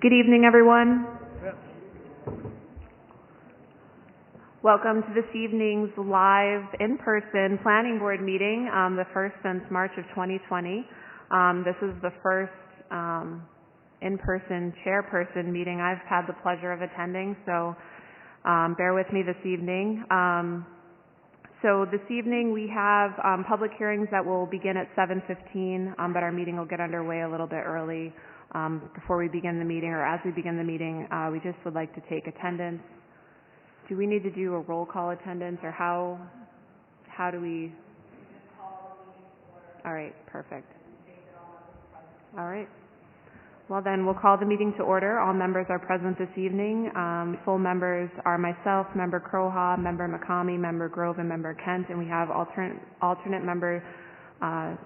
Good evening, everyone. Welcome to this evening's live in-person planning board meeting, the first since March of 2020. This is the first in-person chairperson meeting I've had the pleasure of attending, so bear with me this evening. So this evening we have public hearings that will begin at 7:15, but our meeting will get underway a little bit early. Before we begin the meeting, or as we begin the meeting, we just would like to take attendance. Do we need to do a roll call attendance, or how do we? All right, perfect. All right. Well then, we'll call the meeting to order. All members are present this evening. Full members are myself, Member Croha, Member McCamey, Member Grove, and Member Kent, and we have alternate member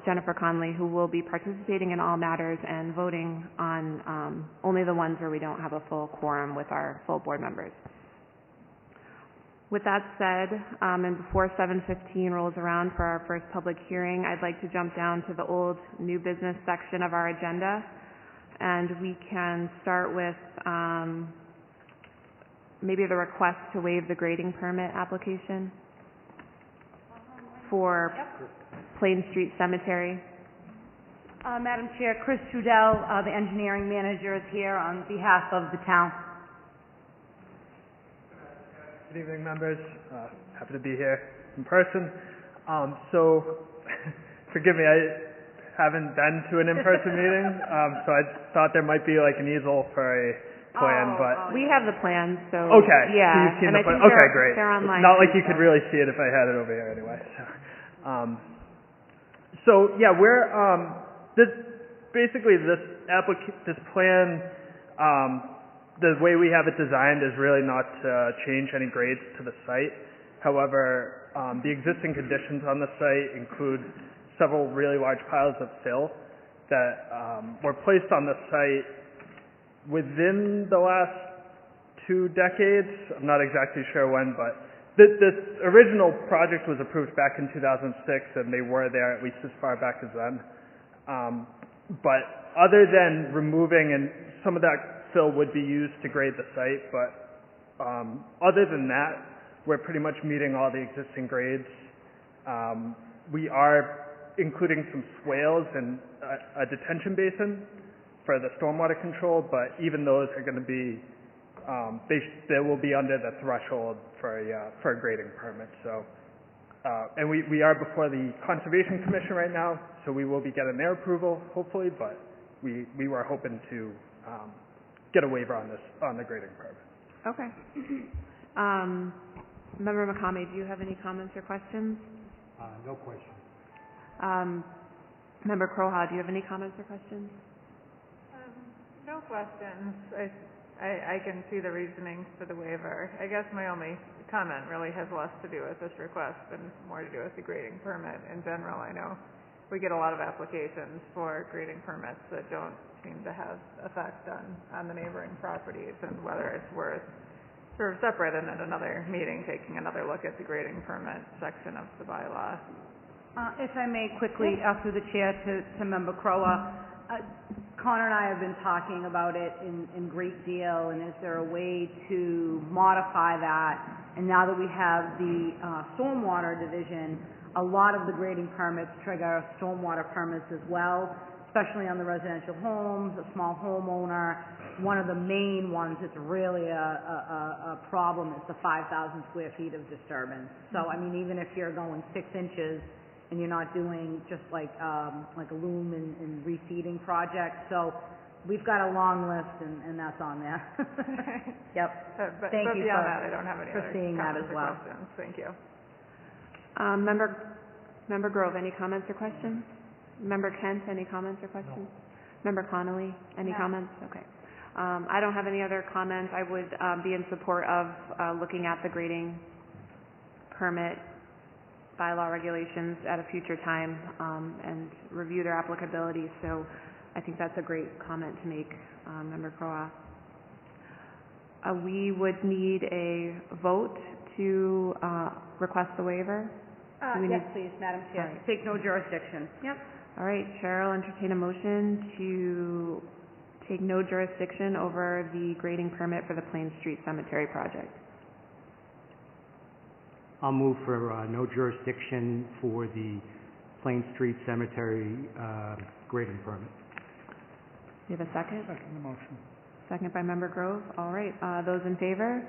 Jennifer Conley, who will be participating in all matters and voting on only the ones where we don't have a full quorum with our full board members. With that said, and before 7:15 rolls around for our first public hearing, I'd like to jump down to the old new business section of our agenda. And we can start with maybe the request to waive the grading permit application for Plain Street Cemetery. Madam Chair, Chris Trudell, the engineering manager, is here on behalf of the town. Good evening, members. Happy to be here in person. So, forgive me, I haven't been to an in-person meeting, so I thought there might be like an easel for a plan, but we have the plans, so okay. Yeah, so you've seen and the plan. I think okay, great. They're online. Not like you could really see it if I had it over here, anyway. So yeah, we're this plan. The way we have it designed is really not to change any grades to the site. However, the existing conditions on the site include several really large piles of fill that were placed on the site within the last 2 decades. I'm not exactly sure when, but this original project was approved back in 2006, and they were there at least as far back as then. But other than removing, and some of that fill would be used to grade the site, but other than that, we're pretty much meeting all the existing grades. We are including some swales and a detention basin for the stormwater control, but even those are going to be, they will be under the threshold for a grading permit. So, and we are before the Conservation Commission right now, so we will be getting their approval, hopefully, but we were hoping to get a waiver on the grading permit. Okay. Member McCamey, do you have any comments or questions? No questions. Member Croha, do you have any comments or questions? No questions. I can see the reasonings for the waiver. I guess my only comment really has less to do with this request and more to do with the grading permit in general. I know we get a lot of applications for grading permits that don't seem to have effect on the neighboring properties, and whether it's worth sort of separate and at another meeting taking another look at the grading permit section of the bylaw. If I may quickly, through the chair to Member Crowa, Connor and I have been talking about it in great deal, and is there a way to modify that? And now that we have the stormwater division, a lot of the grading permits trigger stormwater permits as well, especially on the residential homes, a small homeowner. One of the main ones that's really a problem is the 5,000 square feet of disturbance. So, I mean, even if you're going 6 inches and you're not doing just like a loom and reseeding project. So we've got a long list, and that's on there. Yep. Thank you beyond that, I don't have any for seeing that as well. Questions. Thank you. Member Grove, any comments or questions? Member Kent, any comments or questions? No. Member Connolly, any comments? Okay. I don't have any other comments. I would be in support of looking at the grading permit bylaw regulations at a future time and review their applicability. So I think that's a great comment to make, Member Croa. We would need a vote to request the waiver. Yes, please, Madam Chair. Right. Take no jurisdiction. Yep. All right, Chair will entertain a motion to take no jurisdiction over the grading permit for the Plain Street Cemetery project. I'll move for no jurisdiction for the Plain Street Cemetery grading permit. Do you have a second? Second the motion. Second by Member Grove. All right. Those in favor?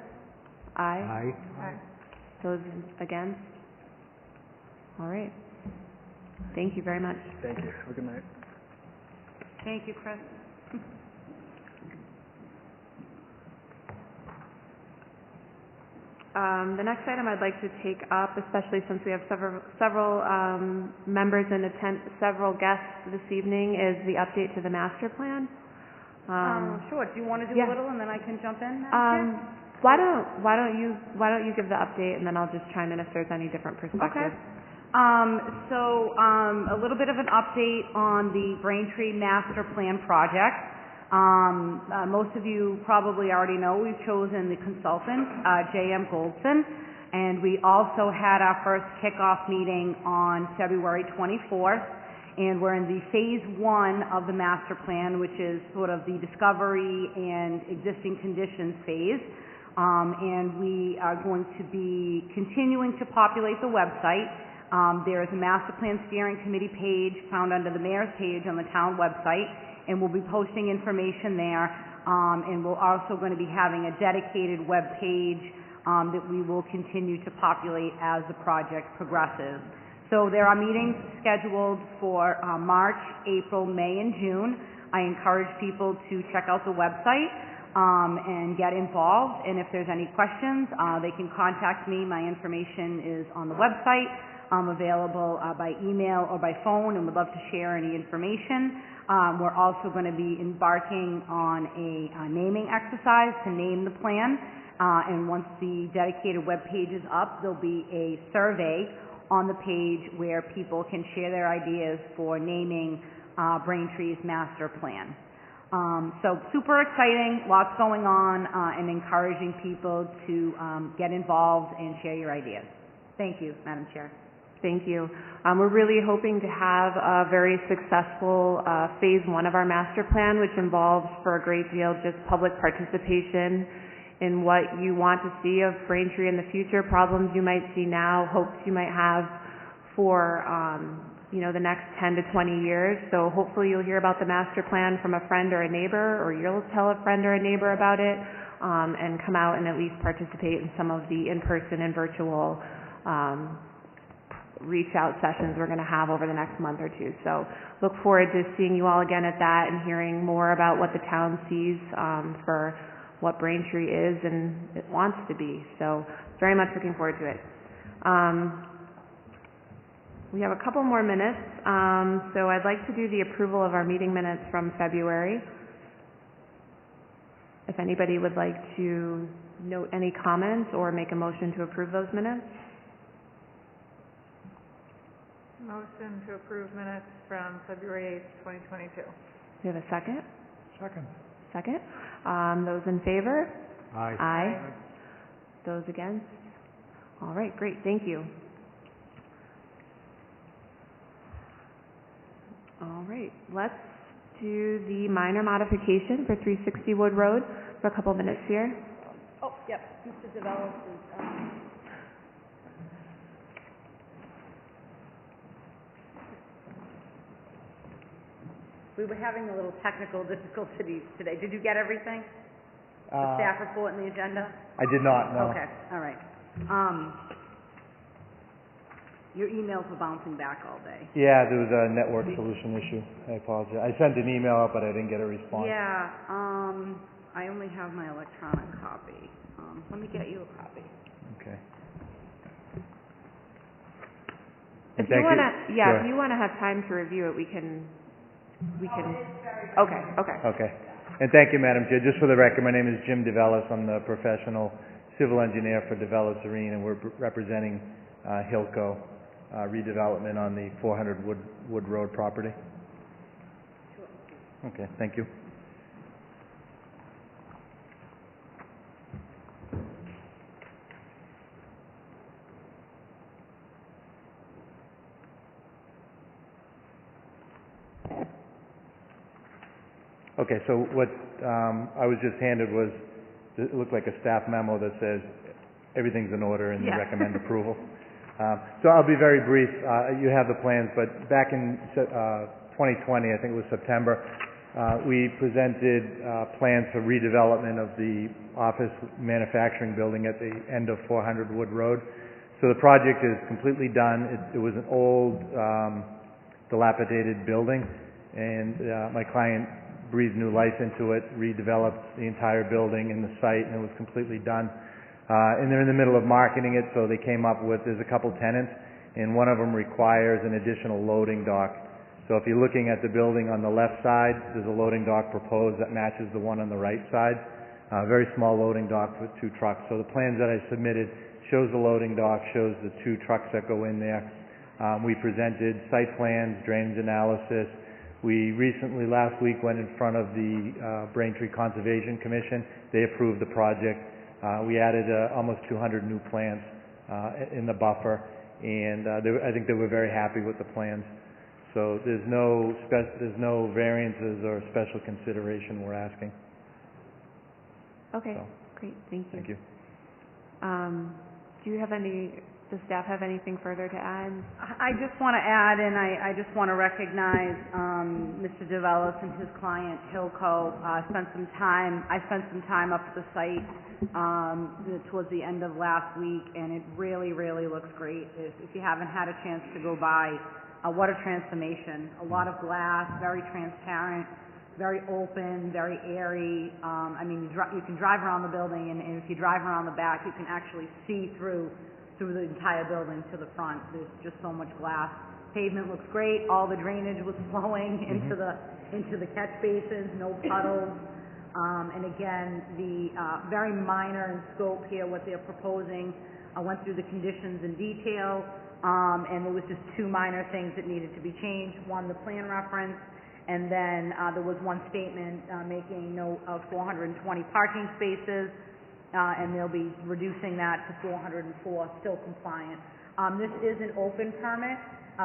Aye. Aye. Aye. Those against? All right. Thank you very much. Thank you. Have a good night. Thank you, Chris. The next item I'd like to take up, especially since we have several members and several guests this evening, is the update to the master plan. Sure. Do you want to do yeah. a little and then I can jump in? Madam Chair? Why don't you give the update and then I'll just chime in if there's any different perspectives. A little bit of an update on the Braintree Master Plan project. Most of you probably already know we've chosen the consultant, J.M. Goldson, and we also had our first kickoff meeting on February 24th, and we're in the phase 1 of the master plan, which is sort of the discovery and existing conditions phase. And we are going to be continuing to populate the website. There is a master plan steering committee page found under the mayor's page on the town website, and we'll be posting information there. And we're also going to be having a dedicated web page that we will continue to populate as the project progresses. So there are meetings scheduled for March, April, May, and June. I encourage people to check out the website and get involved. And if there's any questions, they can contact me. My information is on the website. I'm available by email or by phone and would love to share any information. We're also going to be embarking on a naming exercise to name the plan. And once the dedicated web page is up, there'll be a survey on the page where people can share their ideas for naming Braintree's master plan. So super exciting, lots going on, and encouraging people to get involved and share your ideas. Thank you, Madam Chair. Thank you. We're really hoping to have a very successful phase 1 of our master plan, which involves for a great deal just public participation in what you want to see of Braintree in the future, problems you might see now, hopes you might have for the next 10 to 20 years. So hopefully you'll hear about the master plan from a friend or a neighbor, or you'll tell a friend or a neighbor about it, and come out and at least participate in some of the in-person and virtual reach-out sessions we're going to have over the next month or two. So look forward to seeing you all again at that and hearing more about what the town sees for what Braintree is and it wants to be. So very much looking forward to it. We have a couple more minutes, so I'd like to do the approval of our meeting minutes from February. If anybody would like to note any comments or make a motion to approve those minutes. Motion to approve minutes from February 8th, 2022. Do you have a second? Second. Second. Those in favor? Aye. Aye. Those against? All right, great, thank you. All right, let's do the minor modification for 360 Wood Road for a couple minutes here. Oh, yep, Mr. DeVellis is... We were having a little technical difficulties today. Did you get everything? The staff report and the agenda? I did not, no. Okay, all right. Your emails were bouncing back all day. Yeah, there was a network solution issue. I apologize. I sent an email out, but I didn't get a response. Yeah, I only have my electronic copy. Let me get you a copy. Okay. If Thank you want to, you. yeah, Sure. if you want to have time to review it, we can. Okay. Okay. And thank you, Madam Chair. Just for the record, my name is Jim DeVellis. I'm the professional civil engineer for DeVellis Arene, and we're representing Hilco Redevelopment on the 400 Wood Road property. Okay, thank you. Okay, so what I was just handed was, it looked like a staff memo that says everything's in order and you Yeah. recommend approval. So I'll be very brief. You have the plans, but back in 2020, I think it was September, we presented plans for redevelopment of the office manufacturing building at the end of 400 Wood Road. So the project is completely done. It was an old, dilapidated building, and my client breathed new life into it, redeveloped the entire building and the site, and it was completely done. And they're in the middle of marketing it, so they came up with, there's a couple tenants, and one of them requires an additional loading dock. So if you're looking at the building on the left side, there's a loading dock proposed that matches the one on the right side. A very small loading dock with 2 trucks. So the plans that I submitted shows the loading dock, shows the 2 trucks that go in there. We presented site plans, drainage analysis. We recently, last week, went in front of the Braintree Conservation Commission. They approved the project. We added almost 200 new plants in the buffer, and I think they were very happy with the plans. So there's no variances or special consideration we're asking. Okay, So, great, thank you. Thank you. Does staff have anything further to add? I just want to add, and I just want to recognize Mr. DeVellis and his client, Hilco. I spent some time up at the site towards the end of last week, and it really, really looks great. If you haven't had a chance to go by, what a transformation. A lot of glass, very transparent, very open, very airy. I mean, you can drive around the building, and if you drive around the back, you can actually see through the entire building to the front. There's just so much glass. Pavement looks great. All the drainage was flowing into the catch basins, no puddles. And again, the very minor in scope here, what they're proposing. I went through the conditions in detail, and there was just 2 minor things that needed to be changed. One, the plan reference, and then there was one statement making note of 420 parking spaces, and they'll be reducing that to 404, still compliant. This is an open permit.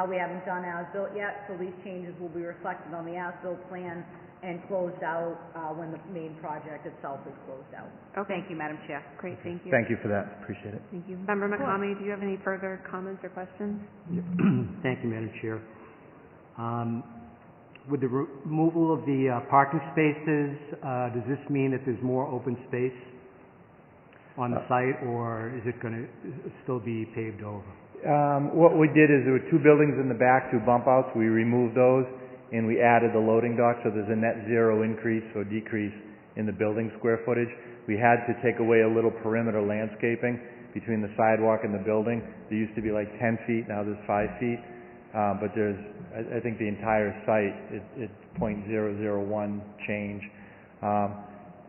We haven't done as-built yet, so these changes will be reflected on the as-built plan and closed out when the main project itself is closed out. Okay. Thank you, Madam Chair. Great, thank you. Thank you for that. Appreciate it. Thank you. Member McCamey, do you have any further comments or questions? Thank you, Madam Chair. With the removal of the parking spaces, does this mean that there's more open space on the site, or is it going to still be paved over? What we did is there were 2 buildings in the back, 2 bump outs. We removed those, and we added the loading dock, so there's a net 0 increase or decrease in the building square footage. We had to take away a little perimeter landscaping between the sidewalk and the building. There used to be like 10 feet, now there's 5 feet. But there's, I think the entire site, it's .001 change.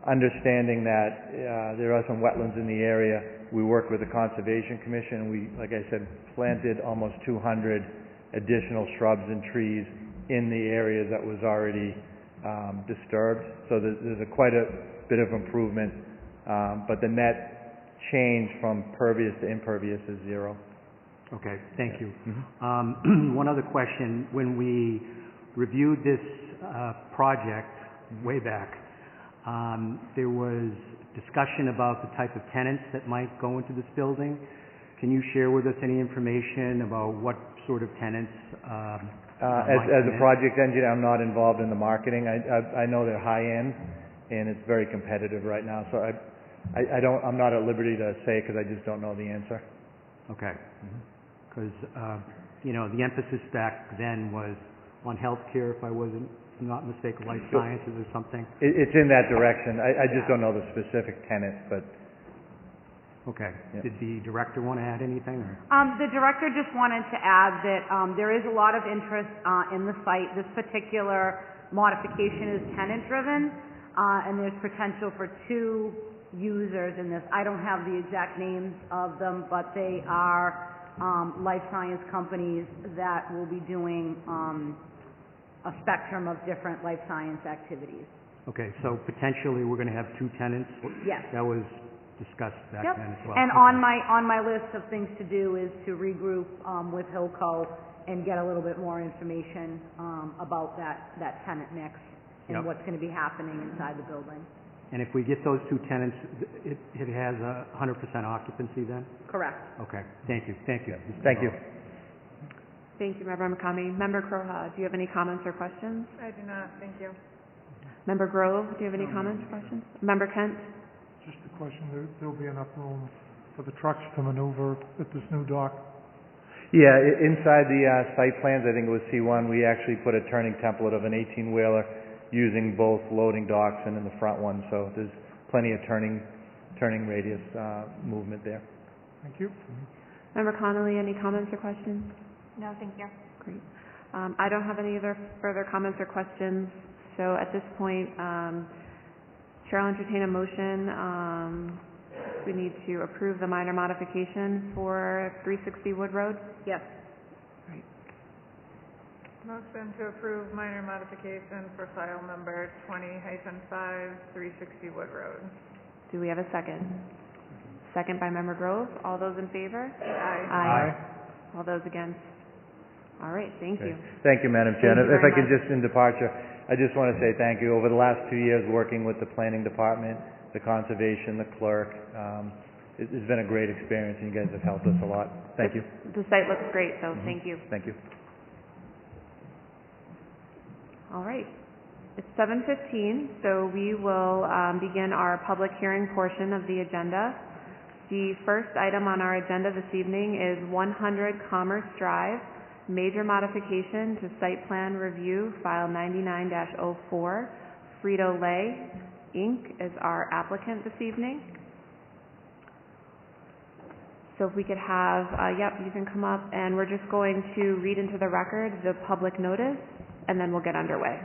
Understanding that there are some wetlands in the area, we worked with the Conservation Commission. We, like I said, planted almost 200 additional shrubs and trees in the area that was already disturbed. So there's quite a bit of improvement, but the net change from pervious to impervious is 0. Okay, thank you. Mm-hmm. One other question. When we reviewed this project way back, there was discussion about the type of tenants that might go into this building. Can you share with us any information about what sort of tenants As a project engineer, I'm not involved in the marketing. I know they're high-end, and it's very competitive right now. So I'm not at liberty to say because I just don't know the answer. Okay. Because, the emphasis back then was on healthcare, if I wasn't not mistaken, life sciences or something. It's in that direction. I just don't know the specific tenant, but... Okay. Yeah. Did the director want to add anything? Or? The director just wanted to add that there is a lot of interest in the site. This particular modification is tenant-driven, and there's potential for 2 users in this. I don't have the exact names of them, but they are life science companies that will be doing a spectrum of different life science activities. Okay, so potentially we're going to have 2 tenants? Yes. That was discussed back Yep. then as well. And Okay. on my list of things to do is to regroup with Hilco and get a little bit more information about that tenant mix Yep. and what's going to be happening inside the building. And if we get those two tenants, it has 100% occupancy then? Correct. Okay, thank you, thank you. Thank you. Thank you, Member McCamey. Member Croha, do you have any comments or questions? I do not, thank you. Member Grove, do you have any comments or questions? Member Kent? Just a question, there'll be enough room for the trucks to maneuver at this new dock? Yeah, inside the site plans, I think it was C1, we actually put a turning template of an 18-wheeler using both loading docks and in the front one, so there's plenty of turning radius movement there. Thank you. Member Connolly, any comments or questions? No, thank you. Great. I don't have any other further comments or questions, so at this point, Chair will entertain a motion. We need to approve the minor modification for 360 Wood Road. Yes. Right. Motion to approve minor modification for file number 20-5, 360 Wood Road. Do we have a second? Second by Member Grove. All those in favor? Aye. Aye. All those against? All right, thank you. Thank you, Madam Chair. Thank you If I very could just, in departure, I just want to say thank you. Over the last 2 years, working with the planning department, the conservation, the clerk, it's been a great experience, and you guys have helped us a lot. Thank you. The site looks great, so thank you. Thank you. All right. It's 7:15, so we will begin our public hearing portion of the agenda. The first item on our agenda this evening is 100 Commerce Drive, major modification to site plan review, file 99-04. Frito-Lay, Inc. is our applicant this evening. So if we could have, yep, you can come up, and we're just going to read into the record the public notice, and then we'll get underway.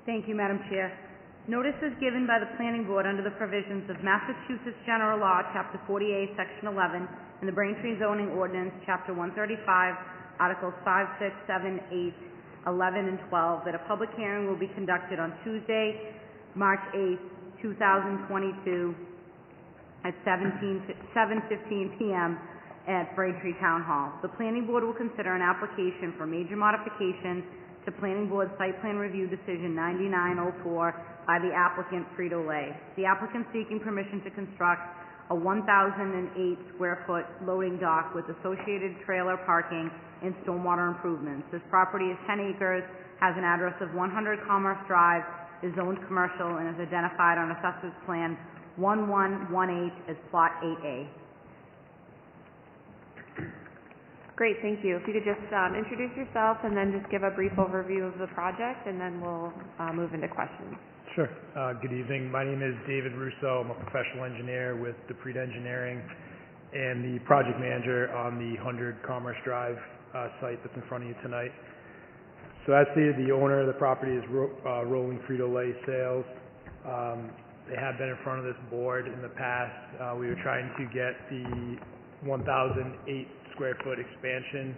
Thank you, Madam Chair. Notice is given by the Planning Board under the provisions of Massachusetts General Law, Chapter 48, Section 11, and the Braintree Zoning Ordinance, Chapter 135, Articles 5, 6, 7, 8, 11, and 12, that a public hearing will be conducted on Tuesday, March 8, 2022, at 7:15 p.m. at Braintree Town Hall. The Planning Board will consider an application for major modification to Planning Board Site Plan Review Decision 9904 by the applicant Frito-Lay. The applicant seeking permission to construct a 1,008 square foot loading dock with associated trailer parking and stormwater improvements. This property is 10 acres, has an address of 100 Commerce Drive, is zoned commercial, and is identified on Assessor's Plan 1118 as Plot 8A. Great, thank you. If you could just introduce yourself and then just give a brief overview of the project, and then we'll move into questions. Sure. Good evening. My name is David Russo. I'm a professional engineer with Disturbance Engineering and the project manager on the 100 Commerce Drive site that's in front of you tonight. So as stated, the owner of the property is Rolling Frito-Lay Sales. They have been in front of this board in the past. We were trying to get the 1,008 square foot expansion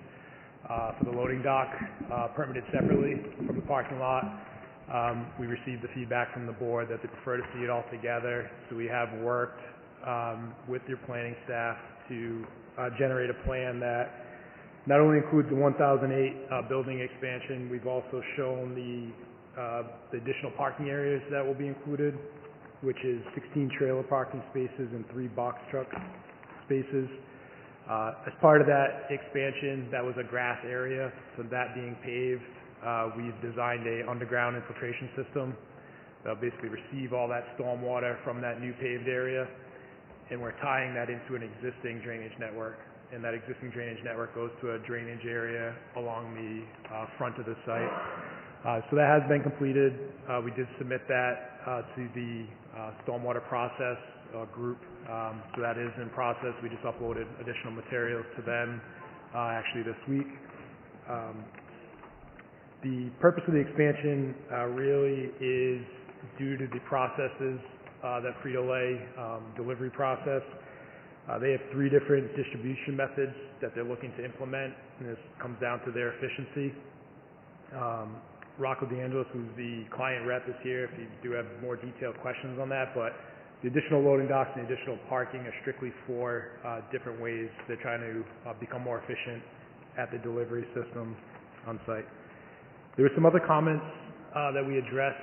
for the loading dock permitted separately from the parking lot. We received the feedback from the board that they prefer to see it all together, so we have worked with your planning staff to generate a plan that not only includes the 1,008 building expansion, we've also shown the additional parking areas that will be included, which is 16 trailer parking spaces and 3 box truck spaces. As part of that expansion, that was a grass area, so that being paved, we've designed a underground infiltration system that'll basically receive all that storm water from that new paved area, and we're tying that into an existing drainage network, and that existing drainage network goes to a drainage area along the front of the site. So that has been completed. We did submit that to the stormwater process group, so that is in process. We just uploaded additional materials to them actually this week. The purpose of the expansion really is due to the processes that Frito-Lay delivery process. They have 3 different distribution methods that they're looking to implement, and this comes down to their efficiency. Rocco DeAngelis, who's the client rep, is here if you do have more detailed questions on that, but the additional loading docks and the additional parking are strictly for different ways they're trying to become more efficient at the delivery system on site. There were some other comments that we addressed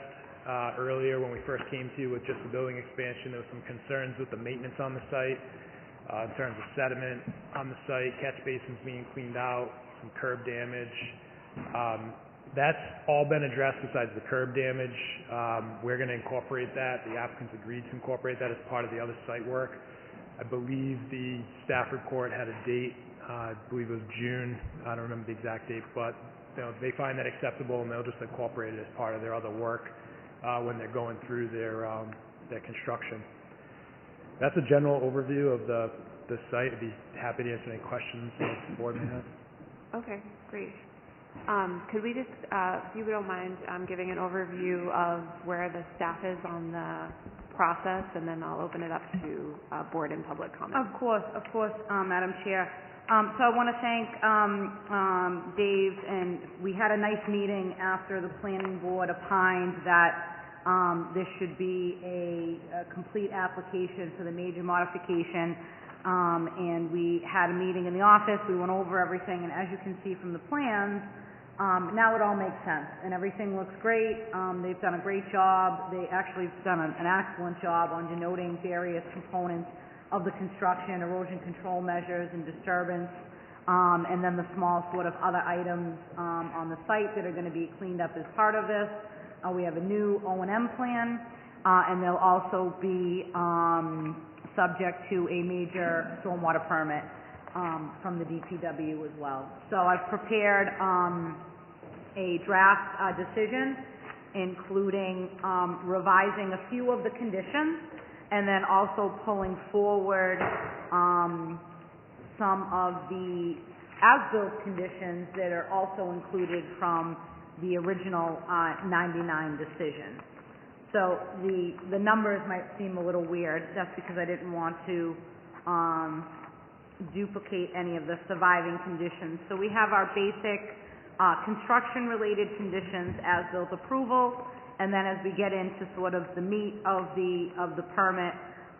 earlier when we first came to you with just the building expansion. There was some concerns with the maintenance on the site in terms of sediment on the site, catch basins being cleaned out, some curb damage. That's all been addressed besides the curb damage. We're going to incorporate that. The applicants agreed to incorporate that as part of the other site work. I believe the staff report had a date, I believe it was June. I don't remember the exact date, but they find that acceptable and they'll just incorporate it as part of their other work when they're going through their construction. That's a general overview of the site. I'd be happy to answer any questions that the board may have. Okay, great. Could we just, if you don't mind, giving an overview of where the staff is on the process, and then I'll open it up to board and public comment. Of course, Madam Chair. So I want to thank Dave, and we had a nice meeting after the planning board opined that this should be a complete application for the major modification, and we had a meeting in the office. We went over everything, and as you can see from the plans, now it all makes sense, and everything looks great. They've done a great job. They actually have done an excellent job on denoting various components of the construction, erosion control measures and disturbance, and then the small sort of other items on the site that are going to be cleaned up as part of this. We have a new O&M plan, and they'll also be subject to a major stormwater permit from the DPW as well. So I've prepared a draft decision, including revising a few of the conditions, and then also pulling forward some of the as-built conditions that are also included from the original 99 decision. So the numbers might seem a little weird. That's because I didn't want to duplicate any of the surviving conditions. So we have our basic construction-related conditions as built approval, and then as we get into sort of the meat of the permit,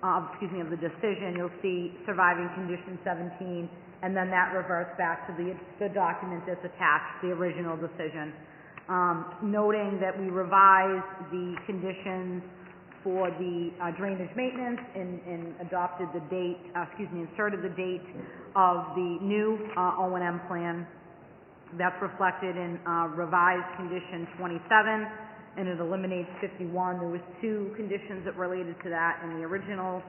of the decision, you'll see surviving condition 17, and then that reverts back to the document that's attached, the original decision. Noting that we revised the conditions for the drainage maintenance and adopted the date, inserted the date of the new O&M plan. That's reflected in revised condition 27, and it eliminates 51. There was 2 conditions that related to that in the original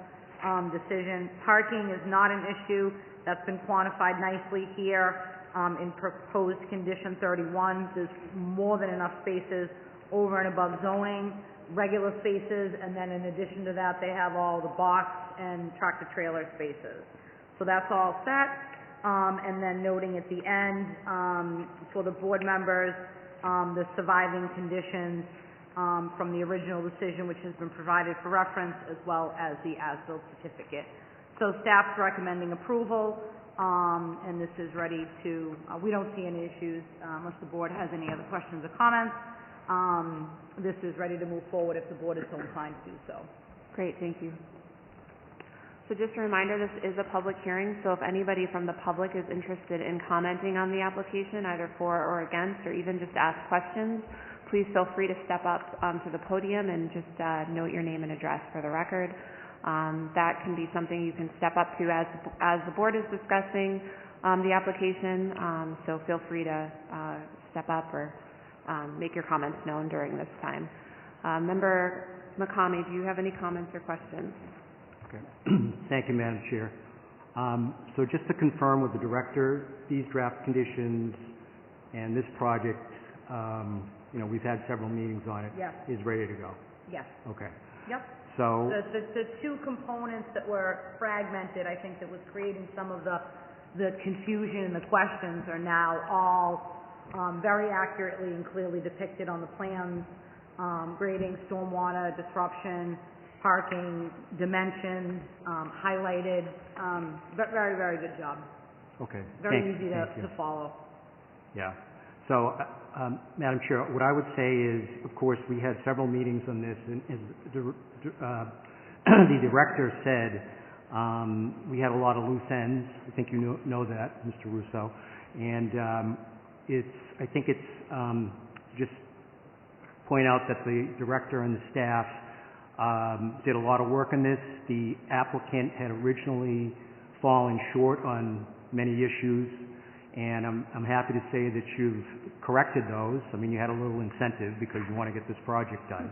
decision. Parking is not an issue. That's been quantified nicely here in proposed condition 31. There's more than enough spaces over and above zoning, regular spaces, and then in addition to that, they have all the box and tractor-trailer spaces. So that's all set. And then noting at the end, for the board members, the surviving conditions from the original decision, which has been provided for reference, as well as the as-built certificate. So staff's recommending approval, and this is ready to, we don't see any issues unless the board has any other questions or comments. This is ready to move forward if the board is so inclined to do so. Great, thank you. So just a reminder, this is a public hearing, so if anybody from the public is interested in commenting on the application, either for or against, or even just ask questions, please feel free to step up to the podium and just note your name and address for the record. That can be something you can step up to as the board is discussing the application, so feel free to step up or make your comments known during this time. Member McCamey, do you have any comments or questions? Okay. Thank you, Madam Chair. So just to confirm with the director, these draft conditions and this project, we've had several meetings on it. Yes. Is ready to go. Yes. Okay. Yep. So The 2 components that were fragmented, I think that was creating some of the confusion and the questions are now all very accurately and clearly depicted on the plans, grading, stormwater, disruption, parking, dimensions, highlighted. Very, very good job. okay. Very Thank easy you. to follow. Yeah. So, Madam Chair, what I would say is, of course, we had several meetings on this, and as the director said, we had a lot of loose ends. I think you know that, Mr. Russo. And I think it's just point out that the director and the staff did a lot of work on this. The applicant had originally fallen short on many issues, and I'm happy to say that you've corrected those. I mean, you had a little incentive because you want to get this project done.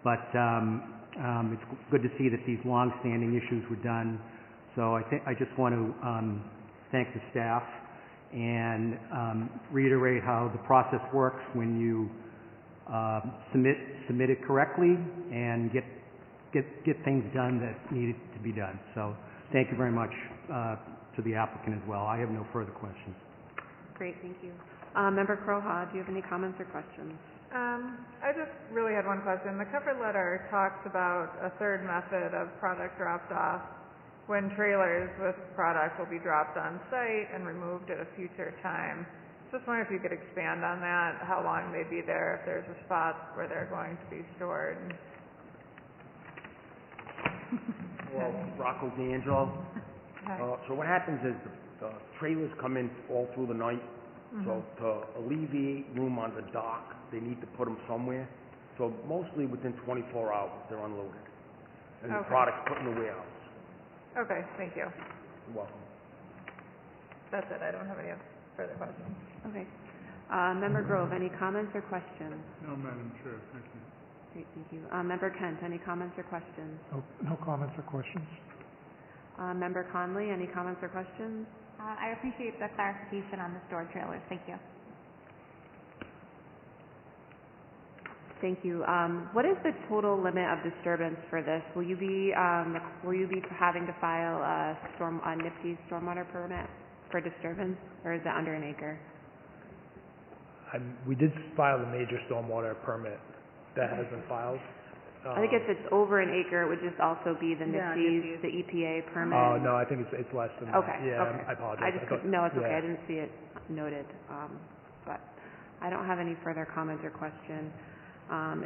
But it's good to see that these long-standing issues were done. So I just want to thank the staff and reiterate how the process works when you submit it correctly and get things done that needed to be done. So thank you very much to the applicant as well. I have no further questions. Great, thank you. Member Croha, do you have any comments or questions? I just really had one question. The cover letter talks about a third method of product dropped off when trailers with product will be dropped on site and removed at a future time. Just wondering if you could expand on that, how long they'd be there, if there's a spot where they're going to be stored. Well, Rocco D'Angelo. Hi. So what happens is the trailers come in all through the night. So to alleviate room on the dock, they need to put them somewhere. So mostly within 24 hours, they're unloaded. And the product's put in the warehouse. Okay, thank you. You're welcome. That's it. I don't have any further questions. Okay. Member Grove, any comments or questions? No, Madam Chair, thank you. Great, thank you. Member Kent, any comments or questions? No comments or questions? Member Conley, any comments or questions? I appreciate the clarification on the stored trailers. Thank you. Thank you. What is the total limit of disturbance for this? Will you be having to file a NIPSI stormwater permit for disturbance, or is it under an acre? We did file the major stormwater permit. That has been filed. I think if it's over an acre, it would just also be the Yeah, NIPSI, the EPA permit. Oh, no, I think it's less than that. Okay. Yeah, okay. I apologize. No, it's okay. yeah. I didn't see it noted. But I don't have any further comments or questions.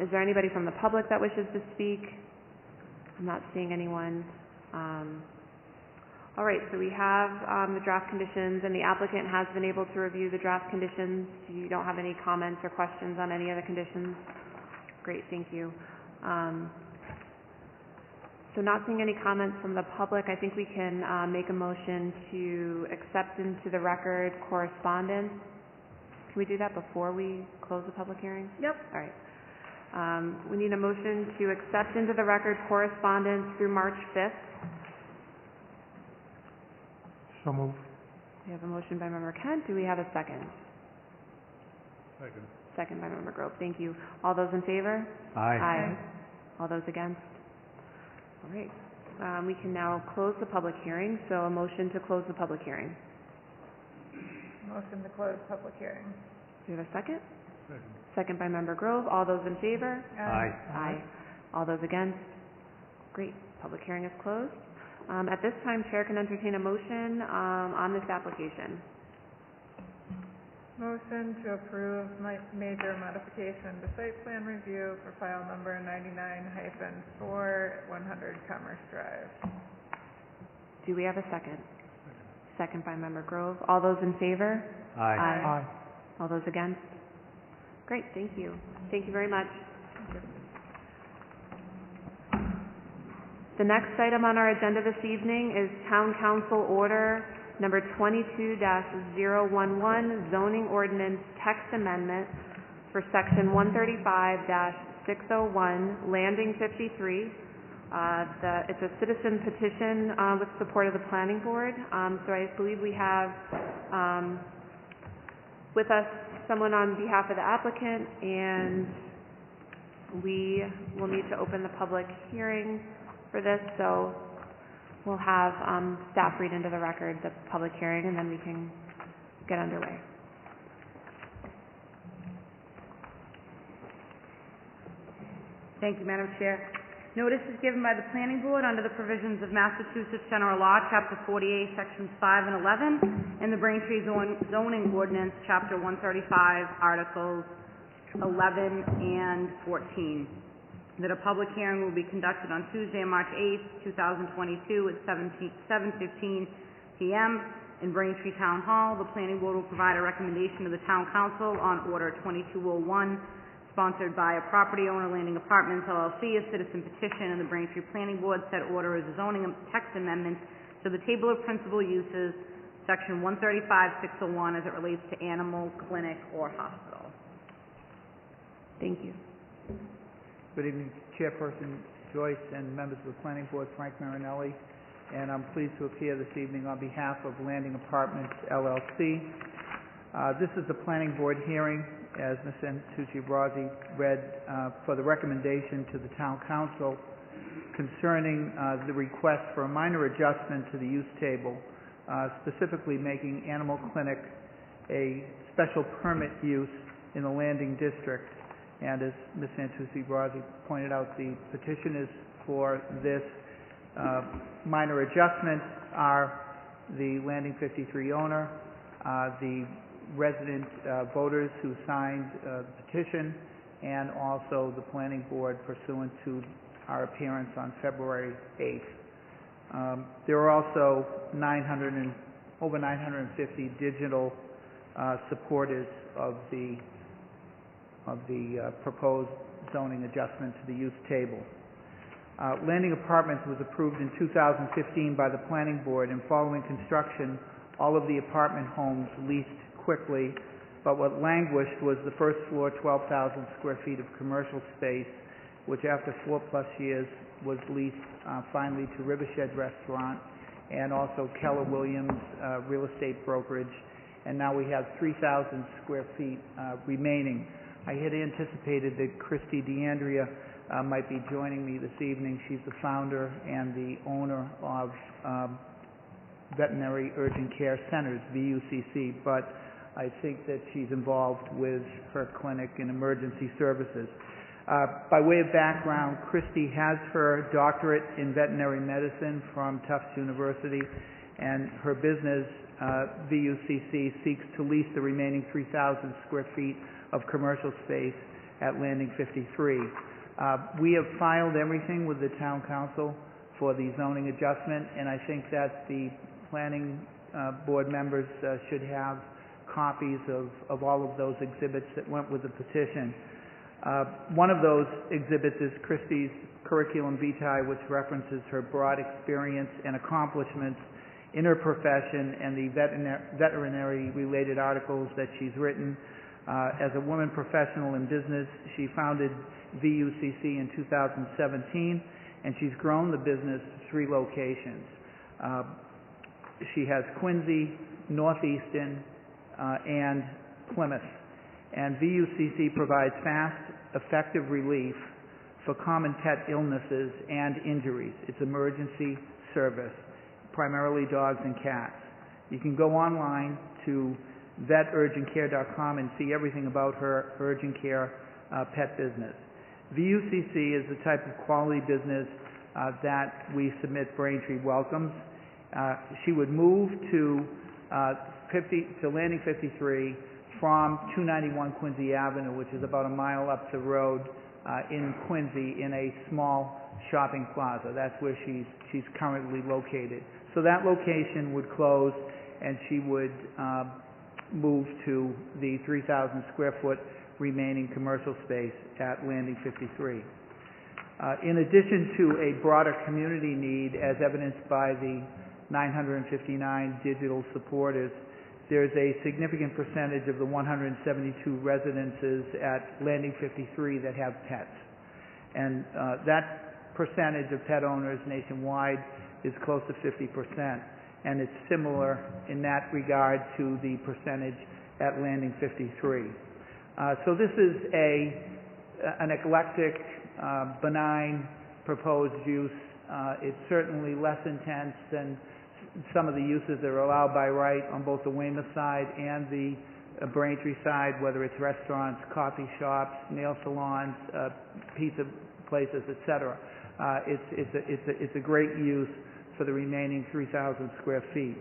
Is there anybody from the public that wishes to speak? I'm not seeing anyone. All right, so we have the draft conditions, and the applicant has been able to review the draft conditions. You don't have any comments or questions on any of the conditions? Great, thank you. So not seeing any comments from the public, I think we can make a motion to accept into the record correspondence. Can we do that before we close the public hearing? Yep. All right. We need a motion to accept into the record correspondence through March 5th. So move. We have a motion by Member Kent. Do we have a second? Second. Second by Member Grove. Thank you. All those in favor? Aye. All those against? All right. We can now close the public hearing. So a motion to close the public hearing. Motion to close public hearing. Do we have a second? Second. Second by Member Grove. All those in favor? Aye. Aye. All those against? Great. Public hearing is closed. At this time, Chair can entertain a motion on this application. Motion to approve major modification to site plan review for file number 99-4 100 Commerce Drive. Do we have a second? Second by Member Grove. All those in favor? Aye. Aye. All those against? Great, thank you. Thank you very much. The next item on our agenda this evening is Town Council Order Number 22-011, Zoning Ordinance Text Amendment for Section 135-601, Landing 53. It's a citizen petition with support of the Planning Board. So I believe we have with us someone on behalf of the applicant, and we will need to open the public hearing for this. So we'll have staff read into the record the public hearing, and then we can get underway. Thank you, Madam Chair. Notice is given by the Planning Board under the provisions of Massachusetts General Law, Chapter 48, Sections 5 and 11, and the Braintree Zoning Ordinance, Chapter 135, Articles 11 and 14. That a public hearing will be conducted on Tuesday, March 8th, 2022 at 7:15 p.m. in Braintree Town Hall. The Planning Board will provide a recommendation to the Town Council on Order 2201, sponsored by a property owner, Landing Apartments LLC, a citizen petition, and the Braintree Planning Board. Said order is a zoning text amendment to the table of principal uses, section 135-601, as it relates to animal, clinic, or hospital. Thank you. Good evening, Chairperson Joyce and members of the Planning Board, Frank Marinelli, and I'm pleased to appear this evening on behalf of Landing Apartments LLC. This is the Planning Board hearing, as Ms. Dhcd read, for the recommendation to the Town Council concerning the request for a minor adjustment to the use table, specifically making animal clinic a special permit use in the Landing District. And as Ms. Dhcd pointed out, the petition is for this minor adjustment are the Landing 53 owner, the resident voters who signed the petition, and also the Planning Board pursuant to our appearance on February 8th. There are also over 950 digital supporters of the proposed zoning adjustment to the use table. Landing Apartments was approved in 2015 by the Planning Board, and following construction, all of the apartment homes leased quickly, but what languished was the first floor 12,000 square feet of commercial space, which after 4+ years was leased finally to Rivershed Restaurant and also Keller Williams real estate brokerage, and now we have 3,000 square feet remaining. I had anticipated that Christy D'Andrea might be joining me this evening. She's the founder and the owner of Veterinary Urgent Care Centers, VUCC, but I think that she's involved with her clinic and emergency services. By way of background, Christy has her doctorate in veterinary medicine from Tufts University, and her business, VUCC, seeks to lease the remaining 3,000 square feet of commercial space at Landing 53. We have filed everything with the Town Council for the zoning adjustment, and I think that the Planning Board members should have copies of all of those exhibits that went with the petition. One of those exhibits is Christie's curriculum vitae, which references her broad experience and accomplishments in her profession and the veterinary-related articles that she's written. As a woman professional in business, she founded VUCC in 2017, and she's grown the business to 3 locations. She has Quincy, Northeastern, and Plymouth. And VUCC provides fast, effective relief for common pet illnesses and injuries. It's emergency service, primarily dogs and cats. You can go online to veturgentcare.com and see everything about her urgent care pet business. VUCC is the type of quality business that we submit Braintree welcomes. She would move to Landing 53 from 291 Quincy Avenue, which is about a mile up the road in Quincy, in a small shopping plaza. That's where she's currently located. So that location would close, and she would move to the 3,000 square foot remaining commercial space at Landing 53. In addition to a broader community need, as evidenced by the 959 digital supporters, there's a significant percentage of the 172 residences at Landing 53 that have pets. And that percentage of pet owners nationwide is close to 50%. And it's similar in that regard to the percentage at Landing 53. So this is an eclectic, benign proposed use. It's certainly less intense than some of the uses that are allowed by right on both the Weymouth side and the Braintree side, whether it's restaurants, coffee shops, nail salons, pizza places, etc. It's a great use for the remaining 3,000 square feet.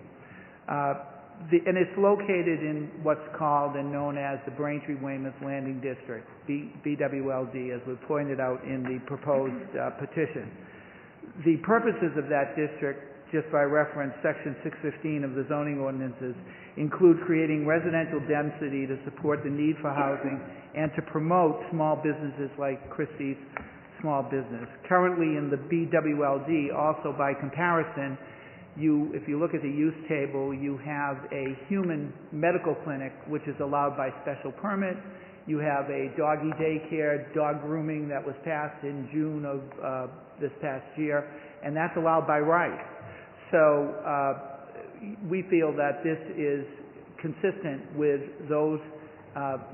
And it's located in what's called and known as the Braintree-Weymouth Landing District, BWLD, as was pointed out in the proposed petition. The purposes of that district just by reference, Section 615 of the zoning ordinances include creating residential density to support the need for housing and to promote small businesses like Christie's Small Business. Currently in the BWLD, also by comparison, if you look at the use table, you have a human medical clinic, which is allowed by special permit. You have a doggy daycare, dog grooming that was passed in June of this past year, and that's allowed by right. So we feel that this is consistent with those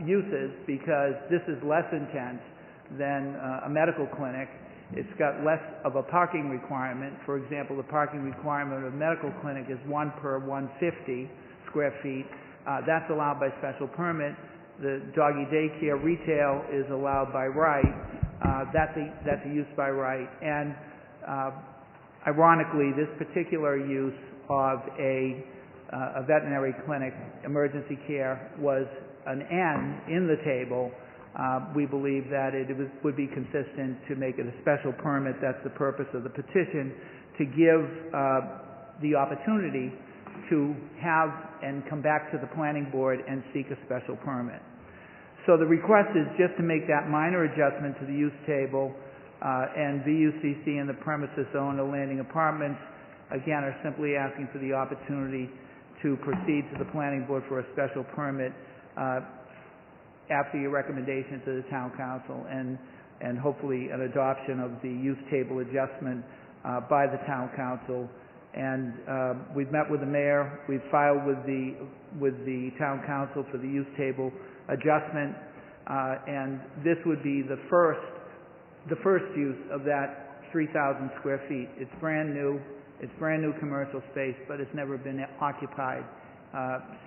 uses because this is less intense than a medical clinic. It's got less of a parking requirement. For example, the parking requirement of a medical clinic is 1 per 150 square feet. That's allowed by special permit. The doggy daycare retail is allowed by right. That's a use by right. And ironically, this particular use of a veterinary clinic, emergency care, was an N in the table. We believe that it would be consistent to make it a special permit. That's the purpose of the petition, to give the opportunity to have and come back to the planning board and seek a special permit. So the request is just to make that minor adjustment to the use table, and VUCC and the premises owner landing apartments, again, are simply asking for the opportunity to proceed to the planning board for a special permit after your recommendation to the town council and hopefully an adoption of the use table adjustment by the town council. And we've met with the mayor, we've filed with the town council for the use table adjustment, and this would be the first use of that 3,000 square feet. It's brand new commercial space, but it's never been occupied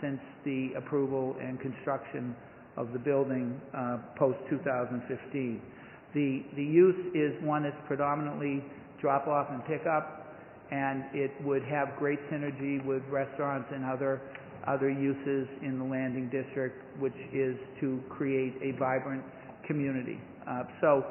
since the approval and construction of the building post-2015. The use is one that's predominantly drop-off and pick-up, and it would have great synergy with restaurants and other uses in the landing district, which is to create a vibrant community. So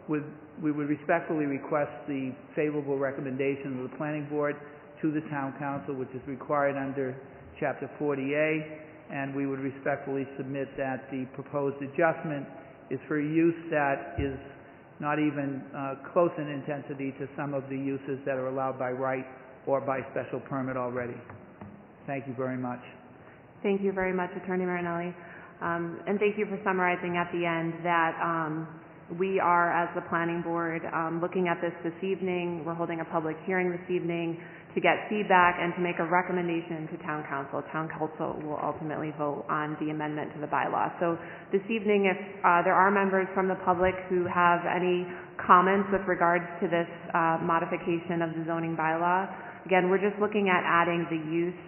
we would respectfully request the favorable recommendation of the planning board to the town council, which is required under Chapter 40A, and we would respectfully submit that the proposed adjustment is for a use that is not even close in intensity to some of the uses that are allowed by right or by special permit already. Thank you very much. Thank you very much, Attorney Marinelli. And thank you for summarizing at the end that we are, as the planning board, looking at this evening. We're holding a public hearing this evening to get feedback and to make a recommendation to town council. Town council will ultimately vote on the amendment to the bylaw. So this evening, if there are members from the public who have any comments with regards to this modification of the zoning bylaw, again, we're just looking at adding the use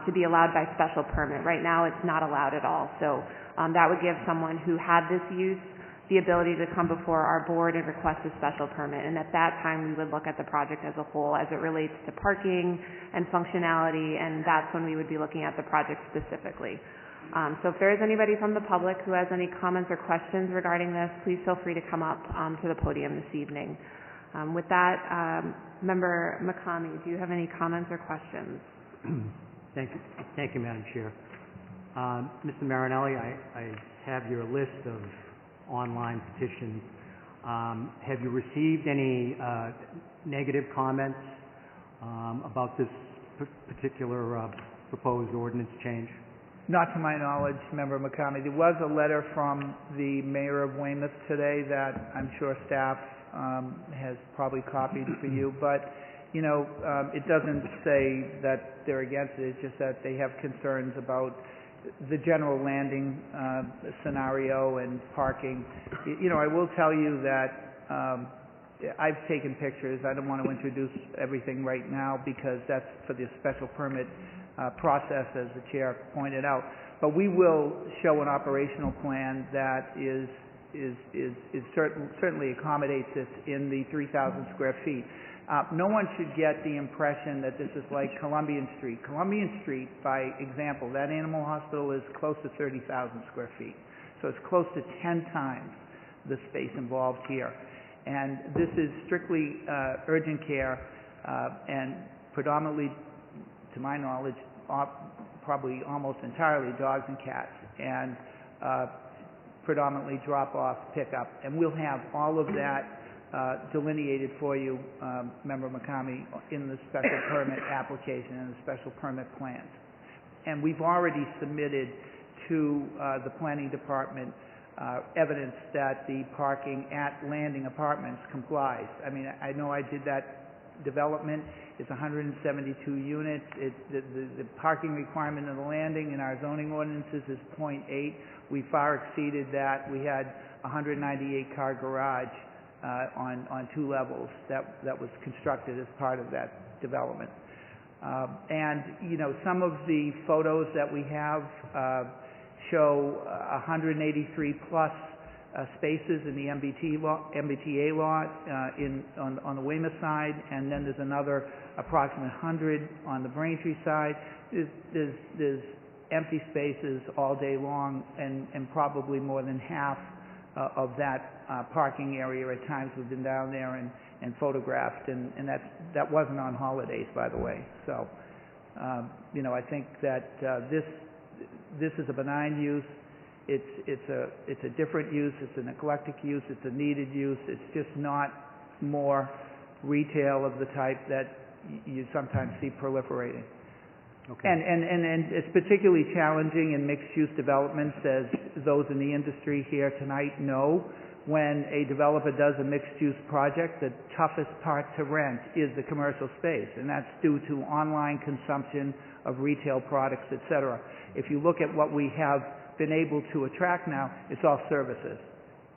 to be allowed by special permit. Right now, it's not allowed at all. So that would give someone who had this use the ability to come before our board and request a special permit. And at that time, we would look at the project as a whole as it relates to parking and functionality, and that's when we would be looking at the project specifically. So if there is anybody from the public who has any comments or questions regarding this, please feel free to come up to the podium this evening. With that, Member McCamey, do you have any comments or questions? Thank you, Madam Chair. Mr. Marinelli, I have your list of online petitions. Have you received any negative comments about this particular proposed ordinance change? Not to my knowledge, Member McCamey. There was a letter from the mayor of Weymouth today that I'm sure staff has probably copied for you, but you know, it doesn't say that they're against it. It's just that they have concerns about the general landing scenario and parking. You know, I will tell you that I've taken pictures. I don't want to introduce everything right now because that's for the special permit process, as the chair pointed out. But we will show an operational plan that certainly accommodates this in the 3,000 square feet. No one should get the impression that this is like Columbian Street. Columbian Street, by example, that animal hospital is close to 30,000 square feet. So it's close to 10 times the space involved here. And this is strictly urgent care, and predominantly, to my knowledge, probably almost entirely dogs and cats, and predominantly drop-off, pickup. And we'll have all of that delineated for you, Member McCamey, in the special permit application and the special permit plans. And we've already submitted to the planning department evidence that the parking at Landing Apartments complies. I mean, I know I did that development. It's 172 units. The parking requirement of the Landing in our zoning ordinances is 0.8. We far exceeded that. We had a 198-car garage on 2 levels that was constructed as part of that development. And, you know, some of the photos that we have show 183 plus spaces in the MBTA lot on the Weymouth side, and then there's another approximate 100 on the Braintree side. There's empty spaces all day long, and probably more than half of that parking area at times we've been down there and photographed, and that wasn't on holidays, by the way. So, you know, I think that this is a benign use. It's a different use. It's an eclectic use. It's a needed use. It's just not more retail of the type that you sometimes see proliferating. Okay. And it's particularly challenging in mixed-use developments, as those in the industry here tonight know. When a developer does a mixed-use project, the toughest part to rent is the commercial space, and that's due to online consumption of retail products, etc. If you look at what we have been able to attract now, it's all services.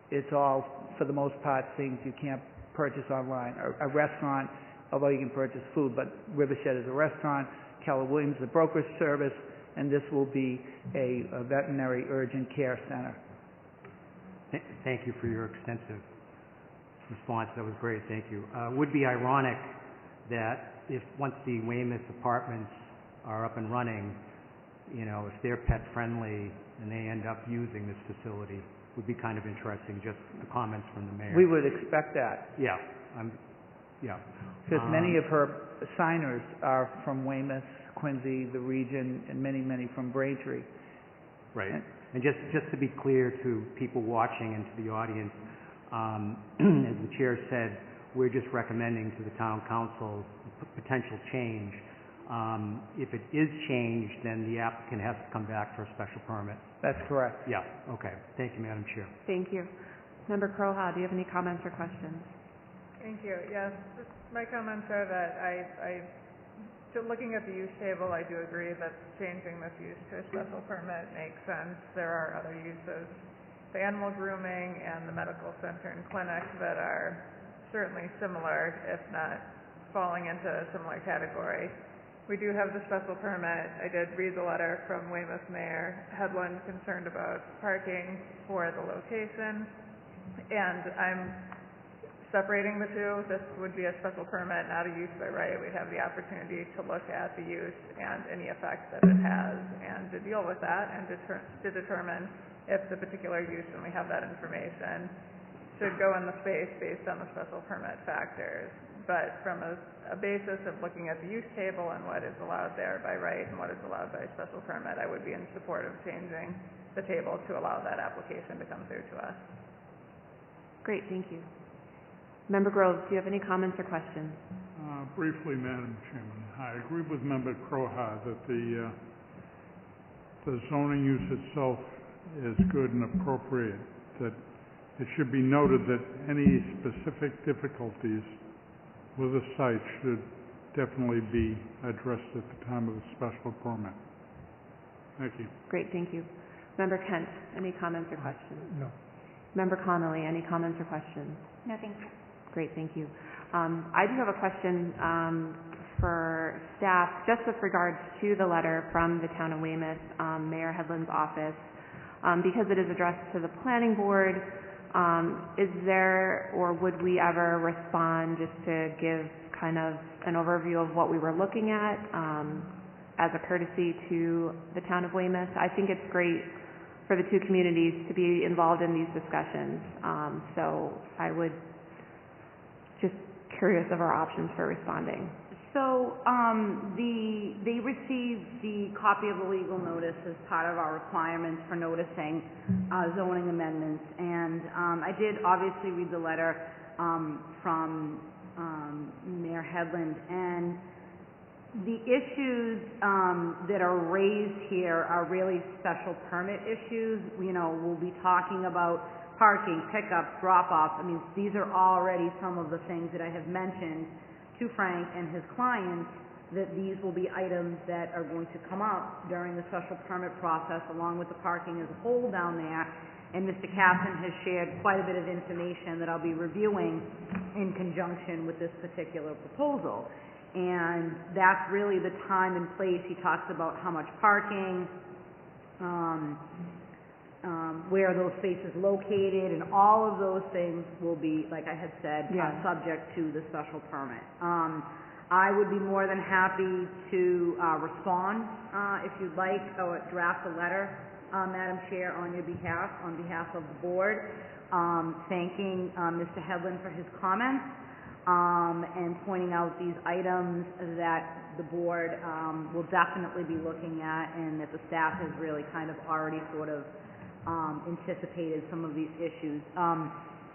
It's all, for the most part, things you can't purchase online. A restaurant, although you can purchase food, but Rivershed is a restaurant, Keller Williams is a brokerage service, and this will be a veterinary urgent care center. Thank you for your extensive response. That was great. Thank you. Would be ironic that if once the Weymouth apartments are up and running, you know, if they're pet friendly and they end up using this facility, would be kind of interesting. Just the comments from the mayor. We would expect that. Yeah. Because many of her signers are from Weymouth, Quincy, the region, and many from Braintree. Right. And just to be clear to people watching and to the audience, as the chair said, we're just recommending to the town council potential change. If it is changed, then the applicant has to come back for a special permit. That's correct. Yeah. Okay. Thank you, Madam Chair. Thank you. Member Croha, do you have any comments or questions? Thank you. Yes, my comments are that looking at the use table, I do agree that changing this use to a special permit makes sense. There are other uses, the animal grooming and the medical center and clinic, that are certainly similar, if not falling into a similar category. We do have the special permit. I did read the letter from Weymouth Mayor Headland concerned about parking for the location, and I'm separating the two. This would be a special permit, not a use by right. We'd have the opportunity to look at the use and any effect that it has, and to deal with that, and to determine if the particular use, when we have that information, should go in the space based on the special permit factors. But from a basis of looking at the use table and what is allowed there by right and what is allowed by special permit, I would be in support of changing the table to allow that application to come through to us. Great, thank you. Member Groves, do you have any comments or questions? Briefly, Madam Chairman, I agree with Member Croha that the zoning use itself is good and appropriate, that it should be noted that any specific difficulties with the site should definitely be addressed at the time of the special permit. Thank you. Great, thank you. Member Kent, any comments or questions? No. Member Connolly, any comments or questions? No, thank you. Great, thank you. I do have a question for staff, just with regards to the letter from the town of Weymouth, Mayor Headland's office. Because it is addressed to the planning board, is there, or would we ever respond just to give kind of an overview of what we were looking at as a courtesy to the town of Weymouth? I think it's great for the two communities to be involved in these discussions. So I would just curious of our options for responding. So, they received the copy of the legal notice as part of our requirements for noticing, zoning amendments. And, I did obviously read the letter, from, Mayor Headland, and the issues, that are raised here are really special permit issues. You know, we'll be talking about parking, pickups, drop-offs. I mean, these are already some of the things that I have mentioned to Frank and his clients, that these will be items that are going to come up during the special permit process, along with the parking as a whole down there. And Mr. Kaplan has shared quite a bit of information that I'll be reviewing in conjunction with this particular proposal. And that's really the time and place. He talks about how much parking, where those spaces located, and all of those things will be, like I had said, subject to the special permit. I would be more than happy to respond, if you'd like, or draft a letter, Madam Chair, on your behalf, on behalf of the board, thanking Mr. Headland for his comments, and pointing out these items that the board will definitely be looking at, and that the staff has really kind of already sort of anticipated some of these issues.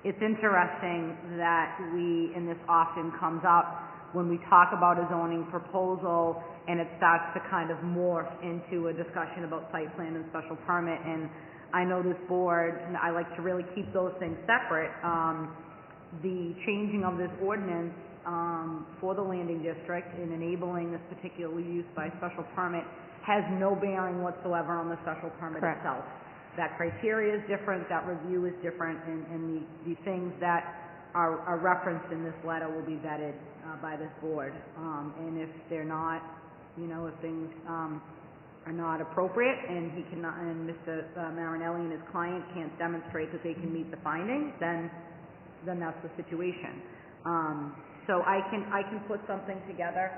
It's interesting that and this often comes up when we talk about a zoning proposal, and it starts to kind of morph into a discussion about site plan and special permit. And I know this board, and I like to really keep those things separate. The changing of this ordinance for the landing district in enabling this particular use by special permit has no bearing whatsoever on the special permit itself. That criteria is different, that review is different, and the things that are referenced in this letter will be vetted by this board. And if they're not, you know, if things are not appropriate, and he cannot, and Mr. Marinelli and his client can't demonstrate that they can meet the findings, then that's the situation. So I can put something together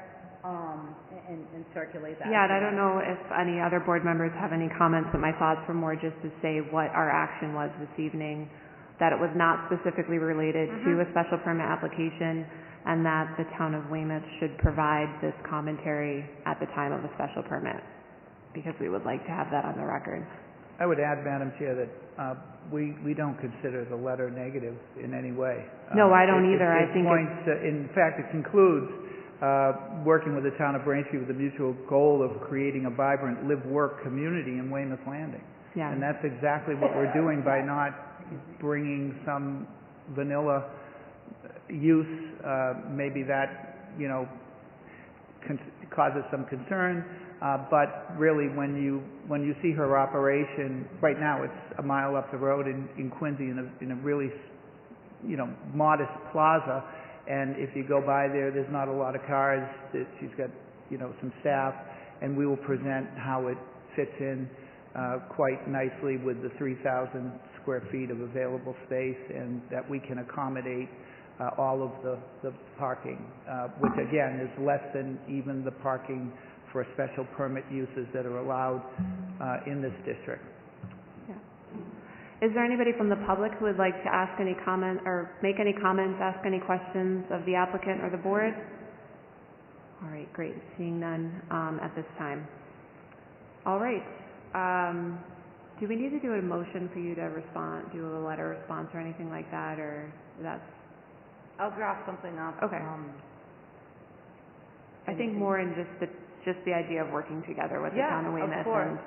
and circulate that. Yeah, and I don't know if any other board members have any comments, but my thoughts were more just to say what our action was this evening, that it was not specifically related to a special permit application, and that the town of Weymouth should provide this commentary at the time of a special permit, because we would like to have that on the record. I would add, Madam Chair, that we don't consider the letter negative in any way. No, I don't either. I think in fact, it concludes working with the town of Braintree with the mutual goal of creating a vibrant live-work community in Weymouth Landing. Yeah. And that's exactly what we're doing by not bringing some vanilla use, maybe that, you know, causes some concern. But really, when you see her operation, right now it's a mile up the road in Quincy in a really, you know, modest plaza. And if you go by there, there's not a lot of cars. She's got, you know, some staff, and we will present how it fits in quite nicely with the 3,000 square feet of available space, and that we can accommodate all of the parking, which again is less than even the parking for special permit uses that are allowed in this district. Yeah. Is there anybody from the public who would like to ask any comment or make any comments, ask any questions of the applicant or the board? All right, great. Seeing none at this time. All right. Do we need to do a motion for you to respond, do a letter response or anything like that, or that's... I'll draft something up. Okay. I think more in just the idea of working together with the town of Weymouth and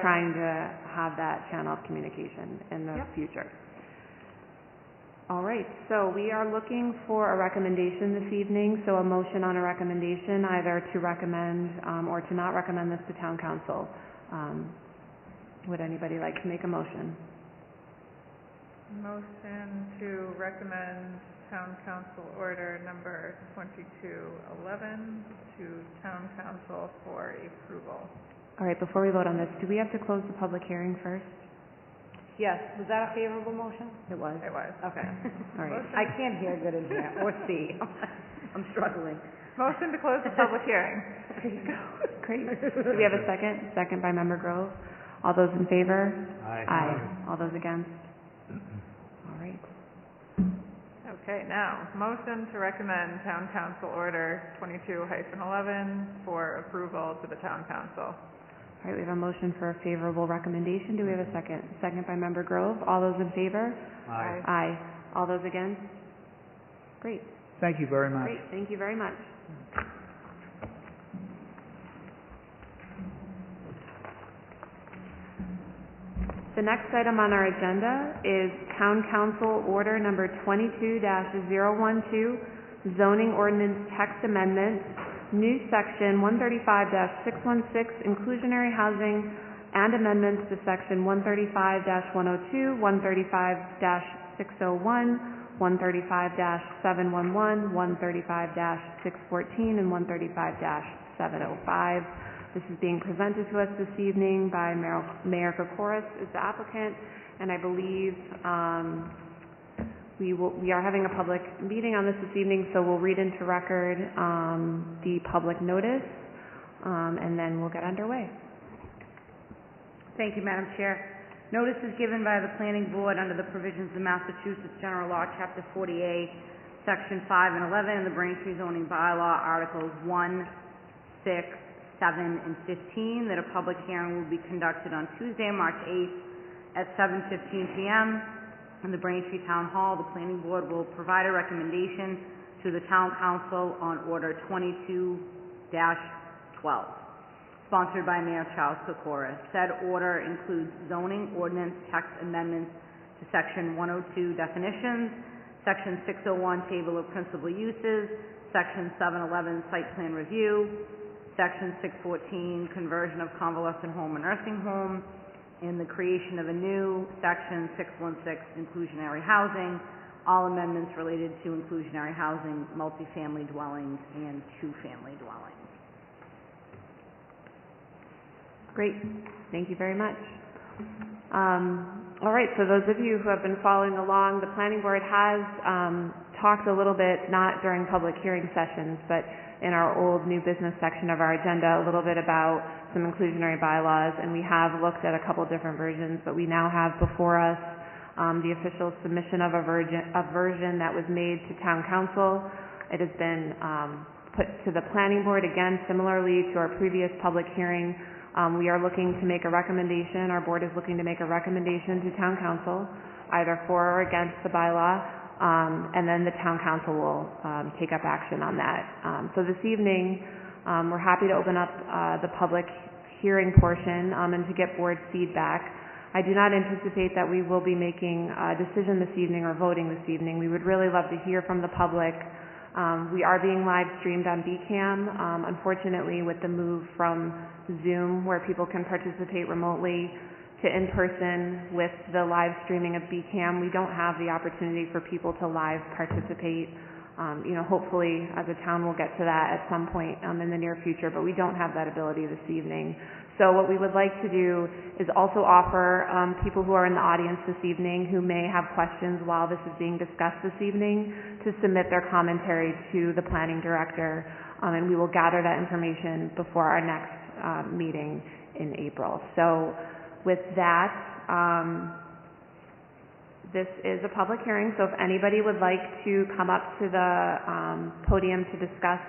trying to have that channel of communication in the future. All right, so we are looking for a recommendation this evening, so a motion on a recommendation, either to recommend or to not recommend this to town council. Would anybody like to make a motion? Motion to recommend Town Council Order Number 2211 to Town Council for approval. All right, before we vote on this, do we have to close the public hearing first? Yes. Was that a favorable motion? It was. It was. Okay. All right. I can't hear good in here, or see. I'm struggling. Motion to close the public hearing. There you go. Great. Do we have a second? Second by Member Grove. All those in favor? Aye. Aye. All those against? All right. Okay, now, motion to recommend Town Council Order 22-11 for approval to the Town Council. All right, we have a motion for a favorable recommendation. Do we have a second? Second by Member Grove. All those in favor? Aye. Aye. All those against? Great. Thank you very much. Great, thank you very much. The next item on our agenda is Town Council Order number 22-012, Zoning Ordinance Text Amendment, new Section 135-616, Inclusionary Housing, and amendments to Section 135-102, 135-601, 135-711, 135-614, and 135-705. This is being presented to us this evening by Mayor Kokoris as the applicant, and I believe we are having a public meeting on this evening, so we'll read into record the public notice, and then we'll get underway. Thank you, Madam Chair. Notice is given by the Planning Board under the provisions of Massachusetts General Law, Chapter 48, Section 5 and 11, and the Braintree Zoning Bylaw, Articles 1, 6, 7, and 15, that a public hearing will be conducted on Tuesday, March 8th at 7:15 p.m. in the Braintree Town Hall. The Planning Board will provide a recommendation to the Town Council on Order 22-12, sponsored by Mayor Charles Kokoris. Said order includes zoning ordinance text amendments to Section 102 definitions, Section 601 table of principal uses, Section 711 site plan review, Section 614 conversion of convalescent home and nursing home, and the creation of a new Section 616 inclusionary housing, all amendments related to inclusionary housing, multifamily dwellings, and two-family dwellings. Great, thank you very much. All right, so those of you who have been following along, the Planning Board has talked a little bit, not during public hearing sessions, but in our old new business section of our agenda, a little bit about some inclusionary bylaws, and we have looked at a couple different versions, but we now have before us the official submission of a version that was made to Town Council. It has been put to the Planning Board, again, similarly to our previous public hearing. We are looking to make a recommendation, our board is looking to make a recommendation to Town Council, either for or against the bylaw, and then the Town Council will take up action on that. So this evening, we're happy to open up the public hearing portion and to get board feedback. I do not anticipate that we will be making a decision this evening or voting this evening. We would really love to hear from the public. We are being live streamed on BCAM. Unfortunately, with the move from Zoom, where people can participate remotely, to in-person with the live streaming of BCAM, we don't have the opportunity for people to live participate. Hopefully, as a town, we'll get to that at some point in the near future, but we don't have that ability this evening. So what we would like to do is also offer people who are in the audience this evening who may have questions while this is being discussed this evening to submit their commentary to the planning director, and we will gather that information before our next meeting in April. So with that, this is a public hearing, so if anybody would like to come up to the podium to discuss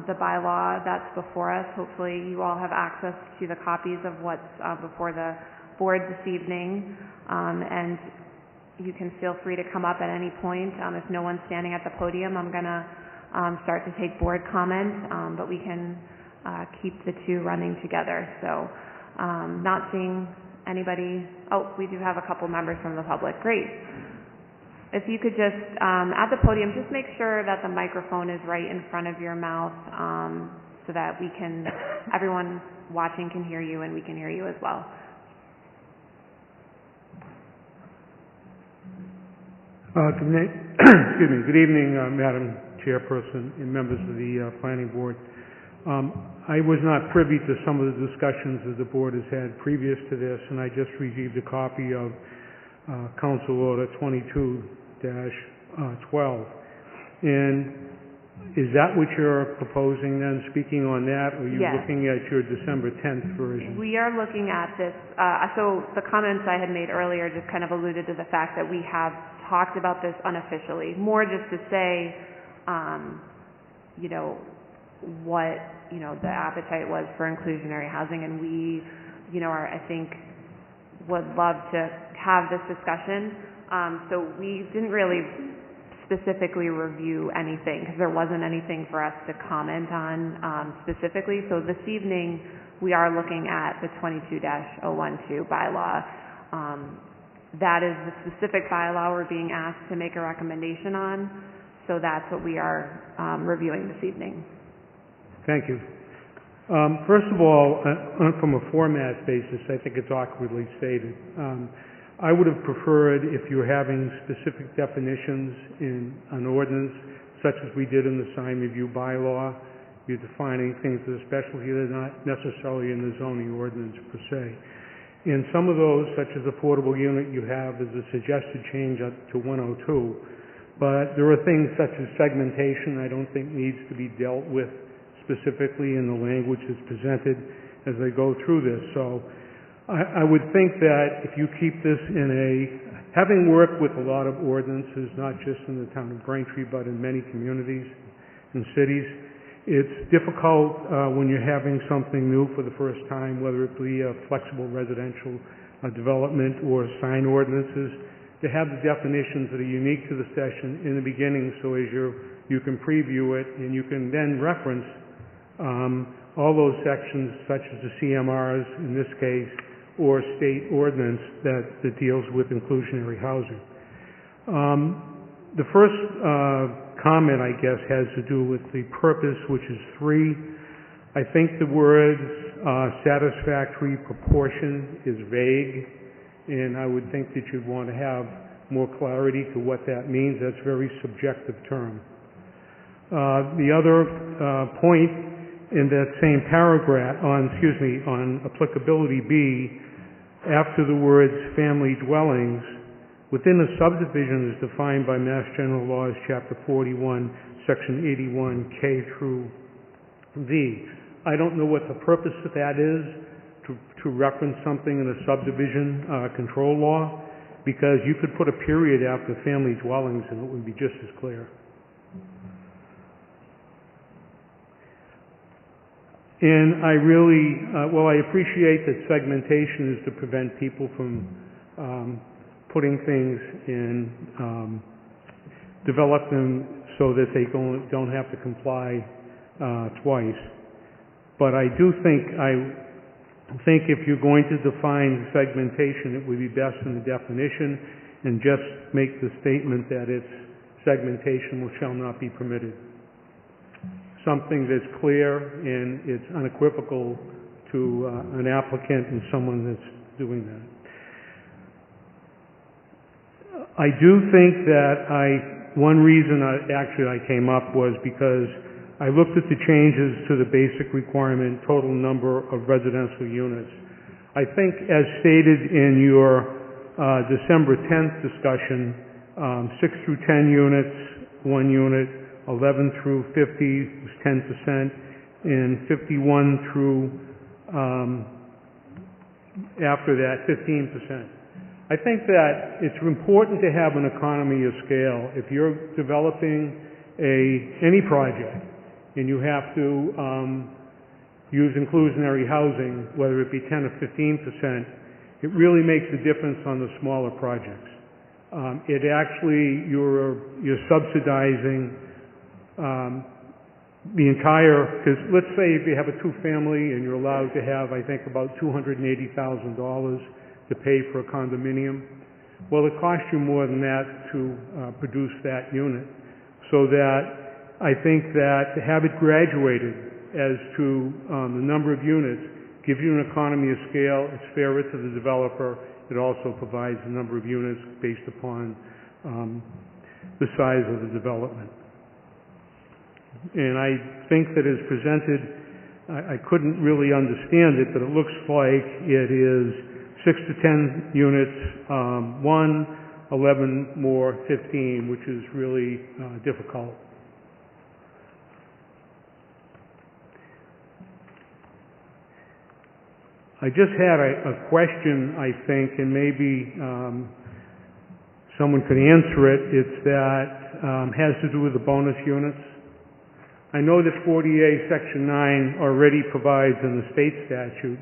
the bylaw that's before us, hopefully you all have access to the copies of what's before the board this evening, and you can feel free to come up at any point. If no one's standing at the podium, I'm going to start to take board comment, but we can keep the two running together. So not seeing anybody. Oh, we do have a couple members from the public. Great. If you could just, at the podium, just make sure that the microphone is right in front of your mouth so that we can, everyone watching can hear you and we can hear you as well. Good evening, Madam Chairperson and members of the Planning Board. I was not privy to some of the discussions that the board has had previous to this, and I just received a copy of Council Order 22-12. And is that what you're proposing then, speaking on that, or are you Yes. looking at your December 10th version? We are looking at this, so the comments I had made earlier just kind of alluded to the fact that we have talked about this unofficially, more just to say, you know, what, you know, the appetite was for inclusionary housing, and we, you know, I think would love to have this discussion. So we didn't really specifically review anything because there wasn't anything for us to comment on specifically. So this evening we are looking at the 22-012 bylaw. That is the specific bylaw we're being asked to make a recommendation on. So that's what we are reviewing this evening. Thank you. First of all, from a format basis, I think it's awkwardly stated. I would have preferred if you were having specific definitions in an ordinance, such as we did in the sign review bylaw. You're defining things that are specialty, they're not necessarily in the zoning ordinance per se. In some of those, such as the portable unit you have, is a suggested change up to 102. But there are things such as segmentation I don't think needs to be dealt with specifically in the language that's presented as they go through this. So I would think that if you keep this in having worked with a lot of ordinances, not just in the town of Braintree, but in many communities and cities, it's difficult when you're having something new for the first time, whether it be a flexible residential development or sign ordinances, to have the definitions that are unique to the session in the beginning, so as you can preview it and you can then reference all those sections, such as the CMRs in this case, or state ordinance that deals with inclusionary housing. The first comment, I guess, has to do with the purpose, which is 3. I think the words satisfactory proportion is vague, and I would think that you'd want to have more clarity to what that means. That's a very subjective term. The other point in that same paragraph, on applicability B, after the words family dwellings, within a subdivision is defined by Mass General Laws, Chapter 41, Section 81, K through V. I don't know what the purpose of that is, to reference something in a subdivision control law, because you could put a period after family dwellings and it would be just as clear. And I really, I appreciate that segmentation is to prevent people from putting things in, develop them so that they don't have to comply twice. But I do think, if you're going to define segmentation, it would be best in the definition and just make the statement that it's segmentation which shall not be permitted. Something that's clear and it's unequivocal to an applicant and someone that's doing that. I do think that one reason I came up was because I looked at the changes to the basic requirement total number of residential units. I think as stated in your December 10th discussion, 6 through 10 units, 1 unit, 11 through 50 was 10%, and 51 through after that 15%. I think that it's important to have an economy of scale. If you're developing any project and you have to use inclusionary housing, whether it be 10 or 15%, it really makes a difference on the smaller projects. It actually, you're subsidizing the entire, because let's say if you have a 2-family and you're allowed to have, I think, about $280,000 to pay for a condominium, well, it costs you more than that to produce that unit. So that I think that to have it graduated as to the number of units gives you an economy of scale. It's fairer to the developer. It also provides a number of units based upon the size of the development. And I think that as presented, I couldn't really understand it, but it looks like it is 6 to 10 units, 1, 11 more, 15, which is really difficult. I just had a question, I think, and maybe someone could answer it. It's that, has to do with the bonus units. I know that 40A Section 9 already provides in the state statute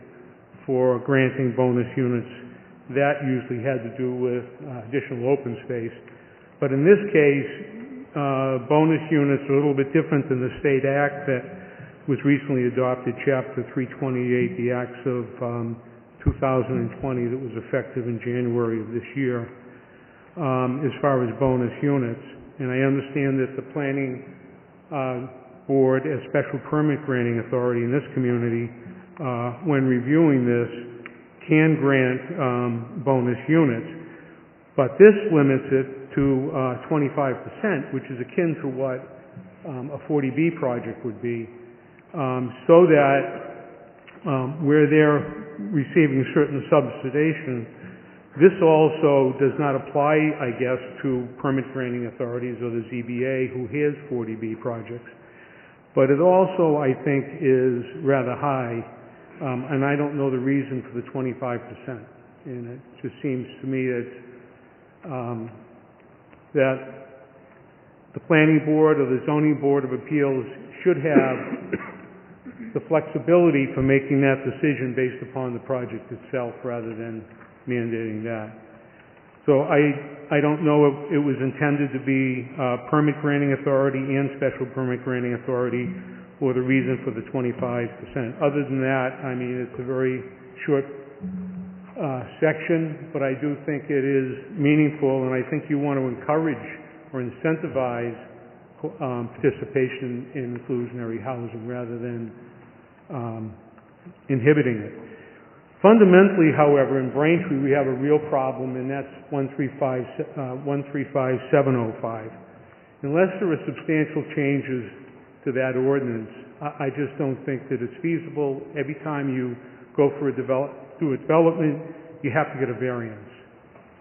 for granting bonus units. That usually had to do with additional open space. But in this case, bonus units are a little bit different than the state act that was recently adopted, Chapter 328, the acts of 2020 that was effective in January of this year, as far as bonus units. And I understand that the planning board, as special permit granting authority in this community, when reviewing this, can grant bonus units. But this limits it to 25%, which is akin to what a 40B project would be, so that where they're receiving certain subsidization, this also does not apply, I guess, to permit granting authorities or the ZBA who has 40B projects. But it also, I think, is rather high, and I don't know the reason for the 25%. And it just seems to me that the planning board or the zoning board of appeals should have the flexibility for making that decision based upon the project itself rather than mandating that. So I don't know if it was intended to be permit granting authority and special permit granting authority or the reason for the 25%. Other than that, I mean, it's a very short section, but I do think it is meaningful, and I think you want to encourage or incentivize participation in inclusionary housing rather than inhibiting it. Fundamentally, however, in Braintree we have a real problem, and that's 135705. Unless there are substantial changes to that ordinance, I just don't think that it's feasible. Every time you go for do a development, you have to get a variance.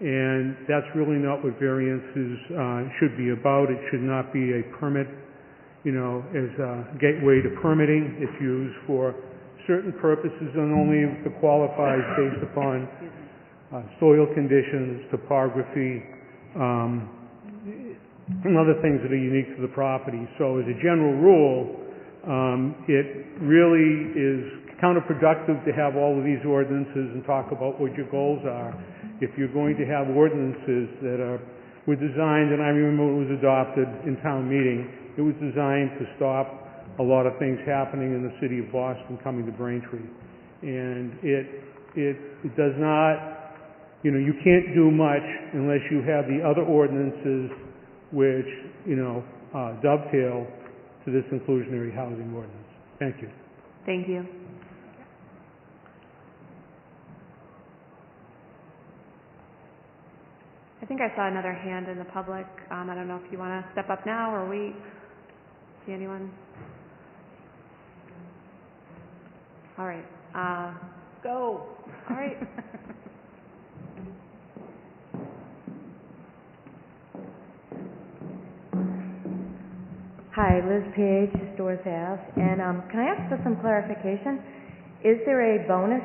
And that's really not what variances should be about. It should not be a permit, as a gateway to permitting. It's used for certain purposes and only if it qualifies based upon soil conditions, topography, and other things that are unique to the property. So as a general rule, it really is counterproductive to have all of these ordinances and talk about what your goals are. If you're going to have ordinances that were designed, and I remember when it was adopted in town meeting, it was designed to stop a lot of things happening in the city of Boston coming to Braintree. And it does not, you can't do much unless you have the other ordinances which, dovetail to this inclusionary housing ordinance. Thank you. Thank you. I think I saw another hand in the public. I don't know if you want to step up now or wait. See anyone? All right. Go. All right. Hi, Liz Page, Stores Ave. And can I ask for some clarification? Is there a bonus?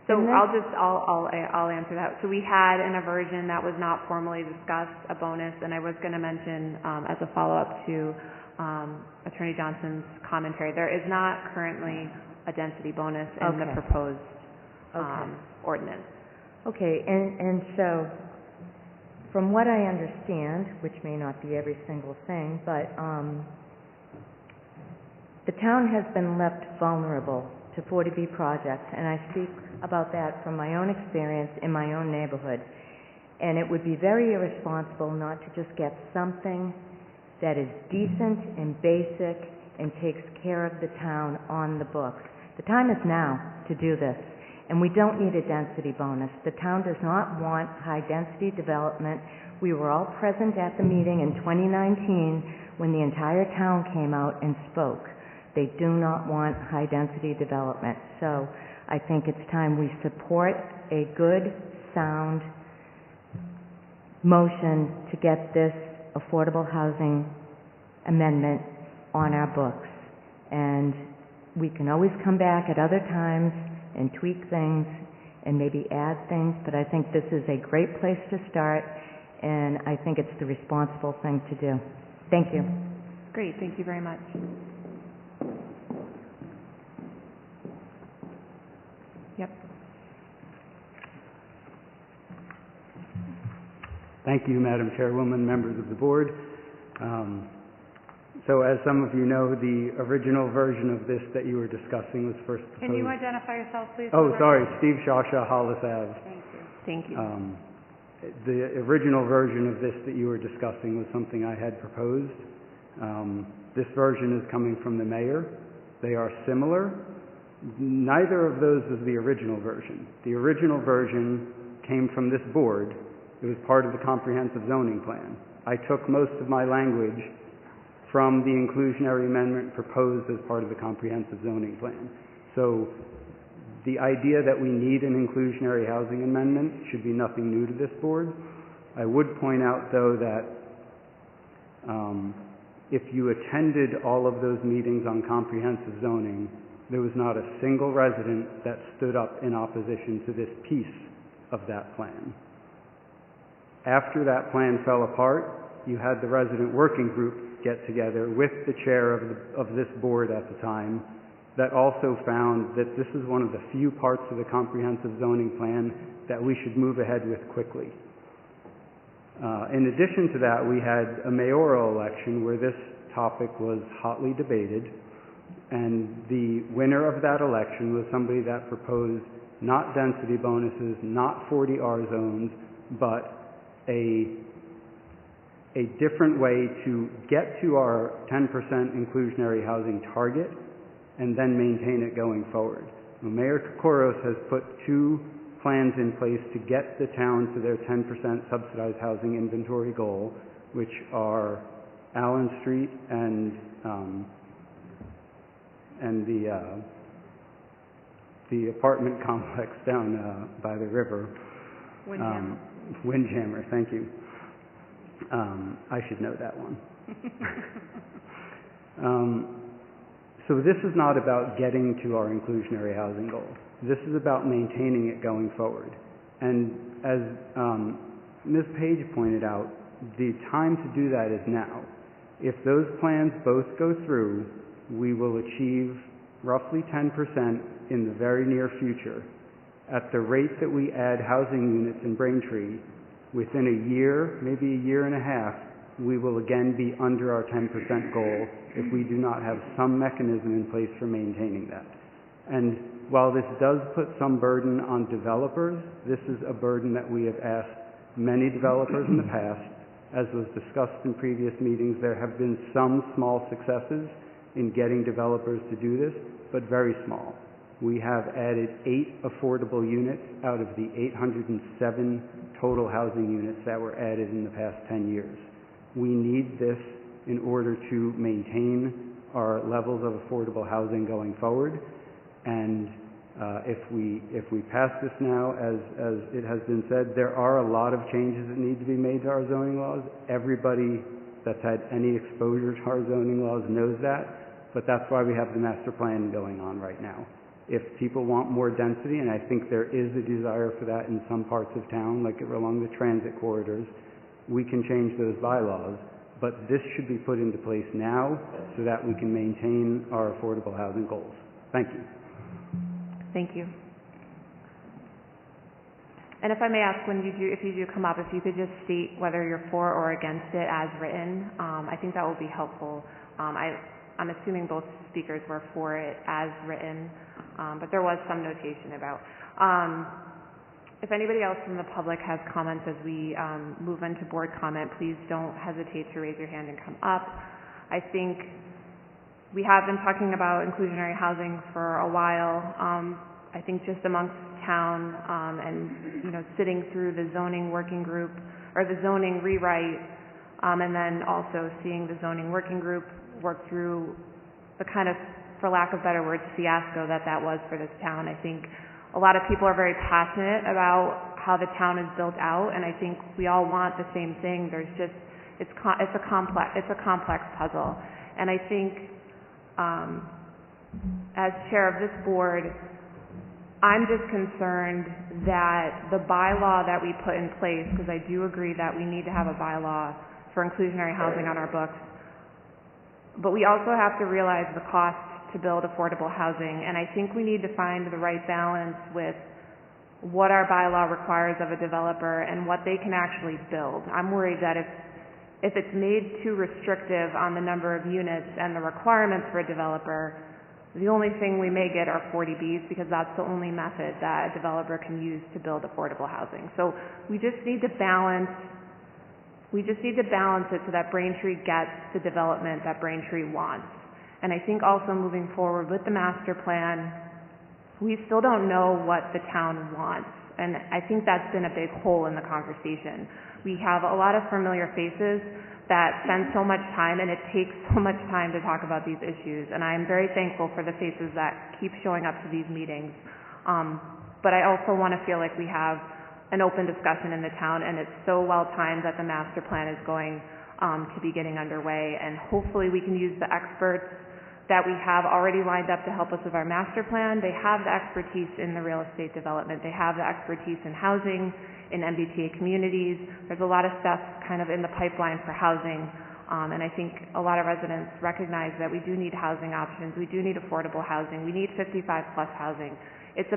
So I'll answer that. So we had in a version that was not formally discussed a bonus, and I was going to mention as a follow-up to Attorney Johnson's commentary, there is not currently a density bonus in the proposed ordinance. Okay, and so from what I understand, which may not be every single thing, but the town has been left vulnerable to 40B projects, and I speak about that from my own experience in my own neighborhood. And it would be very irresponsible not to just get something that is decent and basic and takes care of the town on the books. The time is now to do this, and we don't need a density bonus. The town does not want high-density development. We were all present at the meeting in 2019 when the entire town came out and spoke. They do not want high-density development. So I think it's time we support a good, sound motion to get this affordable housing amendment on our books. And we can always come back at other times and tweak things and maybe add things, but I think this is a great place to start, and I think it's the responsible thing to do. Thank you. Great, thank you very much. Yep. Thank you, Madam Chairwoman, members of the board. So as some of you know, the original version of this that you were discussing was first proposed... Can you identify yourself, please? Oh, sorry, Steve Shawshaw, Hollis Ave. Thank you. Thank you. The original version of this that you were discussing was something I had proposed. This version is coming from the mayor. They are similar. Neither of those is the original version. The original version came from this board. It was part of the comprehensive zoning plan. I took most of my language from the inclusionary amendment proposed as part of the comprehensive zoning plan. So the idea that we need an inclusionary housing amendment should be nothing new to this board. I would point out, though, that if you attended all of those meetings on comprehensive zoning, there was not a single resident that stood up in opposition to this piece of that plan. After that plan fell apart, you had the resident working group get together with the chair of this board at the time that also found that this is one of the few parts of the comprehensive zoning plan that we should move ahead with quickly. In addition to that, we had a mayoral election where this topic was hotly debated, and the winner of that election was somebody that proposed not density bonuses, not 40R zones, but a different way to get to our 10% inclusionary housing target and then maintain it going forward. Mayor Kokoros has put two plans in place to get the town to their 10% subsidized housing inventory goal, which are Allen Street and the apartment complex down by the river. Windjammer. Windjammer, thank you. I should know that one. So this is not about getting to our inclusionary housing goal. This is about maintaining it going forward. And as Ms. Page pointed out, the time to do that is now. If those plans both go through, we will achieve roughly 10% in the very near future. At the rate that we add housing units in Braintree, within a year, maybe a year and a half, we will again be under our 10% goal if we do not have some mechanism in place for maintaining that. And while this does put some burden on developers, this is a burden that we have asked many developers in the past. As was discussed in previous meetings, there have been some small successes in getting developers to do this, but very small. We have added 8 affordable units out of the 807 total housing units that were added in the past 10 years. We need this in order to maintain our levels of affordable housing going forward. And if we pass this now, as it has been said, there are a lot of changes that need to be made to our zoning laws. Everybody that's had any exposure to our zoning laws knows that, but that's why we have the master plan going on right now. If people want more density, and I think there is a desire for that in some parts of town, like along the transit corridors, we can change those bylaws, but this should be put into place now so that we can maintain our affordable housing goals. Thank you. Thank you. And if I may ask, if you do come up, if you could just state whether you're for or against it as written, I think that will be helpful. I'm assuming both speakers were for it as written, but there was some notation about. If anybody else from the public has comments as we move into board comment, please don't hesitate to raise your hand and come up. I think we have been talking about inclusionary housing for a while. I think just amongst town and sitting through the zoning working group or the zoning rewrite, and then also seeing the zoning working group work through the kind of, for lack of better words, fiasco that was for this town. I think a lot of people are very passionate about how the town is built out, and I think we all want the same thing. There's just it's a complex puzzle, and I think as chair of this board, I'm just concerned that the bylaw that we put in place, because I do agree that we need to have a bylaw for inclusionary housing on our books, but we also have to realize the cost to build affordable housing, and I think we need to find the right balance with what our bylaw requires of a developer and what they can actually build. I'm worried that if it's made too restrictive on the number of units and the requirements for a developer, the only thing we may get are 40Bs, because that's the only method that a developer can use to build affordable housing. So we just need to balance it so that Braintree gets the development that Braintree wants. And I think also moving forward with the master plan, we still don't know what the town wants. And I think that's been a big hole in the conversation. We have a lot of familiar faces that spend so much time, and it takes so much time to talk about these issues. And I am very thankful for the faces that keep showing up to these meetings. But I also want to feel like we have an open discussion in the town, and it's so well timed that the master plan is going to be getting underway. And hopefully we can use the experts that we have already lined up to help us with our master plan. They have the expertise in the real estate development. They have the expertise in housing, in MBTA communities. There's a lot of stuff kind of in the pipeline for housing, and I think a lot of residents recognize that we do need housing options. We do need affordable housing. We need 55-plus housing. It's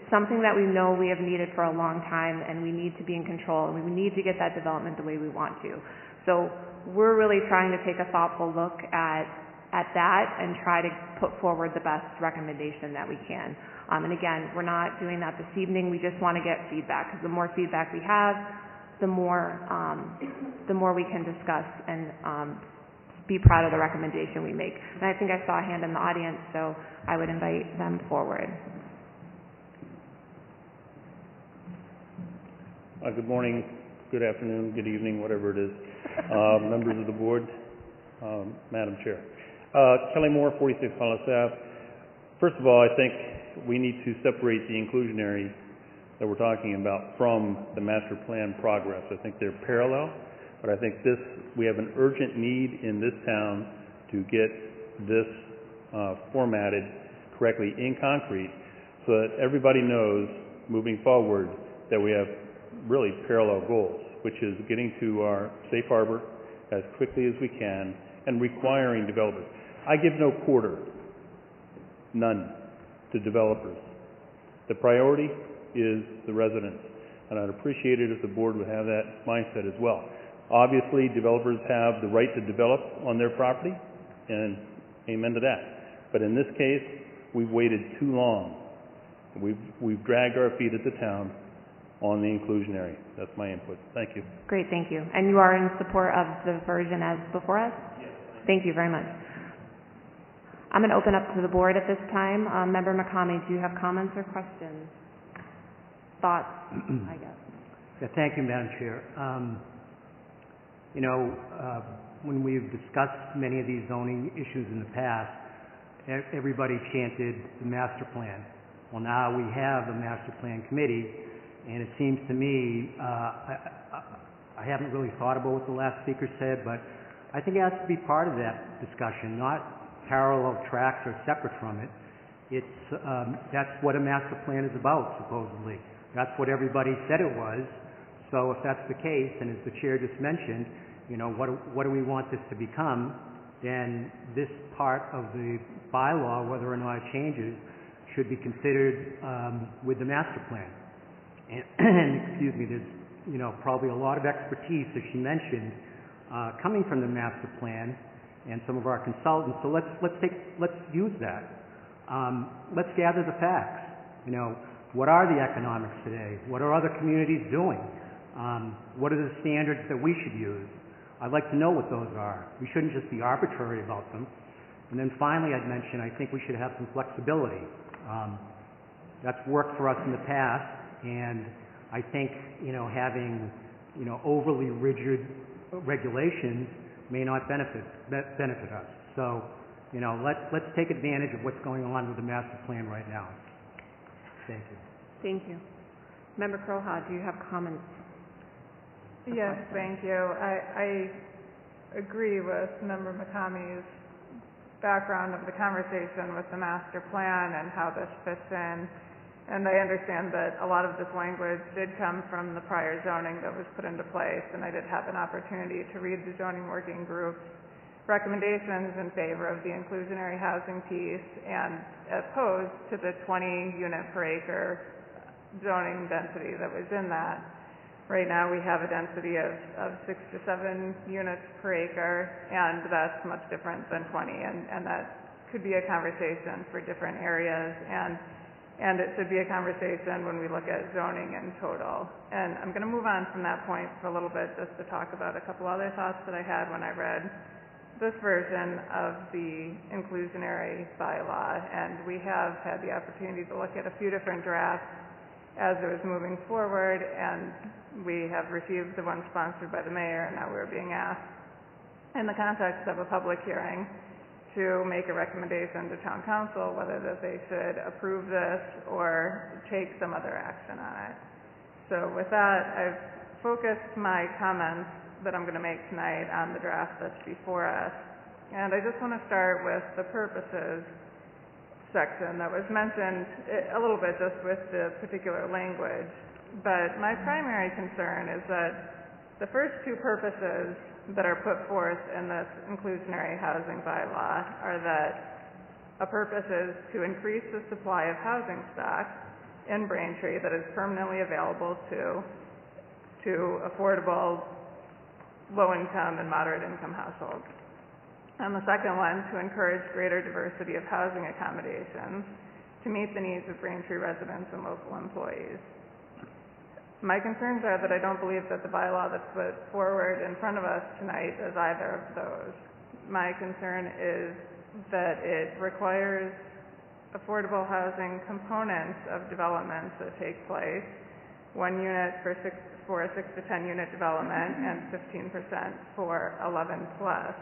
something that we know we have needed for a long time, and we need to be in control, and we need to get that development the way we want to. So we're really trying to take a thoughtful look at that and try to put forward the best recommendation that we can. And again, we're not doing that this evening. We just want to get feedback, because the more feedback we have, the more we can discuss and be proud of the recommendation we make. And I think I saw a hand in the audience, so I would invite them forward. Good morning, good afternoon, good evening, whatever it is. Members of the board, Madam Chair. Kelly Moore, 46 Hollis Ave. First of all, I think we need to separate the inclusionary that we're talking about from the master plan progress. I think they're parallel, but I think we have an urgent need in this town to get this formatted correctly in concrete so that everybody knows moving forward that we have really parallel goals, which is getting to our safe harbor as quickly as we can and requiring developers. I give no quarter, none, to developers. The priority is the residents, and I'd appreciate it if the board would have that mindset as well. Obviously, developers have the right to develop on their property, and amen to that. But in this case, we've waited too long. We've dragged our feet at the town on the inclusionary. That's my input. Thank you. Great, thank you. And you are in support of the version as before us? Yes. Thank you very much. I'm going to open up to the board at this time. Member McCamey, do you have comments or questions? Thoughts, I guess. Yeah, thank you, Madam Chair. When we've discussed many of these zoning issues in the past, everybody chanted the master plan. Well, now we have a master plan committee, and it seems to me, I haven't really thought about what the last speaker said, but I think it has to be part of that discussion, not parallel tracks or separate from it. That's what a master plan is about, supposedly. That's what everybody said it was. So if that's the case, and as the chair just mentioned, what do we want this to become, then this part of the bylaw, whether or not it changes, should be considered with the master plan. And excuse me, there's probably a lot of expertise, as she mentioned, coming from the master plan and some of our consultants. So let's use that. Let's gather the facts. What are the economics today? What are other communities doing? What are the standards that we should use? I'd like to know what those are. We shouldn't just be arbitrary about them. And then finally, I'd mention, I think we should have some flexibility. That's worked for us in the past, and I think, having, overly rigid regulations may not benefit us. So, let's take advantage of what's going on with the master plan right now. Thank you. Thank you. Member Croha, do you have comments? Yes, thank you. I agree with Member McCamey's background of the conversation with the master plan and how this fits in. And I understand that a lot of this language did come from the prior zoning that was put into place, and I did have an opportunity to read the zoning working group's recommendations in favor of the inclusionary housing piece and opposed to the 20 unit per acre zoning density that was in that. Right now we have a density of 6 to 7 units per acre, and that's much different than 20, and that could be a conversation for different areas, and it should be a conversation when we look at zoning in total. And I'm going to move on from that point for a little bit just to talk about a couple other thoughts that I had when I read this version of the inclusionary bylaw, and we have had the opportunity to look at a few different drafts as it was moving forward, and we have received the one sponsored by the mayor, and now we're being asked in the context of a public hearing to make a recommendation to town council whether that they should approve this or take some other action on it. So with that, I've focused my comments that I'm going to make tonight on the draft that's before us. And I just want to start with the purposes section that was mentioned a little bit just with the particular language. But my primary concern is that the first two purposes that are put forth in this inclusionary housing bylaw are that a purpose is to increase the supply of housing stock in Braintree that is permanently available to affordable low-income and moderate-income households. And the second one, to encourage greater diversity of housing accommodations to meet the needs of Braintree residents and local employees. My concerns are that I don't believe that the bylaw that's put forward in front of us tonight is either of those. My concern is that it requires affordable housing components of developments that take place, 1 unit for a 6 to 10 unit development and 15% for 11 plus.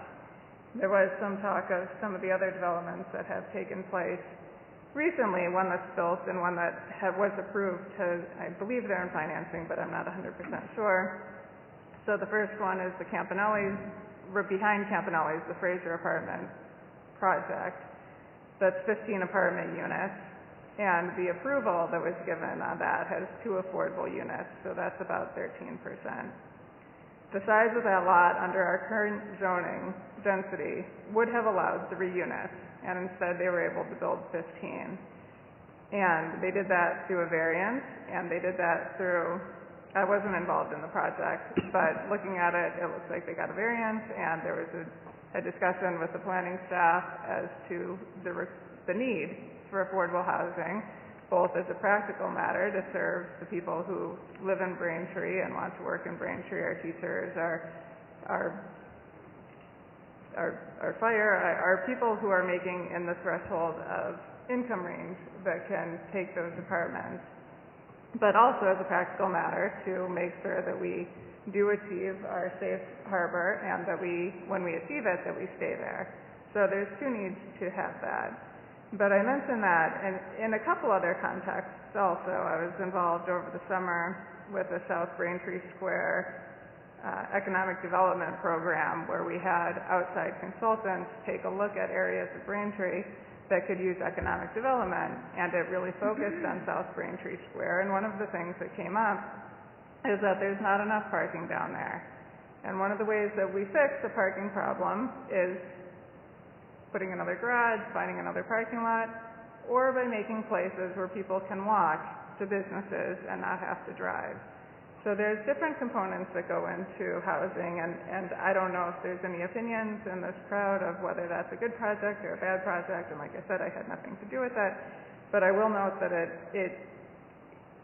There was some talk of some of the other developments that have taken place recently, one that's built and one that was approved to, I believe they're in financing, but I'm not 100% sure. So the first one is the Campanelli's, behind Campanelli's, the Fraser apartment project. That's 15 apartment units. And the approval that was given on that has 2 affordable units, so that's about 13%. The size of that lot under our current zoning density would have allowed 3 units, and instead they were able to build 15. And they did that through a variance, and they did that through, I wasn't involved in the project, but looking at it, it looks like they got a variance, and there was a discussion with the planning staff as to the need for affordable housing, both as a practical matter to serve the people who live in Braintree and want to work in Braintree, our teachers, our people who are making in the threshold of income range that can take those apartments, but also as a practical matter to make sure that we do achieve our safe harbor and that when we achieve it, that we stay there. So there's 2 needs to have that. But I mentioned that in a couple other contexts also. I was involved over the summer with the South Braintree Square economic development program where we had outside consultants take a look at areas of Braintree that could use economic development, and it really focused on South Braintree Square. And one of the things that came up is that there's not enough parking down there. And one of the ways that we fix the parking problem is putting another garage, finding another parking lot, or by making places where people can walk to businesses and not have to drive. So there's different components that go into housing, and I don't know if there's any opinions in this crowd of whether that's a good project or a bad project, and like I said, I had nothing to do with that, but I will note that it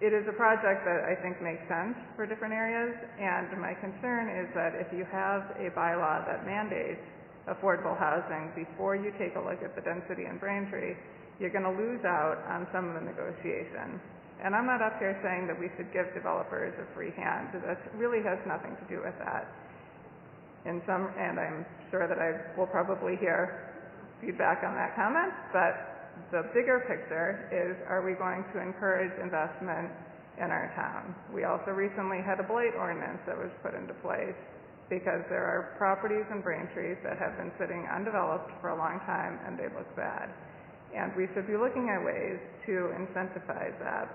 is a project that I think makes sense for different areas, and my concern is that if you have a bylaw that mandates affordable housing before you take a look at the density in Braintree, you're going to lose out on some of the negotiation. And I'm not up here saying that we should give developers a free hand. That really has nothing to do with that. And I'm sure that I will probably hear feedback on that comment, but the bigger picture is, are we going to encourage investment in our town? We also recently had a blight ordinance that was put into place, because there are properties in Braintree that have been sitting undeveloped for a long time and they look bad. And we should be looking at ways to incentivize that.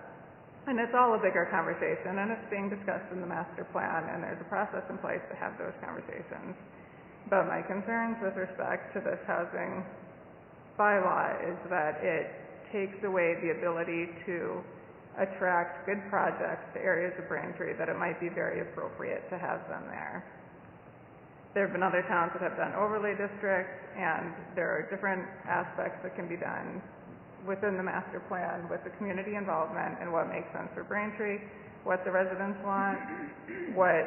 And it's all a bigger conversation, and it's being discussed in the master plan, and there's a process in place to have those conversations. But my concerns with respect to this housing bylaw is that it takes away the ability to attract good projects to areas of Braintree that it might be very appropriate to have them there. There have been other towns that have done overlay districts, and there are different aspects that can be done within the master plan with the community involvement and what makes sense for Braintree, what the residents want, what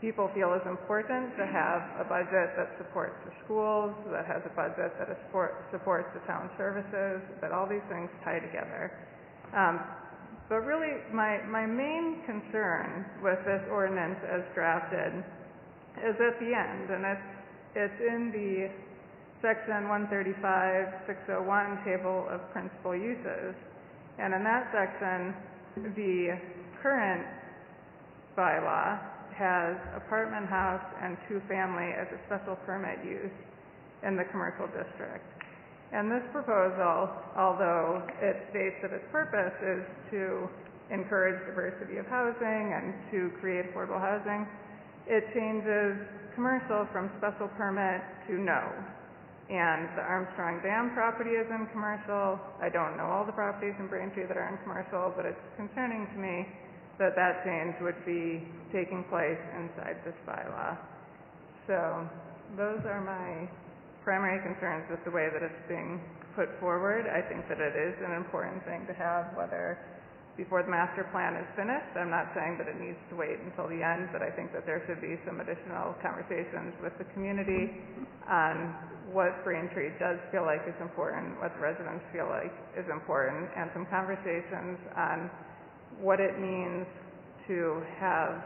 people feel is important to have a budget that supports the schools, that has a budget that supports the town services, that all these things tie together. But really, my main concern with this ordinance as drafted is at the end, and it's in the Section 135-601 Table of Principal Uses. And in that section, the current bylaw has apartment house and two-family as a special permit use in the commercial district. And this proposal, although it states that its purpose is to encourage diversity of housing and to create affordable housing, it changes commercial from special permit to no. And the Armstrong Dam property is in commercial. I don't know all the properties in Braintree that are in commercial, but it's concerning to me that that change would be taking place inside this bylaw. So those are my primary concerns with the way that it's being put forward. I think that it is an important thing to have, whether before the master plan is finished. I'm not saying that it needs to wait until the end, but I think that there should be some additional conversations with the community on what Braintree does feel like is important, what the residents feel like is important, and some conversations on what it means to have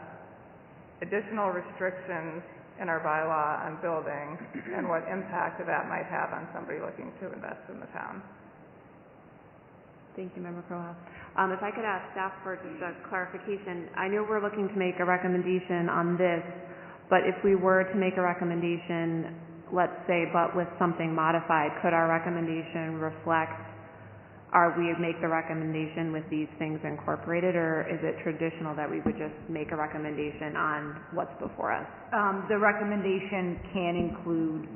additional restrictions in our bylaw on building and what impact that might have on somebody looking to invest in the town. Thank you, Member Crowell. If I could ask staff for just a clarification. I know we're looking to make a recommendation on this, but if we were to make a recommendation, let's say, but with something modified, could our recommendation reflect, we make the recommendation with these things incorporated, or is it traditional that we would just make a recommendation on what's before us? The recommendation can include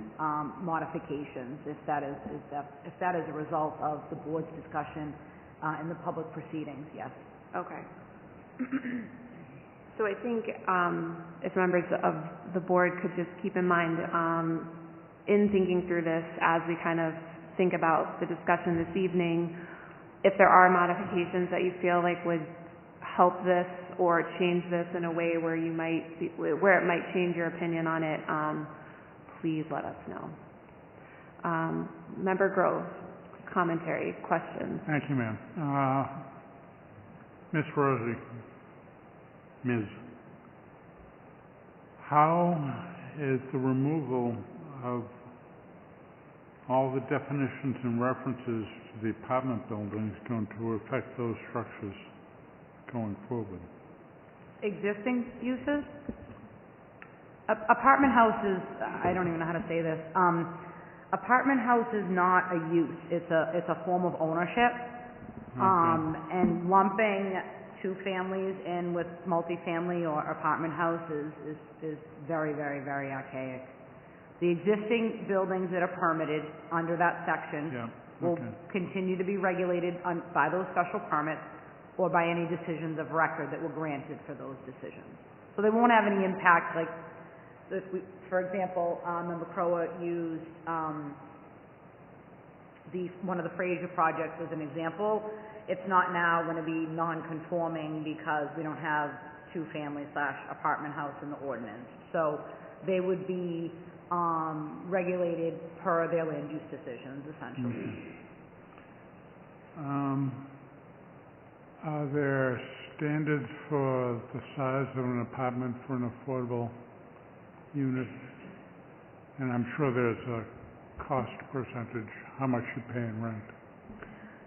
modifications if that is a result of the board's discussion in the public proceedings, yes. Okay. So I think if members of the board could just keep in mind in thinking through this as we kind of think about the discussion this evening, if there are modifications that you feel like would help this or change this in a way where you might where it might change your opinion on it, please let us know. Member Grove, commentary, questions. Thank you, ma'am. Ms. Rosie, Ms. How is the removal of all the definitions and references to the apartment buildings going to affect those structures going forward? Existing uses? Apartment houses, I don't even know how to say this. Apartment house is not a use. It's a form of ownership. Okay. And lumping two families in with multifamily or apartment houses is very, very, very archaic. The existing buildings that are permitted under that section will continue to be regulated by those special permits or by any decisions of record that were granted for those decisions. So they won't have any impact, like, if we, for example, Member Crowe used one of the Fraser projects as an example. It's not now going to be non-conforming because we don't have two-family/apartment house in the ordinance. So they would be regulated per their land use decisions, essentially. Are there standards for the size of an apartment for an affordable unit? And I'm sure there's a cost percentage, how much you pay in rent.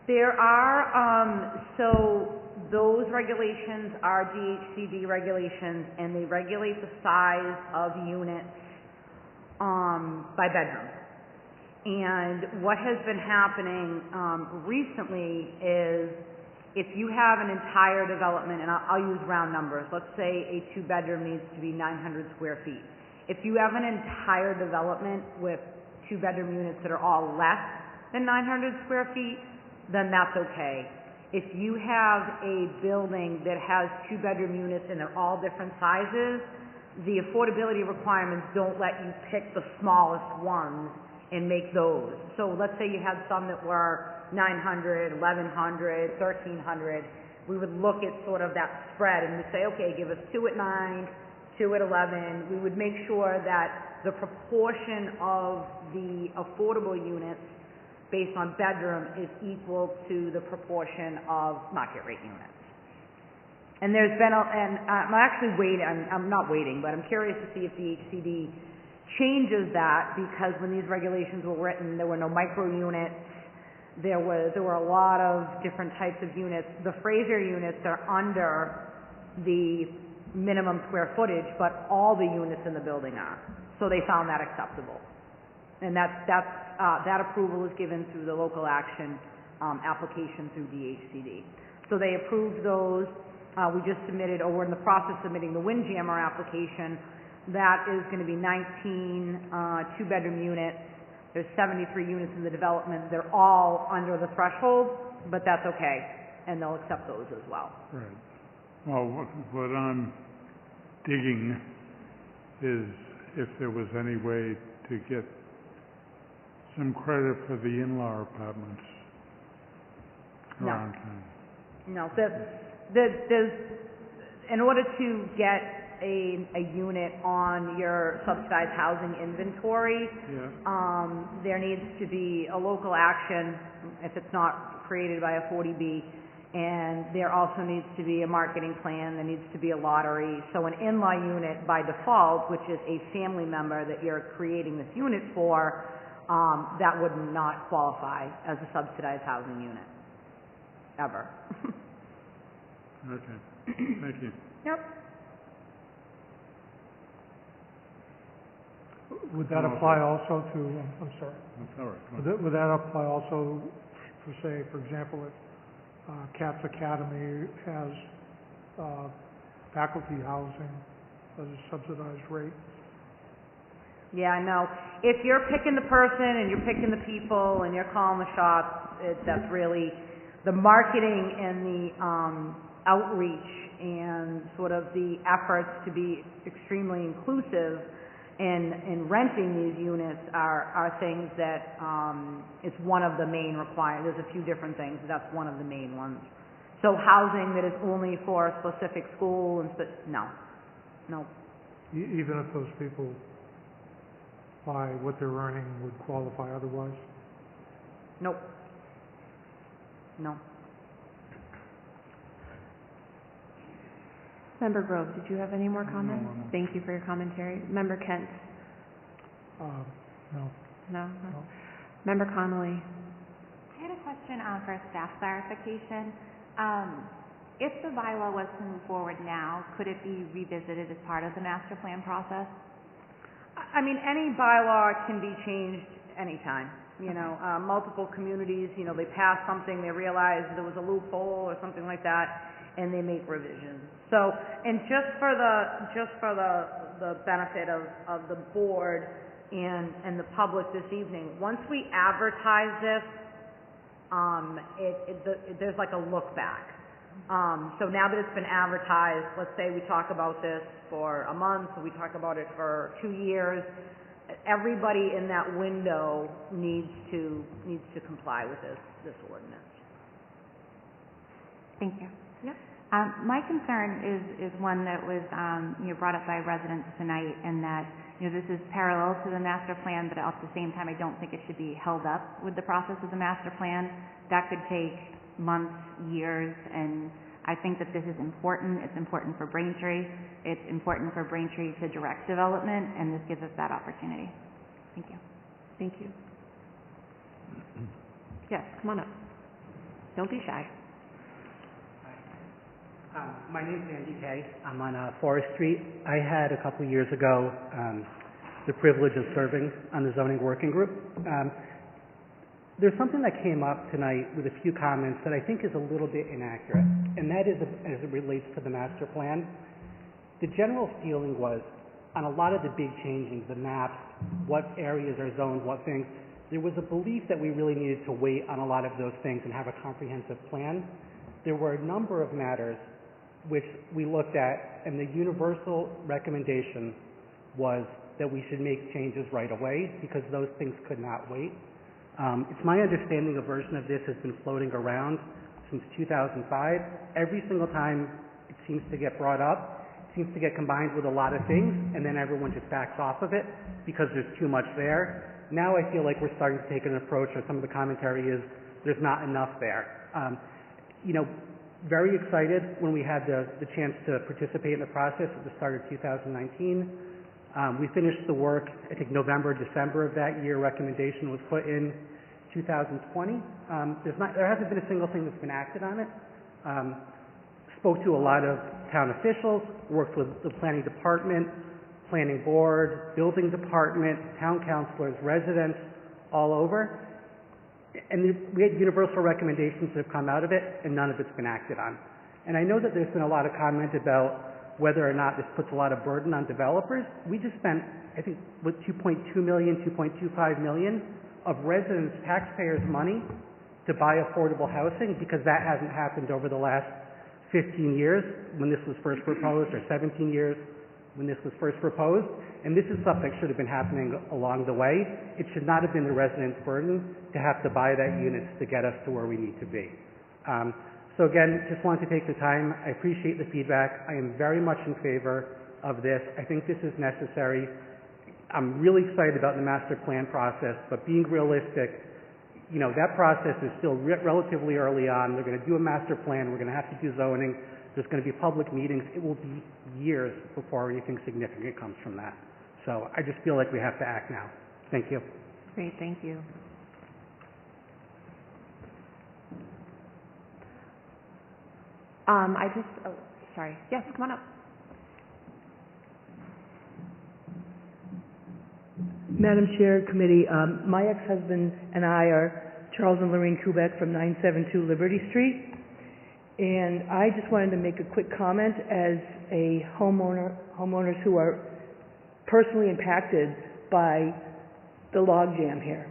There are, so those regulations are DHCD regulations, and they regulate the size of units by bedroom. And what has been happening recently is if you have an entire development, and I'll use round numbers, let's say a two-bedroom needs to be 900 square feet. If you have an entire development with two-bedroom units that are all less than 900 square feet, then that's okay. If you have a building that has two-bedroom units and they're all different sizes, the affordability requirements don't let you pick the smallest ones and make those. So let's say you had some that were 900, 1100, 1300. We would look at sort of that spread and we'd say, okay, give us 2 at 9, 2 at 11. We would make sure that the proportion of the affordable units based on bedroom is equal to the proportion of market rate units. And there's been, I'm actually waiting, I'm not waiting, but I'm curious to see if the Dhcd changes that, because when these regulations were written, there were no micro units. There were a lot of different types of units. The Fraser units are under the minimum square footage, but all the units in the building are. So they found that acceptable. And that approval is given through the local action application through Dhcd. So they approved those. We just submitted, or we're in the process of submitting the Windjammer application. That is going to be 19 two-bedroom units. There's 73 units in the development. They're all under the threshold, but that's okay, and they'll accept those as well. Right. Well, what I'm digging is if there was any way to get some credit for the in-law apartments around town. No, there's, in order to get a unit on your subsidized housing inventory, there needs to be a local action if it's not created by a 40B, and there also needs to be a marketing plan, there needs to be a lottery. So an in-law unit by default, which is a family member that you're creating this unit for, that would not qualify as a subsidized housing unit, ever. Okay, thank you. Yep. Would that apply also to, I'm sorry. That's all right. Would that apply also for, say, for example, if Cats Academy has faculty housing at a subsidized rate? Yeah, no. If you're picking the person and you're picking the people and you're calling the shots, that's really the marketing and the outreach and sort of the efforts to be extremely inclusive in renting these units are things that it's one of the main requirements. There's a few different things, but that's one of the main ones. So housing that is only for a specific school and no. Even if those people by what they're earning would qualify otherwise? Nope. No. Member Grove, did you have any more comments? No. Thank you for your commentary. Member Kent? No. No? Member Connolly? I had a question for staff clarification. If the bylaw was to move forward now, could it be revisited as part of the master plan process? I mean, any bylaw can be changed anytime. You know, multiple communities, you know, they pass something, they realize there was a loophole or something like that, and they make revisions. So, and just for the benefit of the board and the public this evening, once we advertise this, there's like a look back. So now that it's been advertised, let's say we talk about this for a month, or we talk about it for 2 years, everybody in that window needs to comply with this ordinance. Thank you. Yep. My concern is one that was brought up by residents tonight, and that this is parallel to the master plan, but at the same time I don't think it should be held up with the process of the master plan. That could take months, years, and I think that this is important. It's important for Braintree. It's important for Braintree to direct development, and this gives us that opportunity. Thank you. Thank you. Yes, come on up. Don't be shy. My name is Andy Kay. I'm on Forest Street. I had a couple years ago the privilege of serving on the zoning working group. There's something that came up tonight with a few comments that I think is a little bit inaccurate, and that is as it relates to the master plan. The general feeling was, on a lot of the big changings, the maps, what areas are zoned, what things, there was a belief that we really needed to wait on a lot of those things and have a comprehensive plan. There were a number of matters which we looked at, and the universal recommendation was that we should make changes right away because those things could not wait. It's my understanding a version of this has been floating around since 2005. Every single time it seems to get brought up, it seems to get combined with a lot of things, and then everyone just backs off of it because there's too much there. Now I feel like we're starting to take an approach, or some of the commentary is there's not enough there. Very excited when we had the chance to participate in the process at the start of 2019. We finished the work, I think November, December of that year. Recommendation was put in 2020. There hasn't been a single thing that's been acted on it. Spoke to a lot of town officials, worked with the planning department, planning board, building department, town councilors, residents, all over. And we had universal recommendations that have come out of it, and none of it's been acted on. And I know that there's been a lot of comment about whether or not this puts a lot of burden on developers. We just spent, I think, with $2.2 million, $2.25 million of residents' taxpayers' money to buy affordable housing, because that hasn't happened over the last 15 years when this was first proposed, or 17 years when this was first proposed. And this is something that should have been happening along the way. It should not have been the residents' burden to have to buy that units to get us to where we need to be. So again, just wanted to take the time. I appreciate the feedback. I am very much in favor of this. I think this is necessary. I'm really excited about the master plan process, but being realistic, that process is still relatively early on. They're going to do a master plan. We're going to have to do zoning. There's going to be public meetings. It will be years before anything significant comes from that. So I just feel like we have to act now. Thank you. Great, thank you. Sorry. Yes, come on up. Madam Chair, Committee, my ex-husband and I are Charles and Lorraine Kubek from 972 Liberty Street. And I just wanted to make a quick comment as a homeowners who are personally impacted by the log jam here.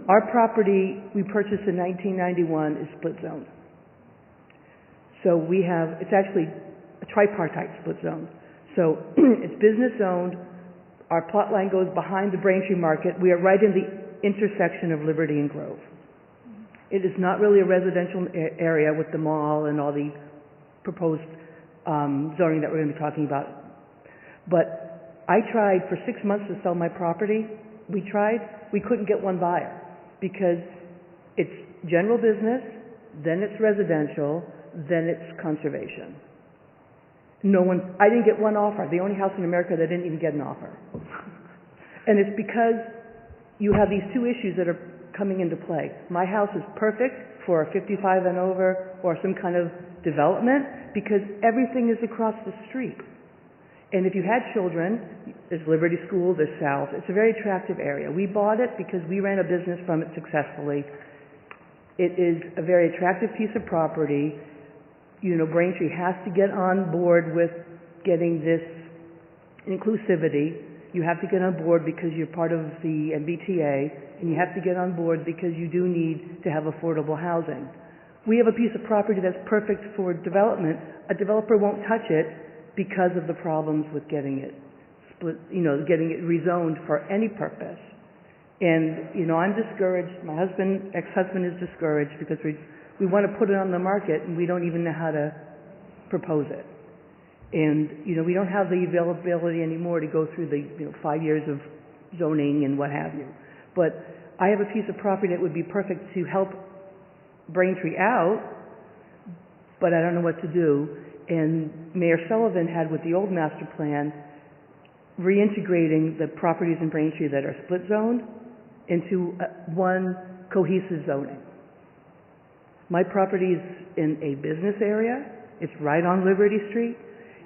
Our property we purchased in 1991 is split zone. So it's actually a tripartite split zone. So it's business zoned. Our plot line goes behind the Braintree Market. We are right in the intersection of Liberty and Grove. It is not really a residential area with the mall and all the proposed zoning that we're going to be talking about. But I tried for 6 months to sell my property. We couldn't get one buyer because it's general business, then it's residential, then it's conservation. I didn't get one offer. The only house in America that didn't even get an offer. And it's because you have these two issues that are coming into play. My house is perfect for a 55 and over or some kind of development because everything is across the street. And if you had children, there's Liberty School, there's South. It's a very attractive area. We bought it because we ran a business from it successfully. It is a very attractive piece of property. Braintree has to get on board with getting this inclusivity. You have to get on board because you're part of the MBTA, and you have to get on board because you do need to have affordable housing. We have a piece of property that's perfect for development. A developer won't touch it because of the problems with getting it split, getting it rezoned for any purpose. And, I'm discouraged. My ex-husband is discouraged because we want to put it on the market and we don't even know how to propose it. And, we don't have the availability anymore to go through the 5 years of zoning and what have you. But I have a piece of property that would be perfect to help Braintree out, but I don't know what to do. And Mayor Sullivan had, with the old master plan, reintegrating the properties in Braintree that are split zoned into one cohesive zoning. My property is in a business area. It's right on Liberty Street.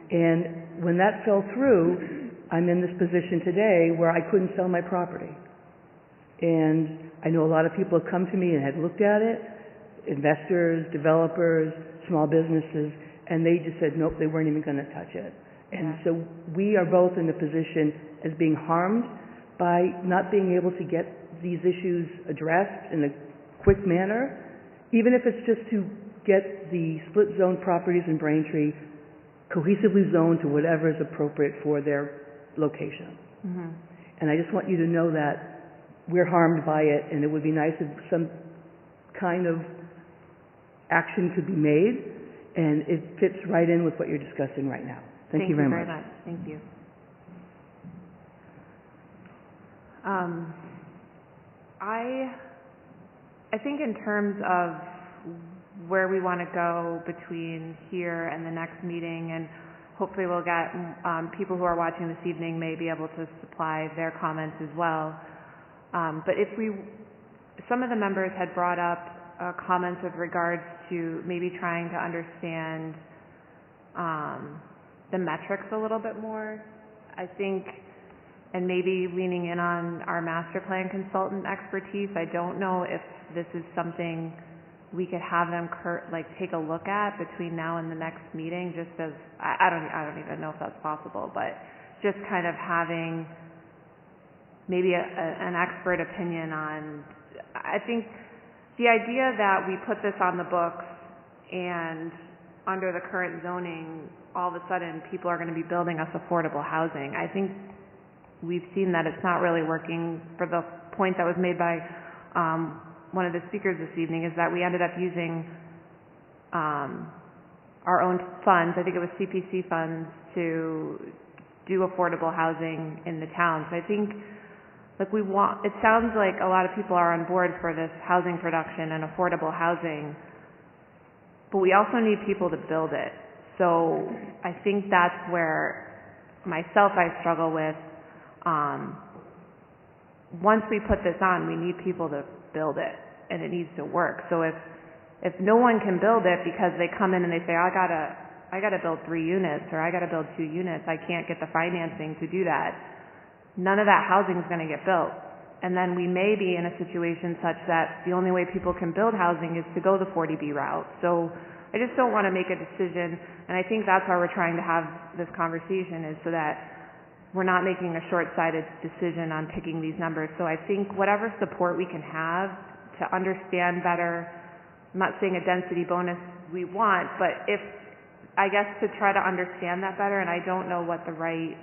And when that fell through, I'm in this position today where I couldn't sell my property. And I know a lot of people have come to me and had looked at it, investors, developers, small businesses, and they just said, nope, they weren't even going to touch it. And so we are both in a position as being harmed by not being able to get these issues addressed in a quick manner, even if it's just to get the split zone properties in Braintree cohesively zoned to whatever is appropriate for their location. Mm-hmm. And I just want you to know that we're harmed by it, and it would be nice if some kind of action could be made, and it fits right in with what you're discussing right now. Thank you very much. Thank you. I think in terms of where we want to go between here and the next meeting, and hopefully we'll get people who are watching this evening may be able to supply their comments as well. But some of the members had brought up comments with regards to maybe trying to understand the metrics a little bit more, I think, and maybe leaning in on our master plan consultant expertise. I don't know if this is something we could have them take a look at between now and the next meeting, just as I don't even know if that's possible, but just kind of having maybe an expert opinion on. I think the idea that we put this on the books and under the current zoning, all of a sudden people are going to be building us affordable housing. I think we've seen that it's not really working. For the point that was made by one of the speakers this evening, is that we ended up using our own funds, I think it was CPC funds, to do affordable housing in the town. So I think it sounds like a lot of people are on board for this housing production and affordable housing, but we also need people to build it. So I think that's where myself I struggle with. Once we put this on, we need people to build it, and it needs to work. So if no one can build it because they come in and they say, I gotta build 3 units, or I gotta build 2 units, I can't get the financing to do that, none of that housing is going to get built. And then we may be in a situation such that the only way people can build housing is to go the 40B route. So I just don't want to make a decision, and I think that's why we're trying to have this conversation, is so that we're not making a short-sighted decision on picking these numbers. So I think whatever support we can have to understand better, I'm not saying a density bonus we want, but I guess to try to understand that better, and I don't know what the right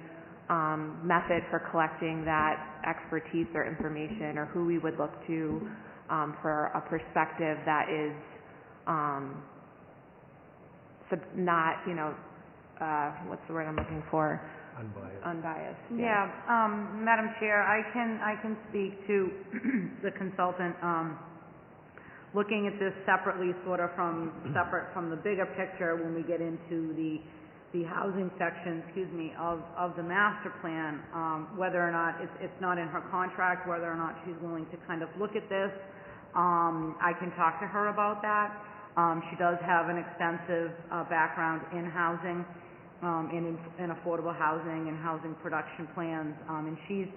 method for collecting that expertise or information, or who we would look to for a perspective that is not, what's the word I'm looking for? Unbiased. Yeah, Madam Chair, I can speak to the consultant. Looking at this separately, separate from the bigger picture, when we get into the housing section, of the master plan, whether or not it's not in her contract, whether or not she's willing to kind of look at this, I can talk to her about that. She does have an extensive background in housing, in affordable housing and housing production plans, and she's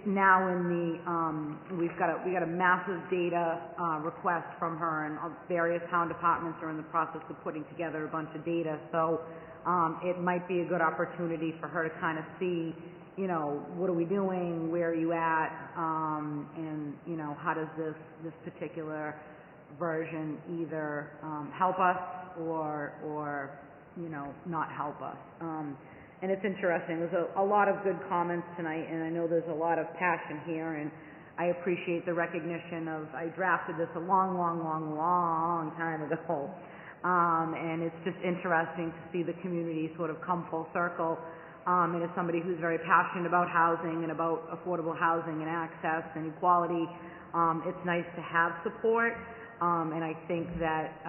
now in the we got a massive data request from her, and various town departments are in the process of putting together a bunch of data. So it might be a good opportunity for her to kind of see, what are we doing, where are you at, and how does this particular version either help us or not help us. And it's interesting. There's a lot of good comments tonight, and I know there's a lot of passion here, and I appreciate the recognition of, I drafted this a long time ago, and it's just interesting to see the community sort of come full circle. And as somebody who's very passionate about housing and about affordable housing and access and equality, it's nice to have support. And I think that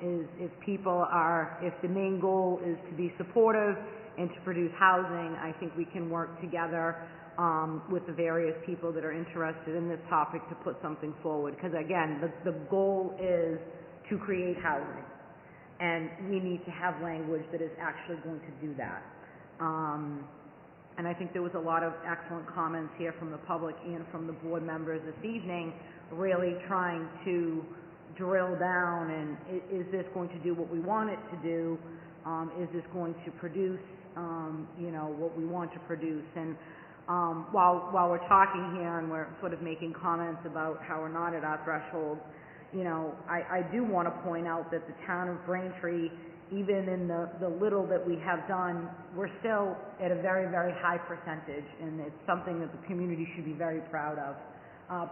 if the main goal is to be supportive and to produce housing, I think we can work together with the various people that are interested in this topic to put something forward. Because again, the goal is to create housing, and we need to have language that is actually going to do that. And I think there was a lot of excellent comments here from the public and from the board members this evening, really trying to drill down and is this going to do what we want it to do? Is this going to produce, what we want to produce? And while we're talking here and we're sort of making comments about how we're not at our threshold, I do want to point out that the town of Braintree, even in the little that we have done, we're still at a very, very high percentage, and it's something that the community should be very proud of.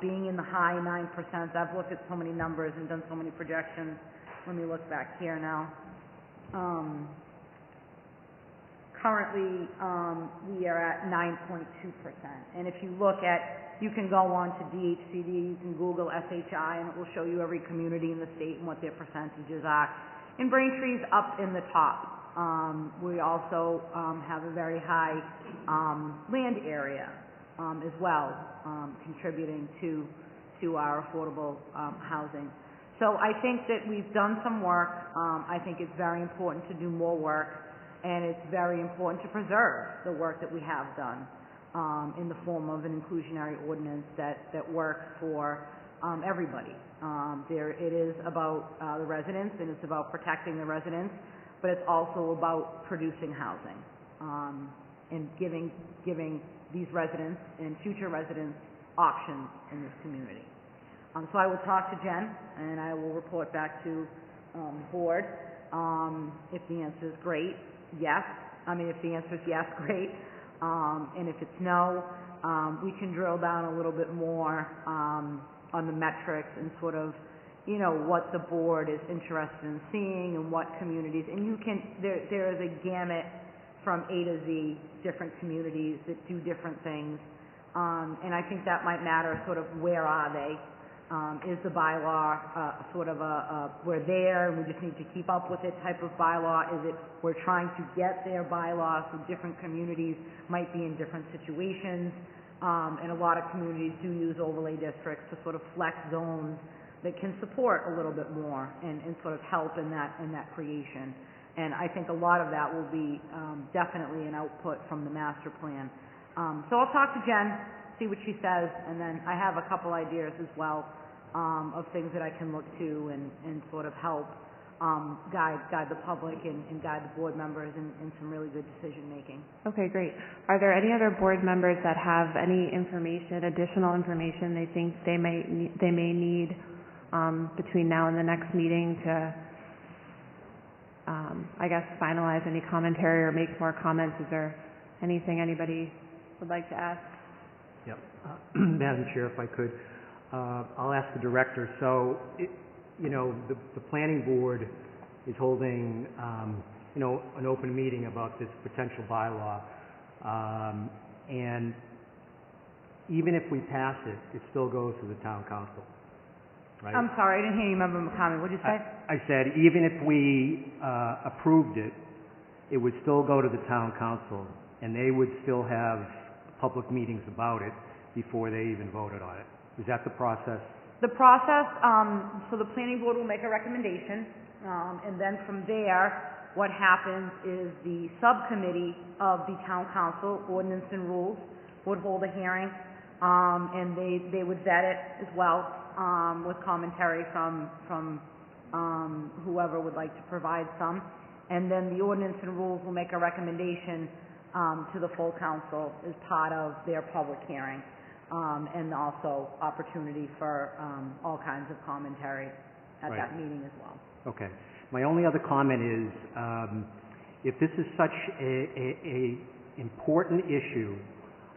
Being in the high 9%, I've looked at so many numbers and done so many projections. Let me look back here now. Currently, we are at 9.2%. And if you look at, you can go on to Dhcd, you can Google SHI, and it will show you every community in the state and what their percentages are. And Braintree's up in the top. We also have a very high land area as well, contributing to our affordable housing. So I think that we've done some work. I think it's very important to do more work, and it's very important to preserve the work that we have done in the form of an inclusionary ordinance that works for everybody. It is about the residents, and it's about protecting the residents, but it's also about producing housing and giving these residents and future residents options in this community. So I will talk to Jen, and I will report back to the board. If the answer is great, yes. If the answer is yes, great. And if it's no, we can drill down a little bit more on the metrics and sort of, what the board is interested in seeing and what communities. And there is a gamut from A to Z, different communities that do different things. And I think that might matter, sort of where are they? Is the bylaw sort of we're there and we just need to keep up with it type of bylaw? Is it we're trying to get their bylaws, so different communities might be in different situations? And a lot of communities do use overlay districts to sort of flex zones that can support a little bit more and sort of help in that creation. And I think a lot of that will be definitely an output from the master plan. So I'll talk to Jen, see what she says, and then I have a couple ideas as well of things that I can look to and sort of help guide the public and guide the board members in some really good decision making. Okay, great. Are there any other board members that have any additional information they think they may need between now and the next meeting to finalize any commentary or make more comments? Is there anything anybody would like to ask? Yep. Madam Chair, if I could, I'll ask the director. So, the planning board is holding, an open meeting about this potential bylaw. And even if we pass it, it still goes to the town council, right? I'm sorry, I didn't hear you, Member McCamey. What did you say? I said, even if we approved it, it would still go to the town council, and they would still have public meetings about it before they even voted on it. Is that the process? The process, so the planning board will make a recommendation, and then from there, what happens is the subcommittee of the town council, Ordinance and Rules, would hold a hearing, and they would vet it as well, with commentary from whoever would like to provide some. And then the Ordinance and Rules will make a recommendation to the full council as part of their public hearing, and also opportunity for all kinds of commentary at that meeting as well. Okay. My only other comment is, if this is such a important issue,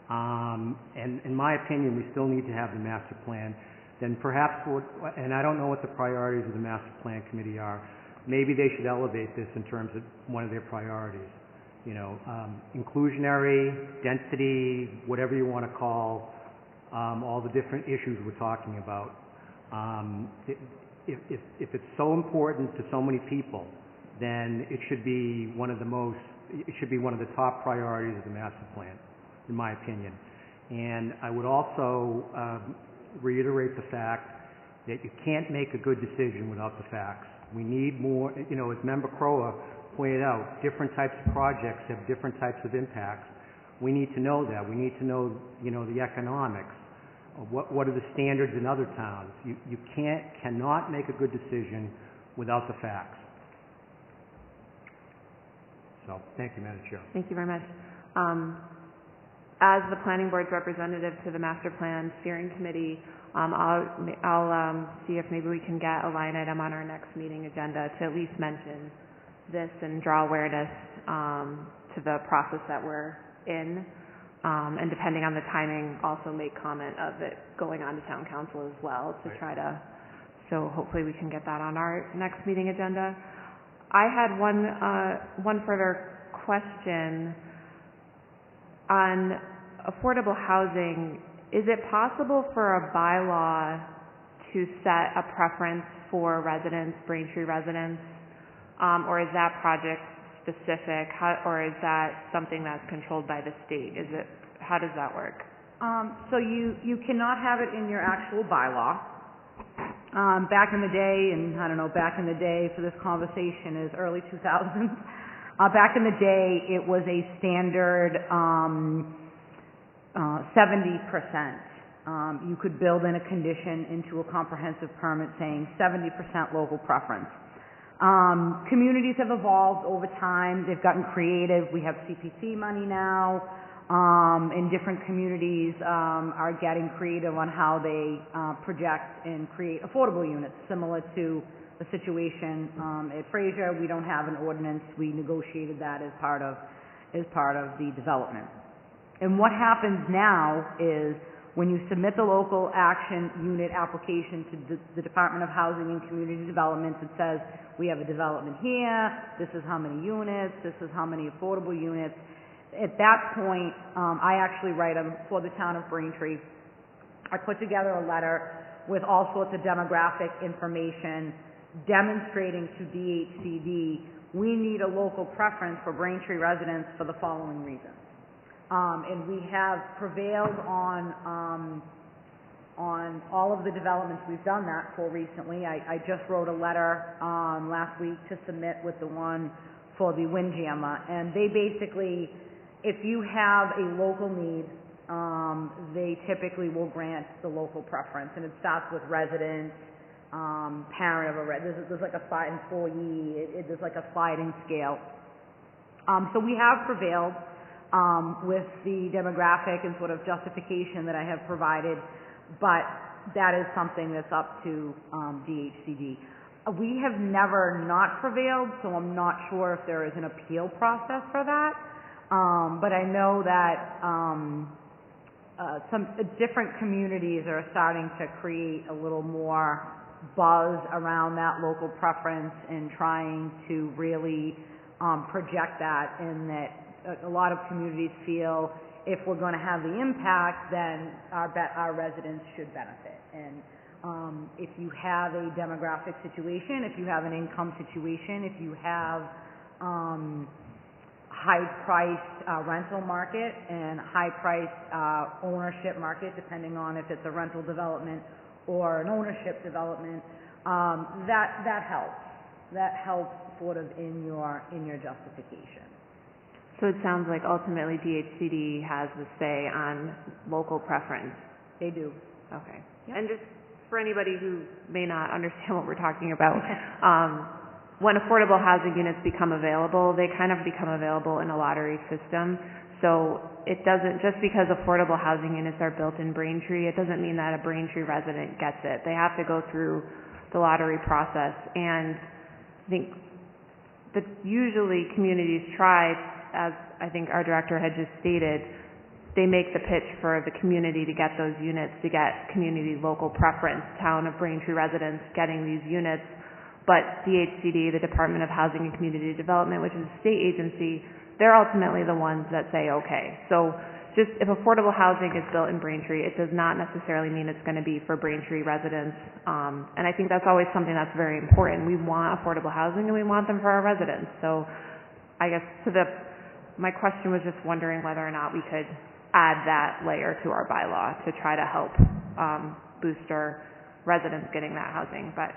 and in my opinion, we still need to have the master plan, then perhaps, and I don't know what the priorities of the master plan committee are, maybe they should elevate this in terms of one of their priorities. Inclusionary, density, whatever you want to call all the different issues we're talking about. If it's so important to so many people, then it should be one of the top priorities of the master plan, in my opinion. And I would also reiterate the fact that you can't make a good decision without the facts. We need more, as Member Crowe pointed out, different types of projects have different types of impacts. We need to know that. We need to know, the economics. What are the standards in other towns? You cannot make a good decision without the facts. So, thank you, Madam Chair. Thank you very much. As the planning board's representative to the master plan steering committee, I'll see if maybe we can get a line item on our next meeting agenda to at least mention this and draw awareness to the process that we're in, and depending on the timing, also make comment of it going on to town council as well to try to, so hopefully we can get that on our next meeting agenda. I had one further question on affordable housing. Is it possible for a bylaw to set a preference for residents, Braintree residents, or is that project specific, or is that something that's controlled by the state? How does that work? So you cannot have it in your actual bylaw. Back in the day, and I don't know, back in the day for this conversation is early 2000s. Back in the day, it was a standard 70%. You could build in a condition into a comprehensive permit saying 70% local preference. Communities have evolved over time. They've gotten creative. We have CPC money now. And different communities are getting creative on how they project and create affordable units, similar to the situation at Fraser. We don't have an ordinance. We negotiated that as part of the development. And what happens now is when you submit the local action unit application to the Department of Housing and Community Development, it says, we have a development here, this is how many units, this is how many affordable units. At that point, I actually write them for the town of Braintree. I put together a letter with all sorts of demographic information demonstrating to DHCD we need a local preference for Braintree residents for the following reasons. And we have prevailed on all of the developments we've done that for recently. I just wrote a letter last week to submit with the one for the Windjammer, and they basically, if you have a local need, they typically will grant the local preference, and it starts with resident, parent of a resident. There's like a employee. There's like a sliding scale. So we have prevailed with the demographic and sort of justification that I have provided, but that is something that's up to DHCD. We have never not prevailed, so I'm not sure if there is an appeal process for that. But I know that some different communities are starting to create a little more buzz around that local preference and trying to really project that, in that a lot of communities feel if we're going to have the impact, then our residents should benefit. And if you have a demographic situation, if you have an income situation, if you have high-priced rental market and high-priced ownership market, depending on if it's a rental development or an ownership development, that helps. That helps sort of in your justification. So it sounds like ultimately DHCD has the say on local preference. They do. Okay. Yep. And just for anybody who may not understand what we're talking about, when affordable housing units become available, they kind of become available in a lottery system. So it doesn't, just because affordable housing units are built in Braintree, it doesn't mean that a Braintree resident gets it. They have to go through the lottery process. And I think that usually communities try, as I think our director had just stated, they make the pitch for the community to get those units, to get community local preference, town of Braintree residents getting these units. But DHCD, the Department of Housing and Community Development, which is a state agency, they're ultimately the ones that say, okay. So just if affordable housing is built in Braintree, it does not necessarily mean it's going to be for Braintree residents. And I think that's always something that's very important. We want affordable housing and we want them for our residents. So I guess my question was just wondering whether or not we could add that layer to our bylaw to try to help boost our residents getting that housing. But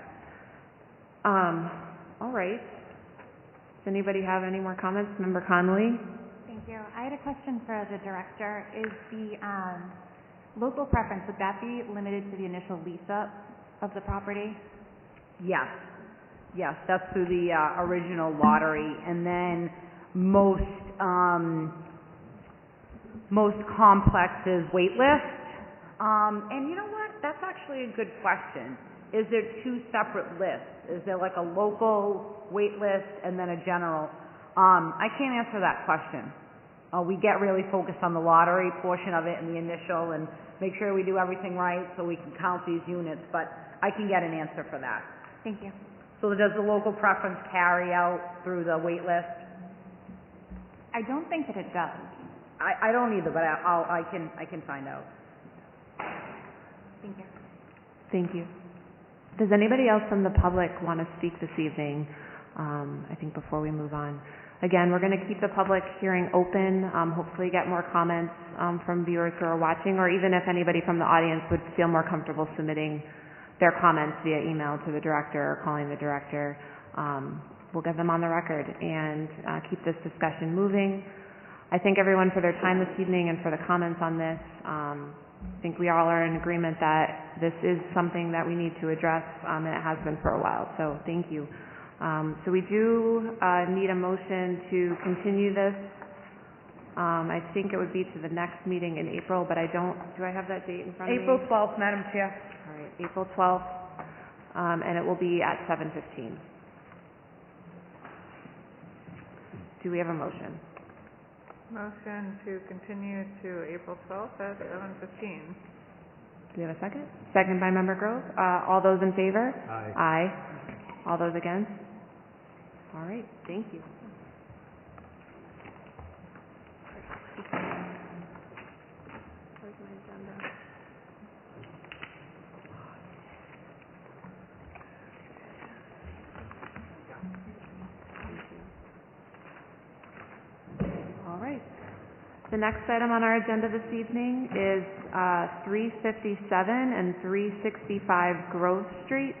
all right. Does anybody have any more comments? Member Connolly? Thank Thank you. I had a question for the director. Is the local preference, would that be limited to the initial lease-up of the property? Yes. Yes, that's through the original lottery, and then most complexes wait list. And you know what? That's actually a good question. Is there two separate lists? Is there like a local wait list and then a general? I can't answer that question. We get really focused on the lottery portion of it and the initial and make sure we do everything right so we can count these units, but I can get an answer for that. Thank you. So does the local preference carry out through the wait list? I don't think that it does. I don't either, but I can find out. Thank you. Thank you. Does anybody else from the public want to speak this evening? I think before we move on. Again, we're going to keep the public hearing open, hopefully get more comments from viewers who are watching, or even if anybody from the audience would feel more comfortable submitting their comments via email to the director or calling the director. We'll get them on the record and keep this discussion moving. I thank everyone for their time this evening and for the comments on this. I think we all are in agreement that this is something that we need to address, and it has been for a while, so thank you. So we do need a motion to continue this. I think it would be to the next meeting in April, but do I have that date in front of me? April 12th, Madam Chair. All right, April 12th, and it will be at 7:15. Do we have a motion? Motion to continue to April 12th at 7:15. Do we have a second? Second by Member Grove. All those in favor? Aye. Aye. All those against? All right, thank you. Where's my agenda? All right. The next item on our agenda this evening is 357 and 365 Grove Street.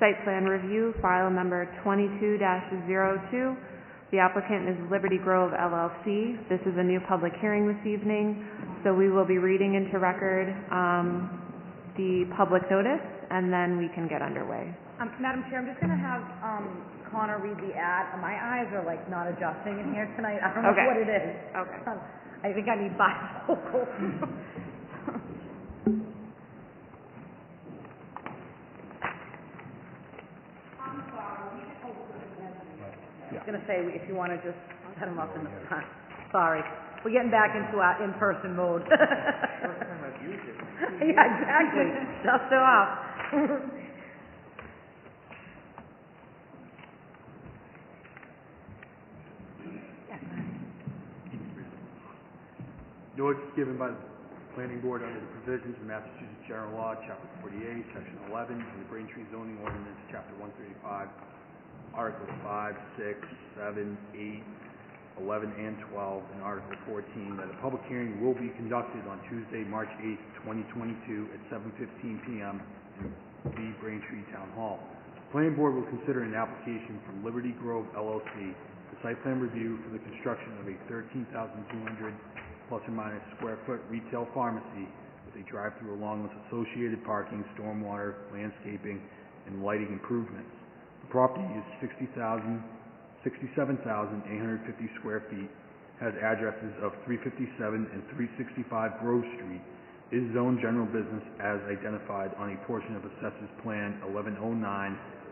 Site plan review, file number 22-02. The applicant is Liberty Grove LLC. This is a new public hearing this evening, so we will be reading into record the public notice, and then we can get underway. Madam Chair, I'm just going to have Connor read the ad. My eyes are like not adjusting in here tonight. I don't know what it is. Okay. I think I need bifocals. I was going to say, if you want to just set them up in the front. Sorry. We're getting back into our in-person mode. First time I've used it. Yeah, exactly. Dust it off. Notice given by the Planning Board under the provisions of Massachusetts General Law, Chapter 48, Section 11, and the Braintree Zoning Ordinance, Chapter 135, Articles 5, 6, 7, 8, 11, and 12, and Article 14, that a public hearing will be conducted on Tuesday, March 8, 2022 at 7:15 p.m. in the Braintree Town Hall. The Planning Board will consider an application from Liberty Grove LLC for site plan review for the construction of a 13,200 plus or minus square foot retail pharmacy with a drive-through along with associated parking, stormwater, landscaping, and lighting improvements. The property is 67,850 square feet, has addresses of 357 and 365 Grove Street, is zoned general business as identified on a portion of Assessors Plan 1109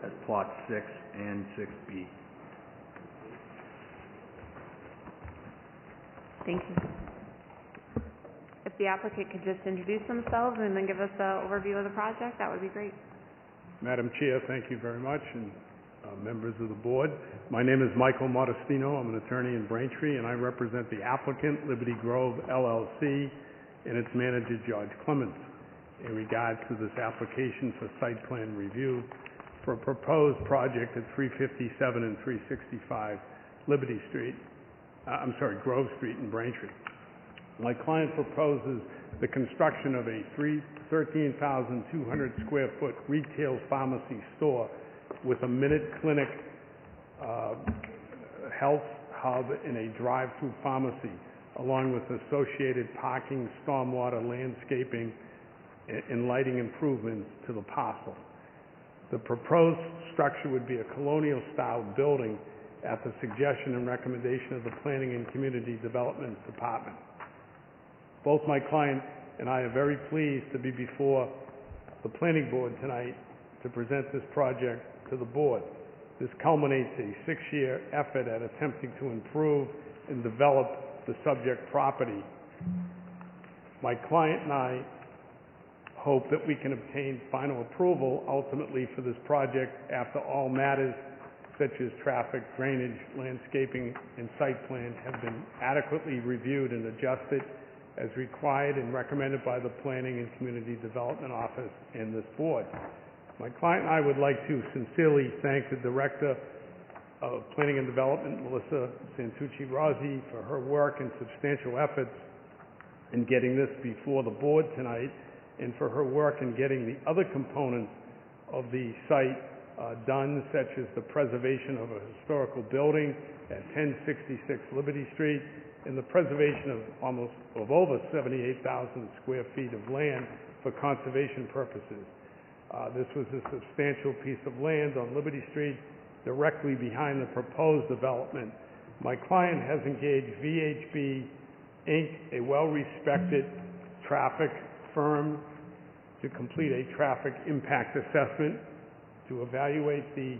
as Plot 6 and 6B. Thank you. If the applicant could just introduce themselves and then give us an overview of the project, that would be great. Madam Chair, thank you very much, and members of the board. My name is Michael Modestino. I'm an attorney in Braintree, and I represent the applicant, Liberty Grove LLC, and its manager, George Clements, in regard to this application for site plan review for a proposed project at 357 and 365 Liberty Street, Grove Street in Braintree. My client proposes the construction of a 13,200 square foot retail pharmacy store with a minute clinic, health hub, and a drive-through pharmacy along with associated parking, stormwater, landscaping, and lighting improvements to the parcel. The proposed structure would be a colonial-style building at the suggestion and recommendation of the Planning and Community Development Department. Both my client and I are very pleased to be before the Planning Board tonight to present this project to the Board. This culminates a 6-year effort at attempting to improve and develop the subject property. My client and I hope that we can obtain final approval ultimately for this project after all matters such as traffic, drainage, landscaping, and site plan have been adequately reviewed and adjusted as required and recommended by the Planning and Community Development Office and this Board. My client and I would like to sincerely thank the Director of Planning and Development, Melissa Santucci-Rossi, for her work and substantial efforts in getting this before the Board tonight, and for her work in getting the other components of the site done, such as the preservation of a historical building at 1066 Liberty Street, and the preservation of over 78,000 square feet of land for conservation purposes. This was a substantial piece of land on Liberty Street directly behind the proposed development. My client has engaged VHB Inc., a well-respected traffic firm, to complete a traffic impact assessment to evaluate the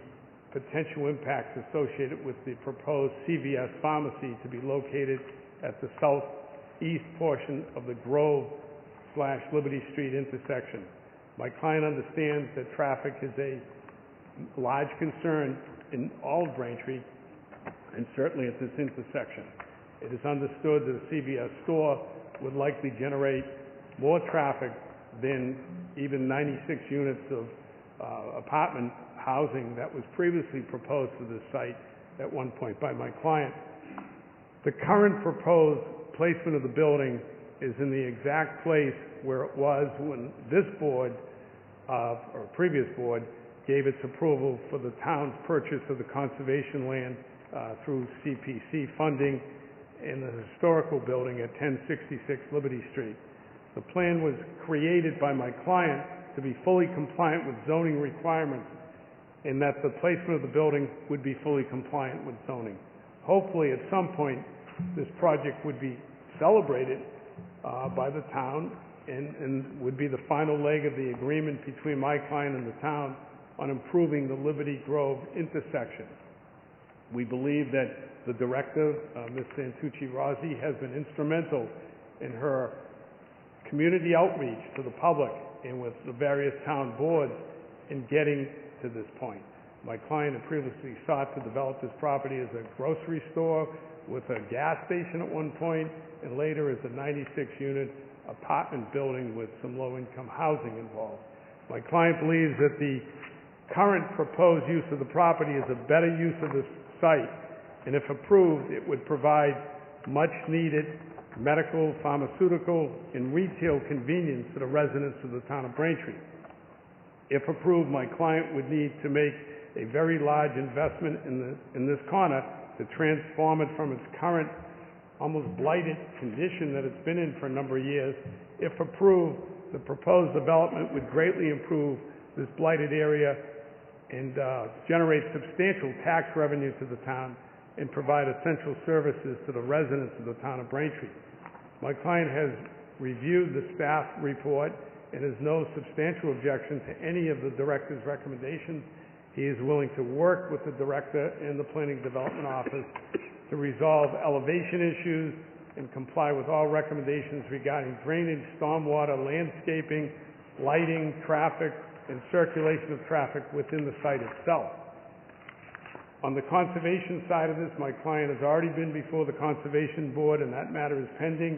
potential impacts associated with the proposed CVS pharmacy to be located at the southeast portion of the Grove/Liberty Street intersection. My client understands that traffic is a large concern in all of Braintree, and certainly at this intersection. It is understood that a CVS store would likely generate more traffic than even 96 units of apartment housing that was previously proposed for this site at one point by my client. The current proposed placement of the building is in the exact place where it was when this board, or previous board, gave its approval for the town's purchase of the conservation land through CPC funding in the historical building at 1066 Liberty Street. The plan was created by my client to be fully compliant with zoning requirements, and that the placement of the building would be fully compliant with zoning. Hopefully, at some point, this project would be celebrated by the town and would be the final leg of the agreement between my client and the town on improving the Liberty Grove intersection. We believe that the director, Ms. Santucci-Rossi, has been instrumental in her community outreach to the public and with the various town boards in getting to this point. My client had previously sought to develop this property as a grocery store with a gas station at one point, and later as a 96-unit apartment building with some low-income housing involved. My client believes that the current proposed use of the property is a better use of the site, and if approved, it would provide much-needed medical, pharmaceutical, and retail convenience to the residents of the town of Braintree. If approved, my client would need to make a very large investment in this corner to transform it from its current almost blighted condition that it's been in for a number of years. If approved, the proposed development would greatly improve this blighted area and generate substantial tax revenue to the town and provide essential services to the residents of the town of Braintree. My client has reviewed the staff report and has no substantial objection to any of the director's recommendations. He is willing to work with the director and the Planning Development Office to resolve elevation issues and comply with all recommendations regarding drainage, stormwater, landscaping, lighting, traffic, and circulation of traffic within the site itself. On the conservation side of this, my client has already been before the Conservation Board, and that matter is pending,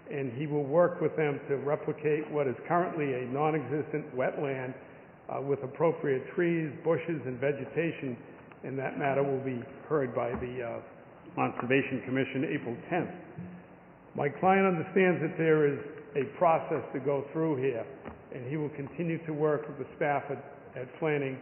and he will work with them to replicate what is currently a non-existent wetland with appropriate trees, bushes, and vegetation, and that matter will be heard by the Conservation Commission April 10th. My client understands that there is a process to go through here, and he will continue to work with the staff at Planning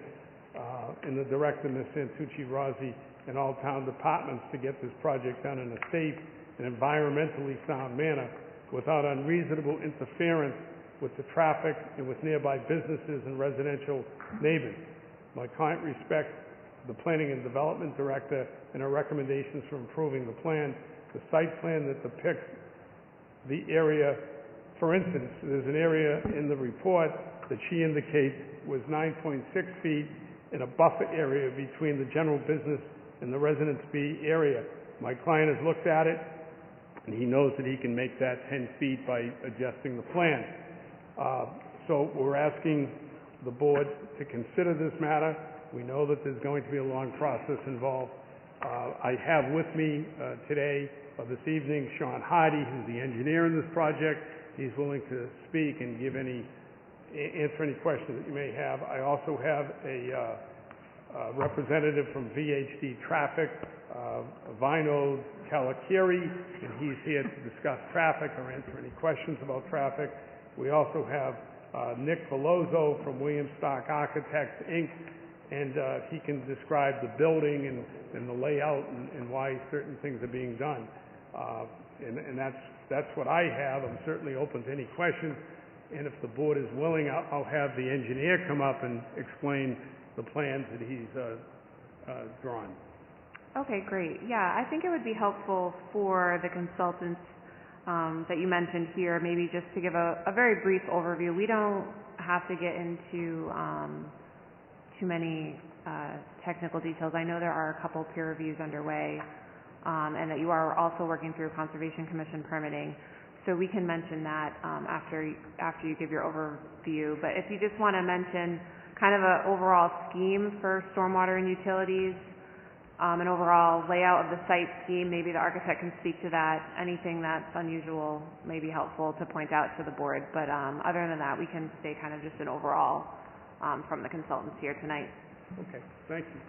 and the director, Ms. Santucci-Rossi, and all town departments to get this project done in a safe an environmentally sound manner without unreasonable interference with the traffic and with nearby businesses and residential neighbors. My client respects the Planning and Development Director and her recommendations for improving the plan. The site plan that depicts the area, for instance, there's an area in the report that she indicates was 9.6 feet in a buffer area between the general business and the Residence B area. My client has looked at it, and he knows that he can make that 10 feet by adjusting the plan. So we're asking the board to consider this matter. We know that there's going to be a long process involved. I have with me today, this evening, Sean Hardy, who's the engineer in this project. He's willing to speak and answer any questions that you may have. I also have a representative from VHD Traffic, Vino Calacchieri, and he's here to discuss traffic or answer any questions about traffic. We also have Nick Veloso from Williams Stock Architects, Inc., and he can describe the building and the layout and why certain things are being done. And that's what I have. I'm certainly open to any questions, and if the board is willing, I'll have the engineer come up and explain the plans that he's drawn. Okay, great. Yeah, I think it would be helpful for the consultants that you mentioned here, maybe just to give a very brief overview. We don't have to get into too many technical details. I know there are a couple peer reviews underway, and that you are also working through Conservation Commission permitting. So we can mention that after you give your overview. But if you just want to mention kind of an overall scheme for stormwater and utilities, an overall layout of the site scheme, maybe the architect can speak to that. Anything that's unusual may be helpful to point out to the board. But other than that, we can say kind of just an overall from the consultants here tonight. Okay, thank you.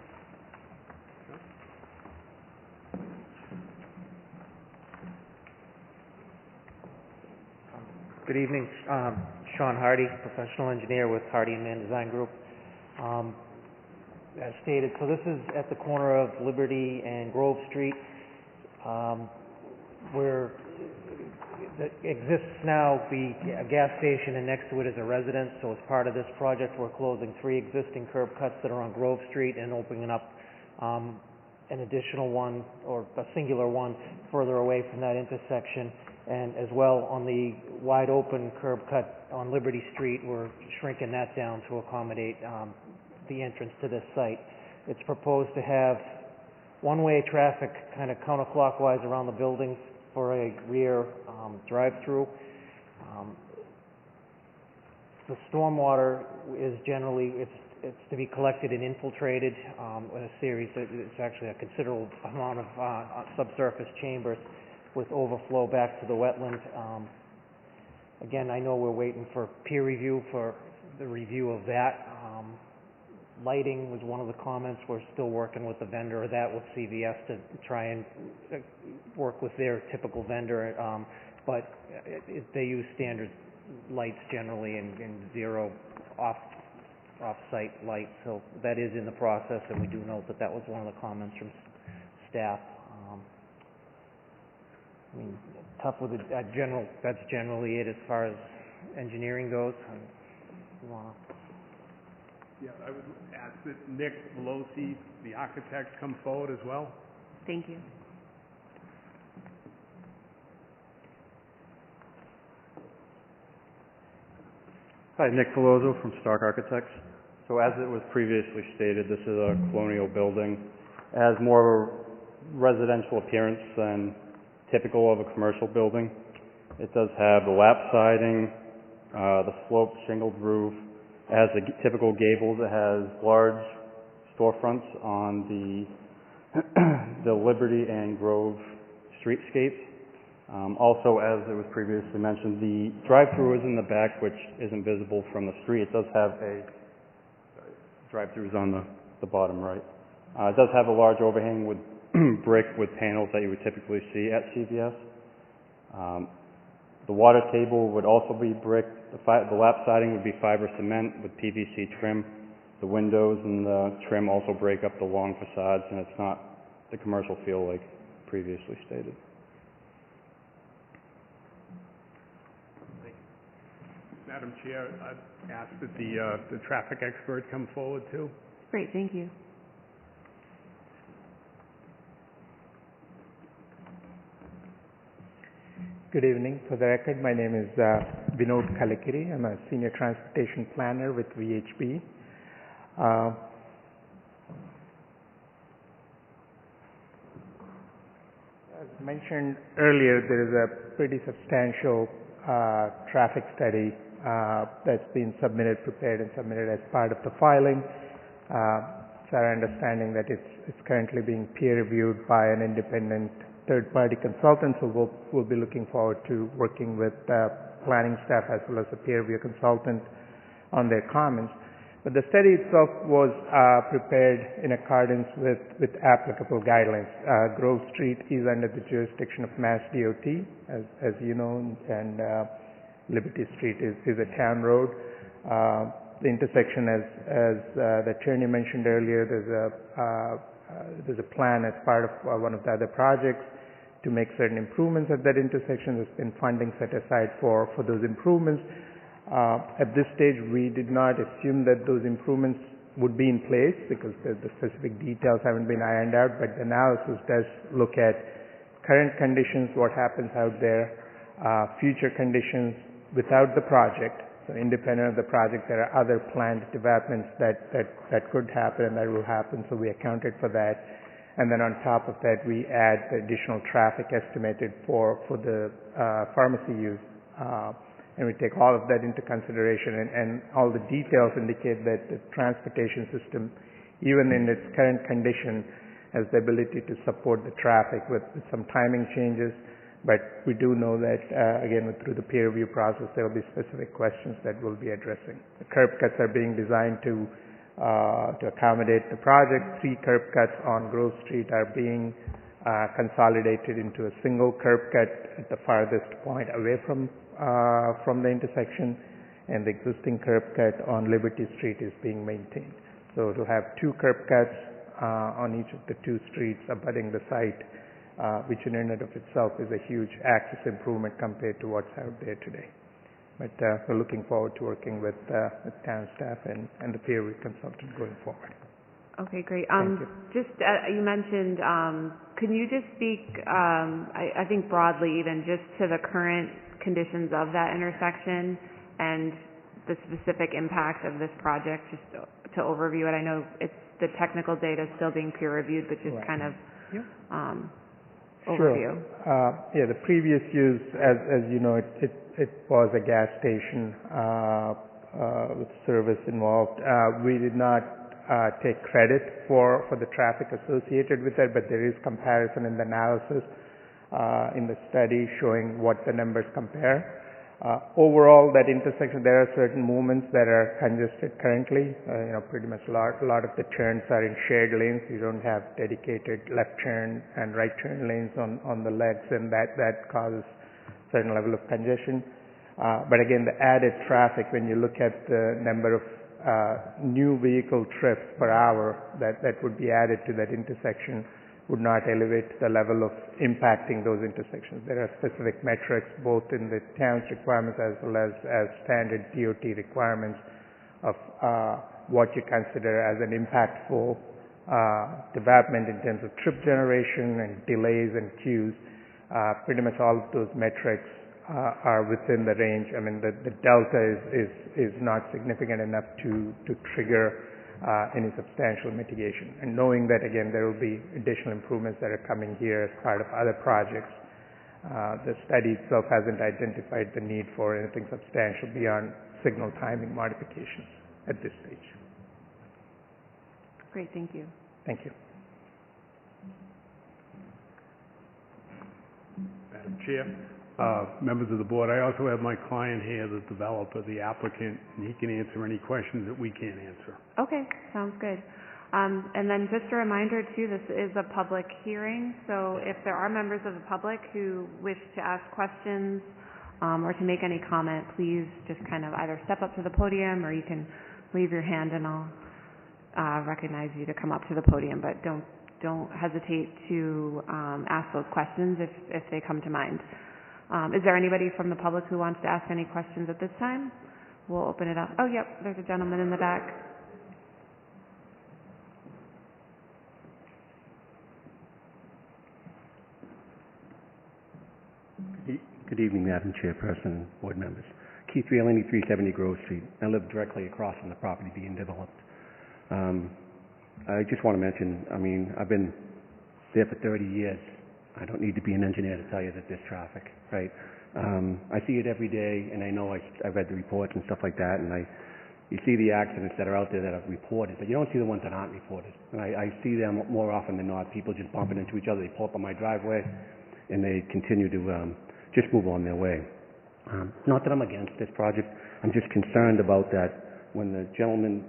Good evening. Sean Hardy, professional engineer with Hardy and Mann Design Group. As stated, so this is at the corner of Liberty and Grove Street, where it exists now a gas station, and next to it is a residence. So as part of this project, we're closing 3 existing curb cuts that are on Grove Street and opening up an additional one, or a singular one, further away from that intersection. And as well, on the wide open curb cut on Liberty Street, we're shrinking that down to accommodate the entrance to this site. It's proposed to have one-way traffic kind of counterclockwise around the buildings for a rear drive-through. The stormwater is generally, it's to be collected and infiltrated in a series. It's actually a considerable amount of subsurface chambers with overflow back to the wetland. Again, I know we're waiting for peer review for the review of that. Lighting was one of the comments. We're still working with the vendor of that with CVS to try and work with their typical vendor, but they use standard lights generally and zero off-site light, so that is in the process, and we do note that that was one of the comments from staff. I mean, tough with that's generally it as far as engineering goes. Yeah, I would ask that Nick Velosi, the architect, come forward as well. Thank you. Hi, Nick Veloso from Stark Architects. So as it was previously stated, this is a colonial building. It has more of a residential appearance than typical of a commercial building. It does have the lap siding, the sloped shingled roof. It has the typical gables. It has large storefronts on the Liberty and Grove streetscapes. Also, as it was previously mentioned, the drive-through is in the back, which isn't visible from the street. It does have drive-throughs on the bottom right. It does have a large overhang with brick with panels that you would typically see at CVS. The water table would also be brick. The lap siding would be fiber cement with PVC trim. The windows and the trim also break up the long facades, and it's not the commercial feel like previously stated. Madam Chair, I'd ask that the traffic expert come forward too. Great, thank you. Good evening. For the record, my name is Vinod Kalakiri. I'm a senior transportation planner with VHB. As mentioned earlier, there is a pretty substantial traffic study that's been prepared and submitted as part of the filing. It's our understanding that it's currently being peer reviewed by an independent third-party consultant, so we'll be looking forward to working with planning staff as well as the peer review consultant on their comments. But the study itself was prepared in accordance with applicable guidelines. Grove Street is under the jurisdiction of Mass DOT, as you know, and Liberty Street is a town road. The intersection, as the attorney mentioned earlier, there's a plan as part of one of the other projects to make certain improvements at that intersection. There's been funding set aside for those improvements. At this stage, we did not assume that those improvements would be in place because the specific details haven't been ironed out, but the analysis does look at current conditions, what happens out there, future conditions without the project. So independent of the project, there are other planned developments that could happen and that will happen, so we accounted for that. And then on top of that, we add the additional traffic estimated for the pharmacy use. And we take all of that into consideration, and all the details indicate that the transportation system, even in its current condition, has the ability to support the traffic with some timing changes. But we do know that, again, through the peer review process, there will be specific questions that we'll be addressing. The curb cuts are being designed to accommodate the project. 3 curb cuts on Grove Street are being consolidated into a single curb cut at the farthest point away from the intersection, and the existing curb cut on Liberty Street is being maintained. So to have 2 curb cuts on each of the 2 streets abutting the site, which in and of itself is a huge access improvement compared to what's out there today. But we're looking forward to working with town staff and the peer review consultant going forward. Okay, great. Thank you. Just, you mentioned, can you just speak, I think broadly even, just to the current conditions of that intersection and the specific impact of this project, just to overview it? I know the technical data is still being peer reviewed, but just kind of overview. Sure. The previous use, as you know, it was a gas station with service involved. We did not take credit for the traffic associated with it, but there is comparison in the analysis in the study showing what the numbers compare. Overall, that intersection, there are certain movements that are congested currently. Pretty much a lot of the turns are in shared lanes. You don't have dedicated left turn and right turn lanes on the legs, and that causes certain level of congestion. But again, the added traffic, when you look at the number of new vehicle trips per hour that would be added to that intersection, would not elevate the level of impacting those intersections. There are specific metrics both in the town's requirements as well as standard DOT requirements of what you consider as an impactful development in terms of trip generation and delays and queues. Pretty much all of those metrics are within the range. I mean, the delta is not significant enough to trigger any substantial mitigation. And knowing that, again, there will be additional improvements that are coming here as part of other projects, the study itself hasn't identified the need for anything substantial beyond signal timing modifications at this stage. Great, thank you. Thank you. Madam Chair, members of the board, I also have my client here, the developer, the applicant, and he can answer any questions that we can't answer. Okay, sounds good. And then just a reminder too, this is a public hearing, so if there are members of the public who wish to ask questions or to make any comment, please just kind of either step up to the podium or you can leave your hand and I'll recognize you to come up to the podium, but don't hesitate to ask those questions if they come to mind. Is there anybody from the public who wants to ask any questions at this time? we'll open it up. Oh, yep, there's a gentleman in the back. Good evening, Madam Chairperson, board members. Keith Rialini, 370 Grove Street. I live directly across from the property being developed. I just want to mention, I mean, I've been there for 30 years. I don't need to be an engineer to tell you that there's traffic, right? I see it every day, and I know I read the reports and stuff like that, and you see the accidents that are out there that are reported, but you don't see the ones that aren't reported. And I see them more often than not, people just bumping into each other. They pull up on my driveway, and they continue to just move on their way. Not that I'm against this project. I'm just concerned about that. When the gentleman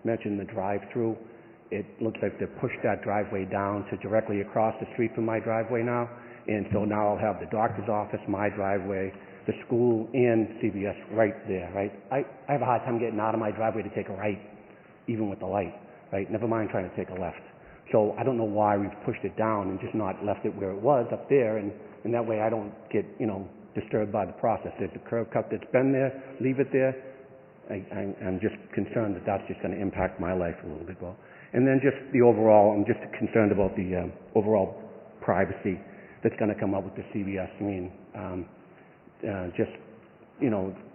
mentioned the drive-through, it looks like they've pushed that driveway down to directly across the street from my driveway now. And so now I'll have the doctor's office, my driveway, the school, and CVS right there, right? I have a hard time getting out of my driveway to take a right, even with the light, right? Never mind trying to take a left. So I don't know why we've pushed it down and just not left it where it was up there, and that way I don't get, disturbed by the process. There's the curb cut that's been there, leave it there. I'm just concerned that that's just going to impact my life a little bit. Well, and then just the overall, I'm just concerned about the overall privacy that's going to come up with the CVS. I mean,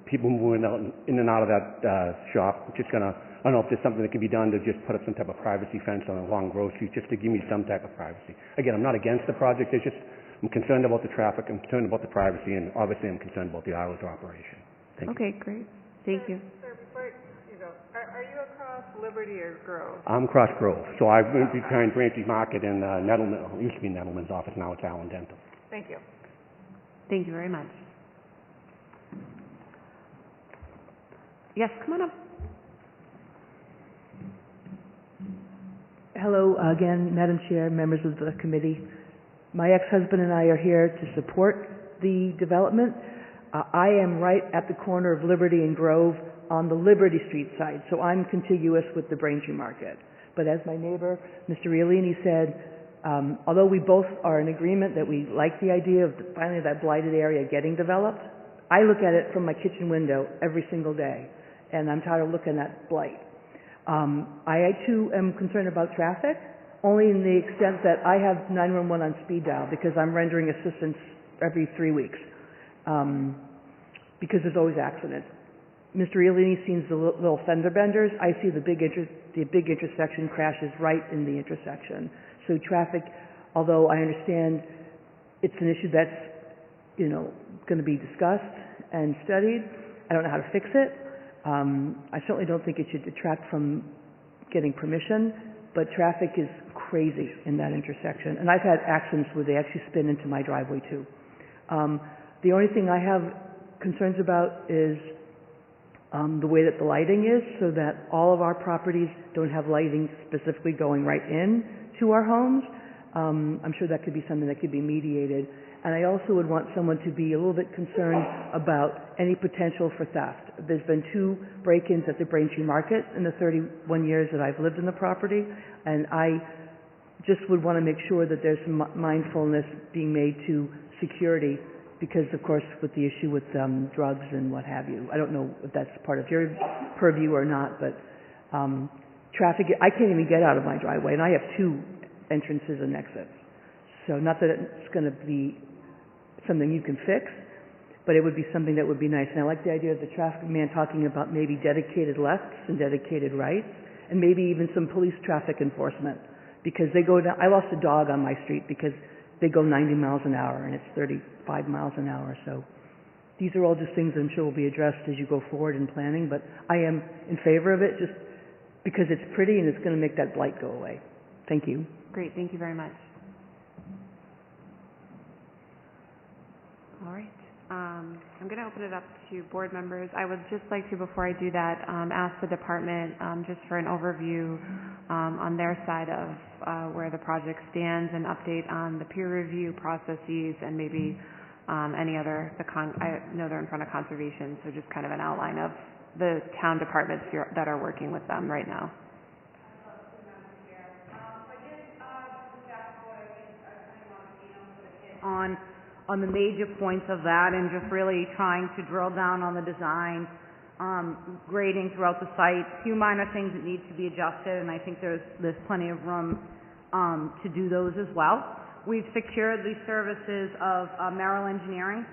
people moving out, in and out of that shop, just going to, I don't know if there's something that can be done to just put up some type of privacy fence along Grove Street, just to give me some type of privacy. Again, I'm not against the project, it's just, I'm concerned about the traffic, I'm concerned about the privacy, and obviously I'm concerned about the hours of operation. Thank you. Okay, great. Thank you. Sir, before you go, are you across Liberty or Grove? I'm across Grove, so I went behind Braintree Market and Nettleman, it used to be Nettleman's office, now it's Allen Dental. Thank you. Thank you very much. Yes, come on up. Hello again, Madam Chair, members of the committee. My ex-husband and I are here to support the development. I am right at the corner of Liberty and Grove on the Liberty Street side, so I'm contiguous with the Braintree Market. But as my neighbor, Mr. Rialini, said, although we both are in agreement that we like the idea of finally that blighted area getting developed, I look at it from my kitchen window every single day, and I'm tired of looking at blight. I too am concerned about traffic, only in the extent that I have 911 on speed dial because I'm rendering assistance every 3 weeks, because there's always accidents. Mr. Rialini sees the little fender benders. I see the big intersection crashes right in the intersection. So traffic, although I understand it's an issue that's, going to be discussed and studied, I don't know how to fix it. I certainly don't think it should detract from getting permission, but traffic is crazy in that intersection. And I've had accidents where they actually spin into my driveway too. The only thing I have concerns about is the way that the lighting is, so that all of our properties don't have lighting specifically going right in to our homes. I'm sure that could be something that could be mediated. And I also would want someone to be a little bit concerned about any potential for theft. There's been 2 break-ins at the Braintree Market in the 31 years that I've lived in the property, and I just would want to make sure that there's some mindfulness being made to security, because of course with the issue with drugs and what have you. I don't know if that's part of your purview or not, but traffic, I can't even get out of my driveway, and I have 2 entrances and exits. So not that it's going to be something you can fix, but it would be something that would be nice. And I like the idea of the traffic man talking about maybe dedicated lefts and dedicated rights, and maybe even some police traffic enforcement, because they go down. I lost a dog on my street because they go 90 miles an hour and it's 35 miles an hour. So these are all just things that I'm sure will be addressed as you go forward in planning, but I am in favor of it just because it's pretty and it's going to make that blight go away. Thank you. Great, thank you very much. All right. I'm going to open it up to board members. I would just like to, before I do that, ask the department just for an overview on their side of where the project stands, an update on the peer review processes, and maybe any other, I know they're in front of conservation, so just kind of an outline of the town departments that are working with them right now. On the major points of that, and just really trying to drill down on the design. grading throughout the site, a few minor things that need to be adjusted, and I think there's plenty of room to do those as well. We've secured the services of Merrill Engineering,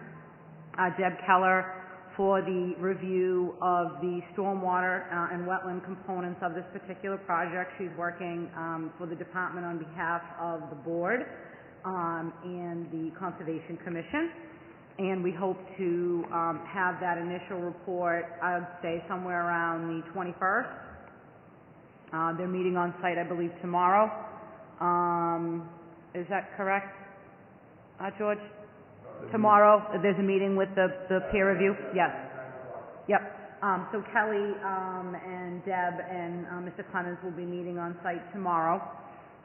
Deb Keller, for the review of the stormwater and wetland components of this particular project. She's working for the department on behalf of the board and the Conservation Commission. And we hope to have that initial report, I would say, somewhere around the 21st. They're meeting on site, I believe, tomorrow. Is that correct, George? Tomorrow, there's a meeting with the peer review? Yes. Yep. So Kelly and Deb and Mr. Clemens will be meeting on site tomorrow.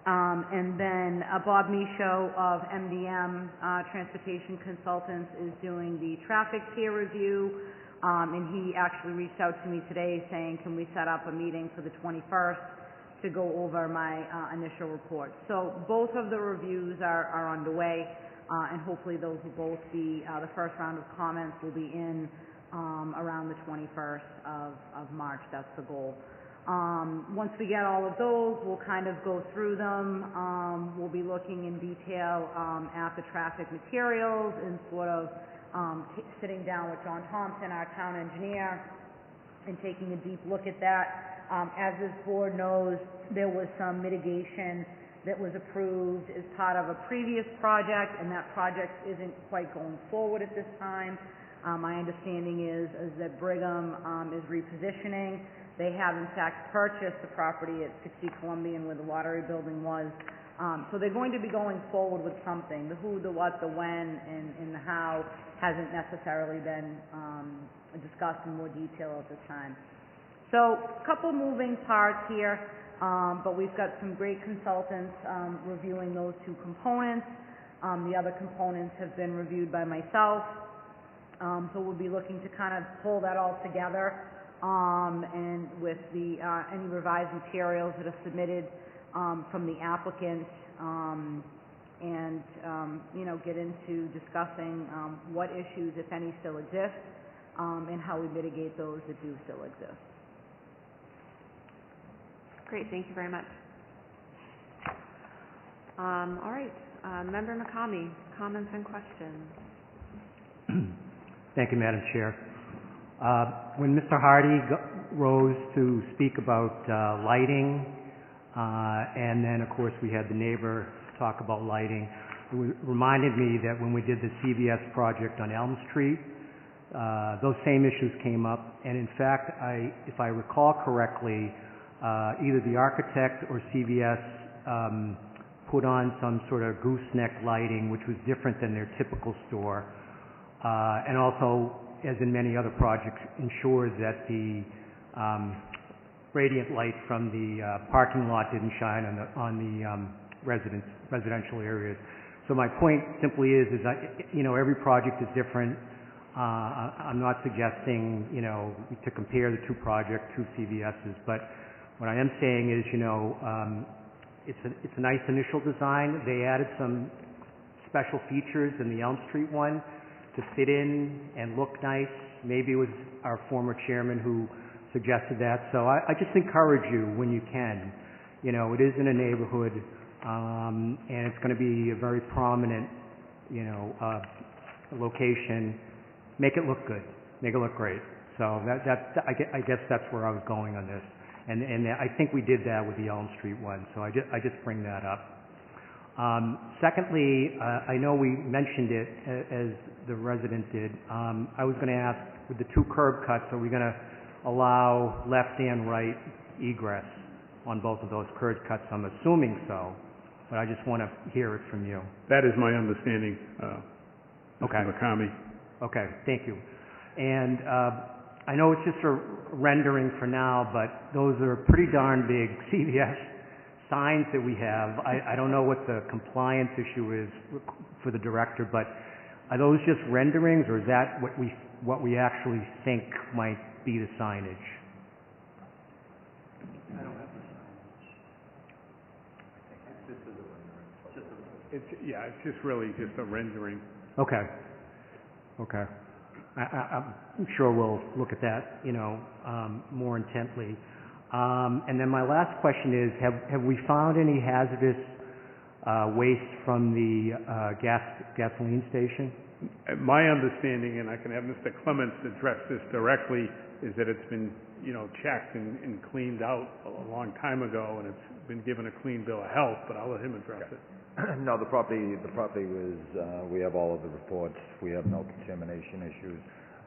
And then Bob Michaud of MDM Transportation Consultants is doing the traffic peer review. And he actually reached out to me today saying, can we set up a meeting for the 21st to go over my initial report. So both of the reviews are underway. And hopefully those will both be, the first round of comments will be in around the 21st of March. That's the goal. Once we get all of those, we'll kind of go through them. We'll be looking in detail at the traffic materials and sort of sitting down with John Thompson, our town engineer, and taking a deep look at that. As this board knows, there was some mitigation that was approved as part of a previous project, and that project isn't quite going forward at this time. My understanding is that Brigham is repositioning. They have, in fact, purchased the property at 60 Columbian where the lottery building was. So they're going to be going forward with something. The who, the what, the when, and the how hasn't necessarily been discussed in more detail at this time. So a couple moving parts here. But we've got some great consultants reviewing those two components. The other components have been reviewed by myself. So we'll be looking to kind of pull that all together and with the any revised materials that are submitted from the applicant and get into discussing what issues, if any, still exist and how we mitigate those that do still exist. Great, thank you very much. All right, Member McCamey, comments and questions. Thank you, Madam Chair. When Mr. Hardy rose to speak about lighting, and then, of course, we had the neighbor talk about lighting, it reminded me that when we did the CVS project on Elm Street, those same issues came up, and in fact, if I recall correctly, either the architect or CVS put on some sort of gooseneck lighting, which was different than their typical store, and also, as in many other projects, ensured that the radiant light from the parking lot didn't shine on the residential areas. So my point simply is every project is different. I'm not suggesting, to compare the two projects, two CVSs, but what I am saying is, it's a nice initial design. They added some special features in the Elm Street one to fit in and look nice. Maybe it was our former chairman who suggested that. So I just encourage you when you can. It is in a neighborhood, and it's going to be a very prominent, location. Make it look good. Make it look great. So I guess that's where I was going on this. And I think we did that with the Elm Street one, so I just bring that up. Secondly, I know we mentioned it as the resident did. I was going to ask, with the two curb cuts, are we going to allow left and right egress on both of those curb cuts? I'm assuming so, but I just want to hear it from you. That is my understanding, Okay. Mr. McCamey. Okay, thank you. And I know it's just a rendering for now, but those are pretty darn big CVS signs that we have. I don't know what the compliance issue is for the director, but are those just renderings, or is that what we actually think might be the signage? I don't have the signage. This is a rendering. It's just really just a rendering. Okay. Okay. I'm sure we'll look at that, more intently. And then my last question is, have we found any hazardous waste from the gasoline station? My understanding, and I can have Mr. Clements address this directly, is that it's been, checked and cleaned out a long time ago, and it's been given a clean bill of health, but I'll let him address it. No, the property was, we have all of the reports. We have no contamination issues.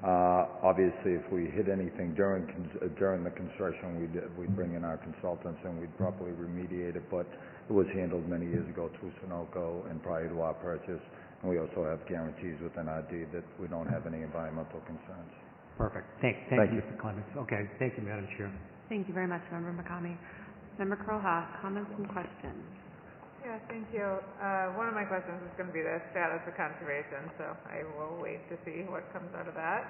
Obviously, if we hit anything during the construction, we'd bring in our consultants and we'd properly remediate it, but it was handled many years ago through Sunoco and prior to our purchase. And we also have guarantees within our deed that we don't have any environmental concerns. Perfect. Thank you, Mr. Clements. Okay, thank you, Madam Chair. Thank you very much, Member McCamey. Member Kroha, comments and questions? Yeah, thank you. One of my questions is going to be the status of conservation, so I will wait to see what comes out of that.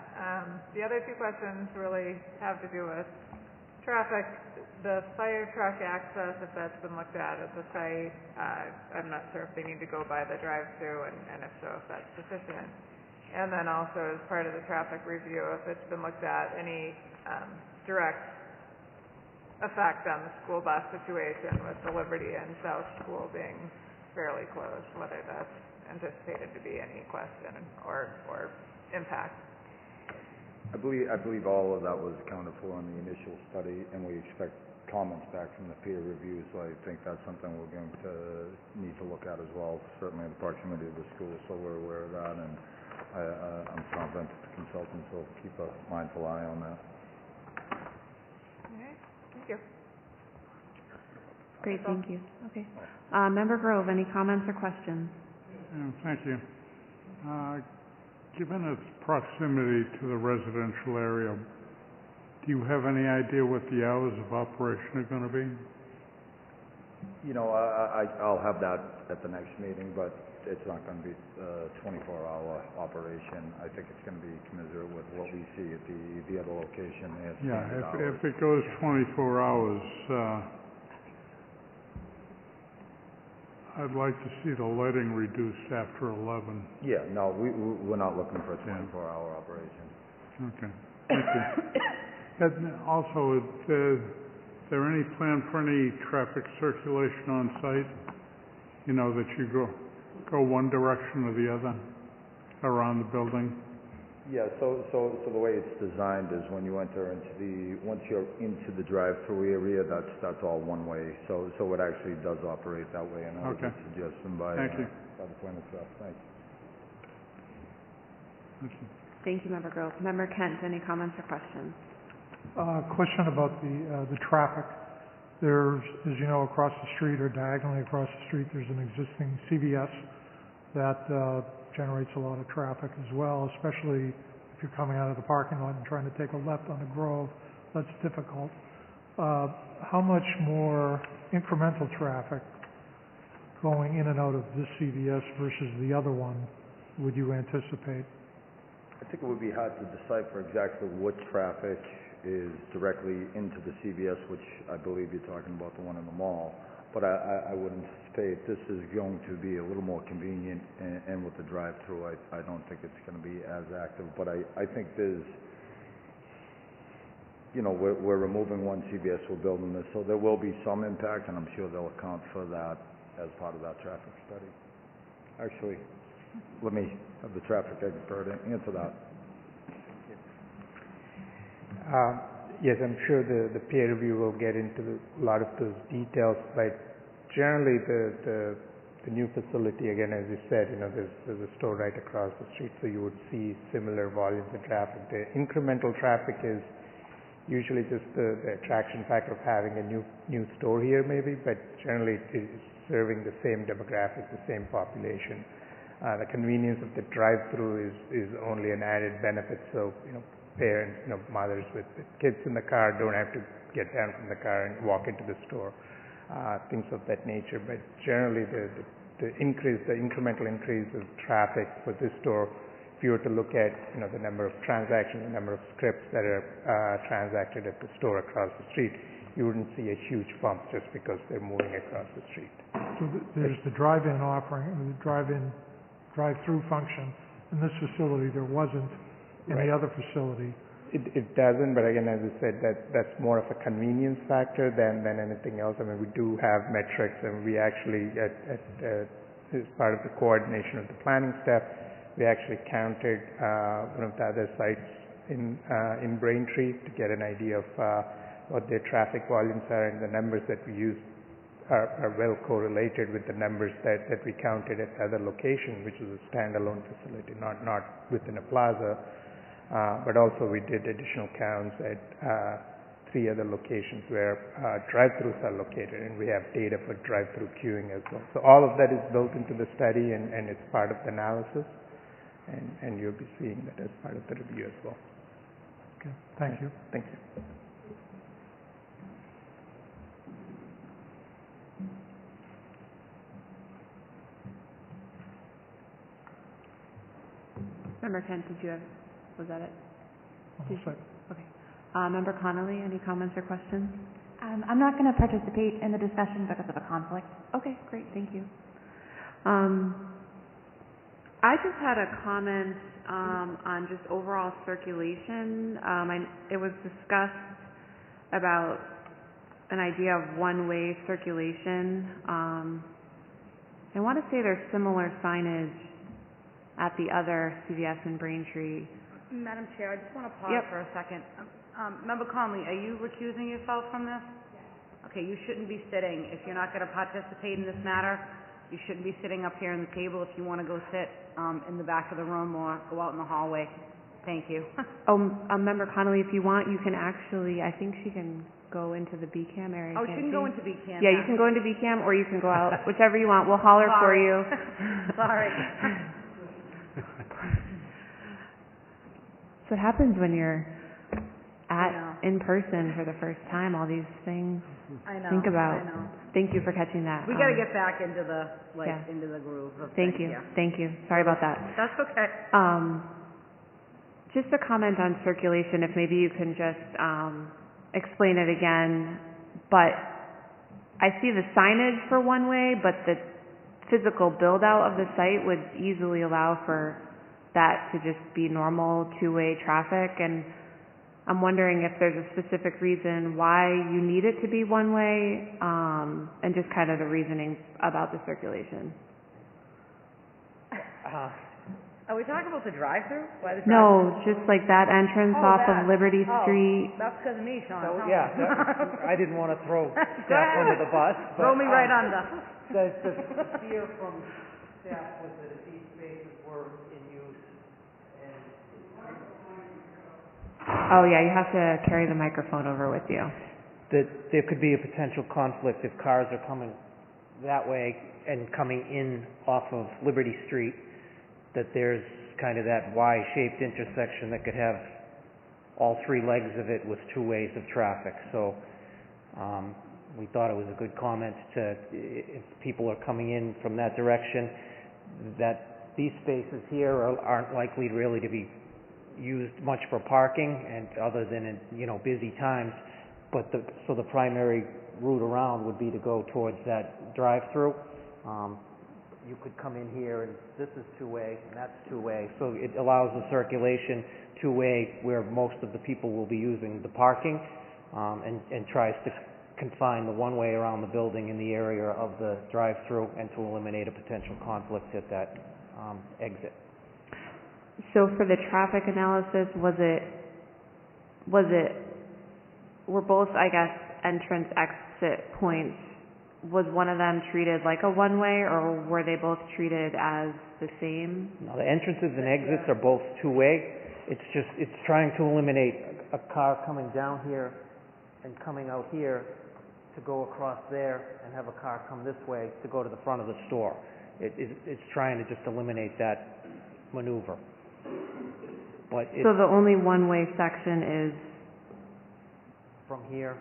The other two questions really have to do with traffic, the fire truck access, if that's been looked at the site. I'm not sure if they need to go by the drive-through, and if so, if that's sufficient. And then also, as part of the traffic review, if it's been looked at, any direct effect on the school bus situation with the Liberty and South School being fairly close, whether that's anticipated to be any question or impact. I believe all of that was accounted for in the initial study, and we expect comments back from the peer review, so I think that's something we're going to need to look at as well, certainly in the proximity of the school, so we're aware of that, and I'm confident that the consultants will keep a mindful eye on that. Okay, thank you. Great, thank you. Okay. Member Grove, any comments or questions? Thank you. Given its proximity to the residential area, do you have any idea what the hours of operation are going to be? I'll have that at the next meeting, but it's not going to be a 24-hour operation. I think it's going to be commensurate with what we see at the other location. If it goes 24 hours, I'd like to see the lighting reduced after 11. Yeah, no, we're not looking for a 24-hour operation. Okay, thank you. And also, is there any plan for any traffic circulation on site? That you go one direction or the other around the building? Yeah, so the way it's designed is when you enter once you're into the drive-through area, that's all one way. So it actually does operate that way, and I would suggest them by the point of stuff. Thanks. Thank you, Member Grove. Member Kent, any comments or questions? Question about the traffic. There's, as you know, across the street or diagonally across the street, there's an existing CVS that generates a lot of traffic as well, especially if you're coming out of the parking lot and trying to take a left on the Grove. That's difficult. How much more incremental traffic going in and out of this CVS versus the other one would you anticipate? I think it would be hard to decipher exactly what traffic is directly into the CVS, which I believe you're talking about the one in the mall. But I would anticipate this is going to be a little more convenient, and with the drive-through, I don't think it's going to be as active. But I think there's, we're removing one CVS, we're building this, so there will be some impact, and I'm sure they'll account for that as part of that traffic study. Actually, let me have the traffic expert answer that. Yes, I'm sure the peer review will get into a lot of those details, but generally the new facility, again, as you said, there's a store right across the street, so you would see similar volumes of traffic. The incremental traffic is usually just the attraction factor of having a new store here maybe, but generally it is serving the same demographic, the same population. The convenience of the drive-through is only an added benefit, so parents, mothers with kids in the car don't have to get down from the car and walk into the store, things of that nature. But generally, the incremental increase of traffic for this store, if you were to look at the number of transactions, the number of scripts that are transacted at the store across the street, you wouldn't see a huge bump just because they're moving across the street. So there's the drive-in offering, the drive-through function. In this facility, there wasn't in the other facility. It doesn't, but again, as I said, that's more of a convenience factor than anything else. I mean, we do have metrics, and we actually, as part of the coordination of the planning staff, we actually counted one of the other sites in Braintree to get an idea of what their traffic volumes are, and the numbers that we use are well correlated with the numbers that we counted at other locations, which is a standalone facility, not within a plaza. But also we did additional counts at 3 other locations where drive-throughs are located, and we have data for drive-through queuing as well. So all of that is built into the study, and it's part of the analysis, and you'll be seeing that as part of the review as well. Okay, thank you. Thank you. Member Kent, was that it? Okay. Member Connolly, any comments or questions? I'm not going to participate in the discussion because of a conflict. Okay, great, thank you. I just had a comment on just overall circulation. It was discussed about an idea of one-way circulation. I want to say there's similar signage at the other CVS in Braintree. Madam Chair, I just want to pause for a second. Member Conley, are you recusing yourself from this? Yes. Okay, you shouldn't be sitting. If you're not going to participate in this matter, you shouldn't be sitting up here in the table. If you want to go sit in the back of the room or go out in the hallway. Thank you. Member Connolly, if you want, you can actually, I think she can go into the BCAM area. Oh, she can go into BCAM. Yeah, you can go into BCAM or you can go out, whichever you want. We'll holler for you. Sorry. So what happens when you're in person for the first time, all these things I know. think about. I know. Thank you for catching that. We got to get back into the into the groove of Thank things, you. yeah. Thank you. Sorry about that. That's okay. Just a comment on circulation, if maybe you can just explain it again. But I see the signage for one way, but the physical build out of the site would easily allow for that to just be normal two-way traffic, and I'm wondering if there's a specific reason why you need it to be one way, and just kind of the reasoning about the circulation. Are we talking about the drive-through? No, just like that entrance off of Liberty Street. That's because of me, Sean. So, yeah, I didn't want to throw staff under the bus. Throw me right under. The fear from staff was that if these spaces were in use and... Oh yeah, you have to carry the microphone over with you. That there could be a potential conflict if cars are coming that way and coming in off of Liberty Street, that there's kind of that Y-shaped intersection that could have all 3 legs of it with 2 ways of traffic. So we thought it was a good comment to, if people are coming in from that direction, that these spaces here aren't likely really to be used much for parking, and other than in busy times. But so the primary route around would be to go towards that drive-through. You could come in here, and this is 2-way, and that's 2-way. So it allows the circulation 2-way where most of the people will be using the parking, and tries to confine the 1-way around the building in the area of the drive-through, and to eliminate a potential conflict at that exit. So for the traffic analysis, were both, I guess, entrance exit points, was one of them treated like a one-way, or were they both treated as the same? No, the entrances and exits are both 2-way. It's trying to eliminate a car coming down here and coming out here to go across there, and have a car come this way to go to the front of the store. It's trying to just eliminate that maneuver. So the only one-way section is from here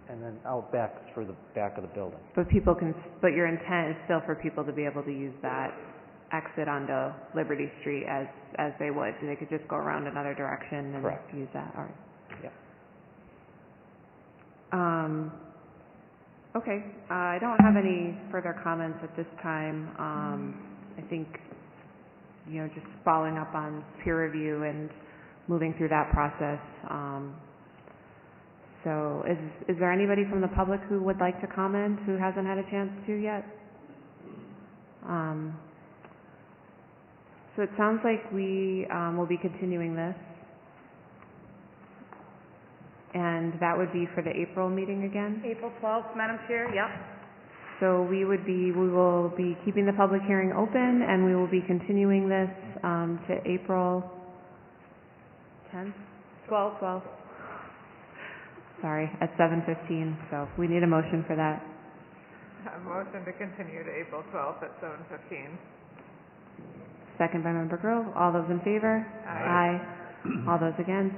and then out back through the back of the building. But your intent is still for people to be able to use that exit onto Liberty Street as they would. They could just go around another direction and Correct. Use that. All right. Yeah. Okay. I don't have any further comments at this time. I think, just following up on peer review and moving through that process. So is there anybody from the public who would like to comment who hasn't had a chance to yet? So it sounds like we will be continuing this. And that would be for the April meeting again? April 12th, Madam Chair, yep. So we will be keeping the public hearing open, and we will be continuing this to April 10th? 12th. Sorry, at 7:15, so we need a motion for that. A motion to continue to April 12th at 7:15. Second by Member Grove. All those in favor? Aye. All those against?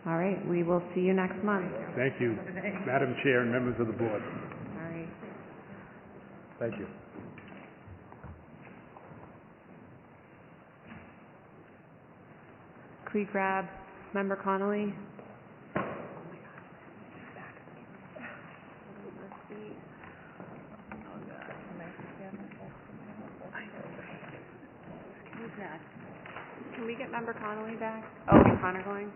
All right, we will see you next month. Thank you, Madam Chair and members of the board. All right. Thank you. Could we grab Member Connolly? Can we get Member Connolly back? Oh, is Connor going?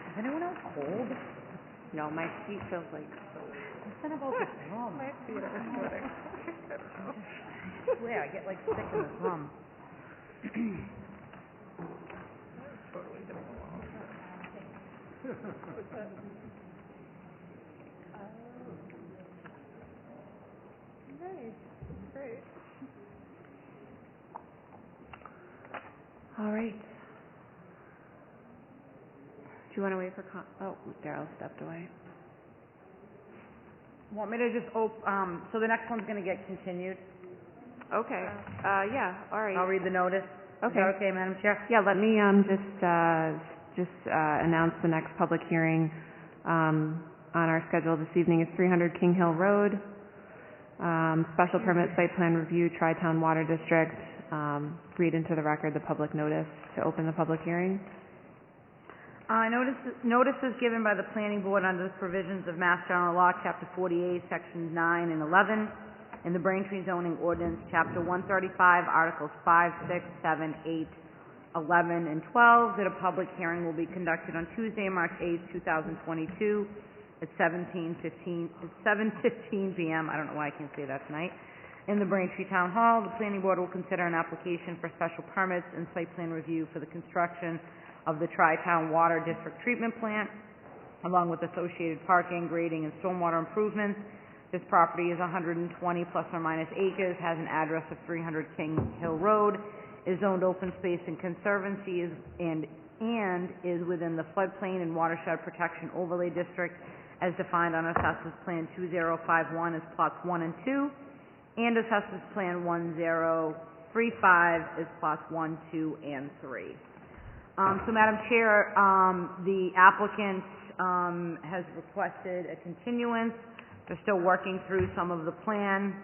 Is anyone else cold? No, my seat feels like Something about this rum. My feet are sweating. I swear, I get like sick in this rum. Totally different. Nice. Great. all right. Do you want to wait for oh, Daryl stepped away. Want me to just so the next one's gonna get continued? Okay. Yeah, all right. I'll read the notice. Okay. Is that okay, Madam Chair? Yeah, let me just announce the next public hearing on our schedule this evening is 300 King Hill Road, special permit site plan review, Tri-Town Water District. Read into the record the public notice to open the public hearing. Notice is given by the Planning Board under the provisions of Mass General Law, Chapter 48, Sections 9 and 11, and the Braintree Zoning Ordinance, Chapter 135, Articles 5, 6, 7, 8, 11, and 12, that a public hearing will be conducted on Tuesday, March 8, 2022, at 7:15 p.m. I don't know why I can't say that tonight. In the Braintree Town Hall, the Planning Board will consider an application for special permits and site plan review for the construction of the Tri-Town Water District Treatment Plant, along with associated parking, grading, and stormwater improvements. This property is 120 plus or minus acres, has an address of 300 King Hill Road, is zoned open space and conservancy, and is within the floodplain and watershed protection overlay district as defined on Assessors Plan 2051 as plots 1 and 2, and Assessors Plan 1035 as plots 1, 2, and 3. So, Madam Chair, the applicant has requested a continuance. They're still working through some of the plan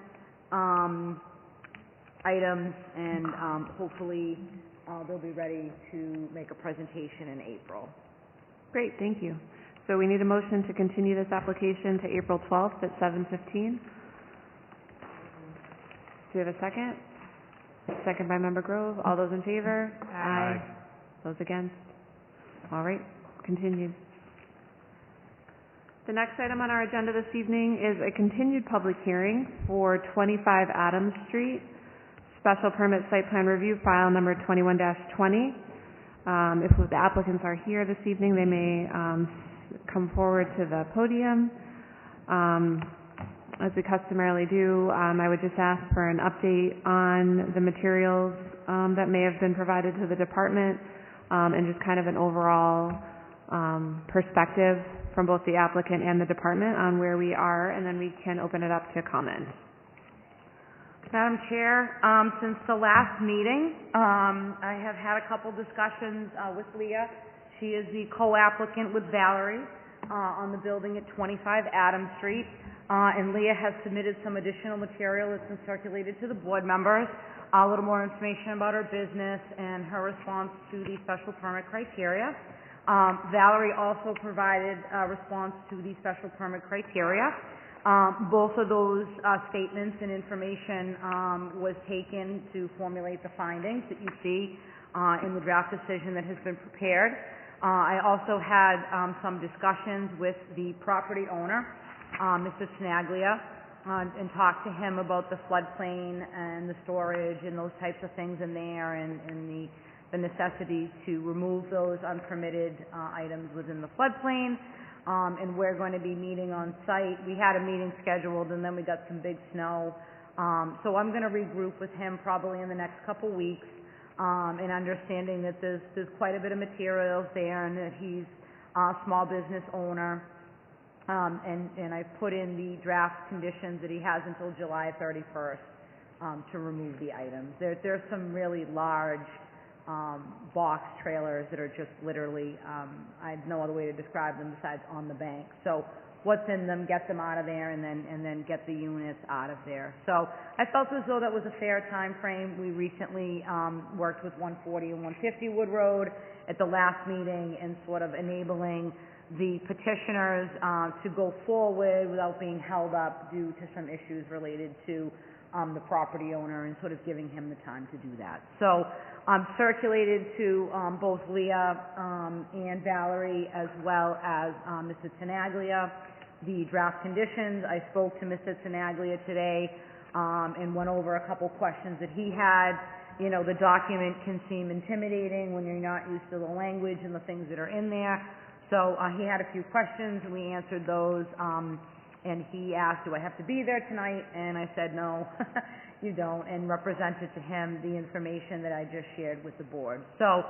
items, and hopefully they'll be ready to make a presentation in April. Great, thank you. So we need a motion to continue this application to April 12th at 7:15. Do we have a second? Second by Member Grove. All those in favor? Aye. Those against? All right, continued. The next item on our agenda this evening is a continued public hearing for 25 Adams Street, special permit site plan review, file number 21-20. If the applicants are here this evening, they may come forward to the podium. As we customarily do, I would just ask for an update on the materials that may have been provided to the department, and just kind of an overall perspective from both the applicant and the department on where we are, and then we can open it up to comment. Madam Chair, since the last meeting, I have had a couple discussions with Leah. She is the co-applicant with Valerie on the building at 25 Adams Street, and Leah has submitted some additional material that's been circulated to the board members, a little more information about her business and her response to the special permit criteria. Valerie also provided a response to the special permit criteria. Both of those statements and information was taken to formulate the findings that you see in the draft decision that has been prepared. I also had some discussions with the property owner, Mr. Tenaglia, and talked to him about the floodplain and the storage and those types of things in there, and the necessity to remove those unpermitted items within the floodplain. And we're going to be meeting on site. We had a meeting scheduled, and then we got some big snow. So I'm going to regroup with him probably in the next couple weeks, and understanding that there's quite a bit of materials there, and that he's a small business owner. And I put in the draft conditions that he has until July 31st to remove the items. There's some really large box trailers that are just literally, I have no other way to describe them besides on the bank. So what's in them, get them out of there, and then get the units out of there. So I felt as though that was a fair time frame. We recently worked with 140 and 150 Wood Road at the last meeting, and sort of enabling the petitioners to go forward without being held up due to some issues related to the property owner, and sort of giving him the time to do that. So circulated to both Leah and Valerie, as well as Mr. Tenaglia, the draft conditions. I spoke to Mr. Tenaglia today and went over a couple questions that he had. You know, the document can seem intimidating when you're not used to the language and the things that are in there. So he had a few questions, and we answered those. And he asked, do I have to be there tonight? And I said, no, you don't, and represented to him the information that I just shared with the board. So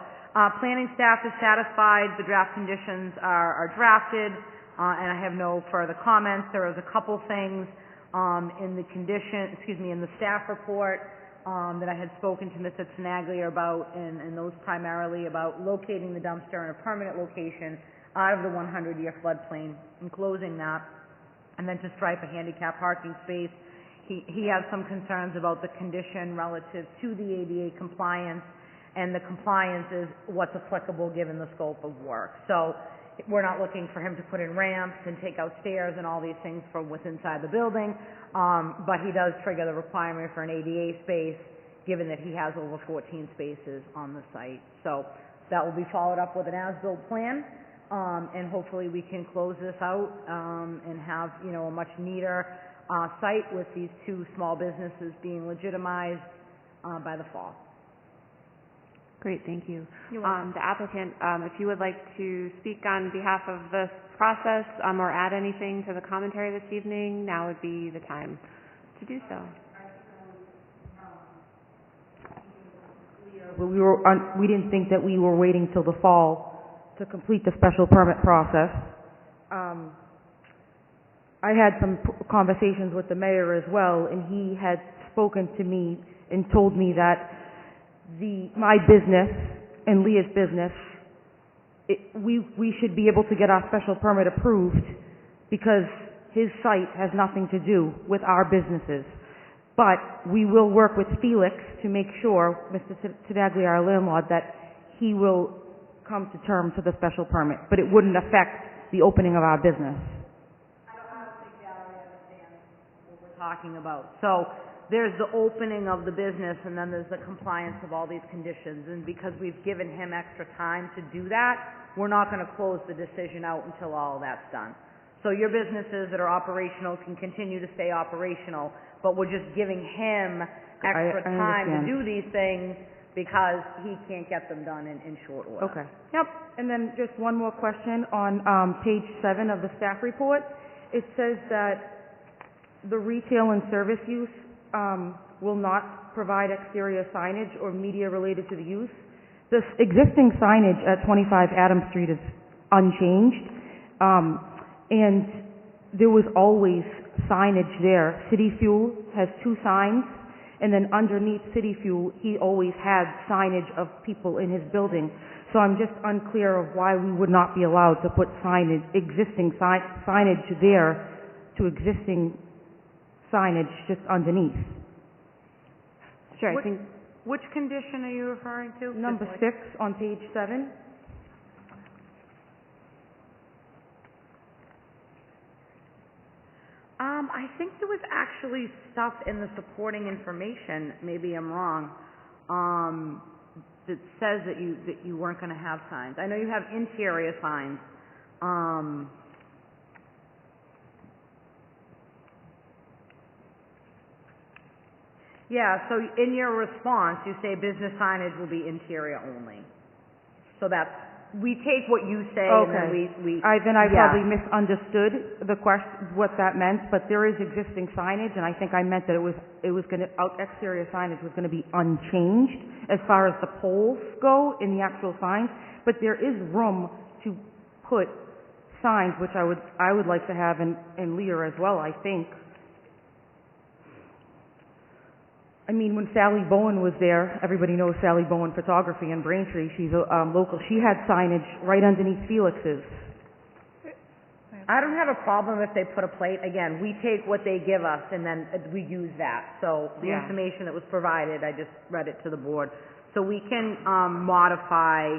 planning staff is satisfied. The draft conditions are drafted, and I have no further comments. There was a couple things in the staff report that I had spoken to Mr. Tenaglia about, and those primarily about locating the dumpster in a permanent location out of the 100-year floodplain and closing that, and then to stripe a handicap parking space. He has some concerns about the condition relative to the ADA compliance, and the compliance is what's applicable given the scope of work. So we're not looking for him to put in ramps and take out stairs and all these things from within inside the building, but he does trigger the requirement for an ADA space, given that he has over 14 spaces on the site. So that will be followed up with an as-built plan. And hopefully we can close this out and have, a much neater site with these two small businesses being legitimized by the fall. Great, thank you. You're welcome. The applicant, if you would like to speak on behalf of this process or add anything to the commentary this evening, now would be the time to do so. We didn't think that we were waiting till the fall to complete the special permit process. I had some conversations with the mayor as well, and he had spoken to me and told me that my business and Leah's business, we should be able to get our special permit approved because his site has nothing to do with our businesses. But we will work with Felix to make sure, Mr. Tenaglia, our landlord, that he will come to terms with the special permit, but it wouldn't affect the opening of our business. I don't think Valerie understands what we're talking about. So there's the opening of the business, and then there's the compliance of all these conditions. And because we've given him extra time to do that, we're not going to close the decision out until all of that's done. So your businesses that are operational can continue to stay operational, but we're just giving him extra time to do these things because he can't get them done in short order. Okay. Yep. And then just one more question on page 7 of the staff report. It says that the retail and service use will not provide exterior signage or media related to the use. The existing signage at 25 Adams Street is unchanged, and there was always signage there. City Fuel has 2 signs, and then underneath City Fuel, he always had signage of people in his building. So I'm just unclear of why we would not be allowed to put existing signage there to existing signage just underneath. Sure, I think... Which condition are you referring to? Number 6 on page 7. I think there was actually stuff in the supporting information, maybe I'm wrong, that says that you weren't gonna have signs. I know you have interior signs. Yeah, so in your response, you say business signage will be interior only. So that's, we take what you say and then we I yeah. probably misunderstood the question, what that meant, but there is existing signage, and I think I meant that it was gonna, exterior signage was gonna be unchanged as far as the poles go in the actual signs, but there is room to put signs, which I would like to have in Lear as well, I think. I mean, when Sally Bowen was there, everybody knows Sally Bowen Photography in Braintree. She's a local. She had signage right underneath Felix's. I don't have a problem if they put a plate. Again, we take what they give us and then we use that. So the information that was provided, I just read it to the board. So we can modify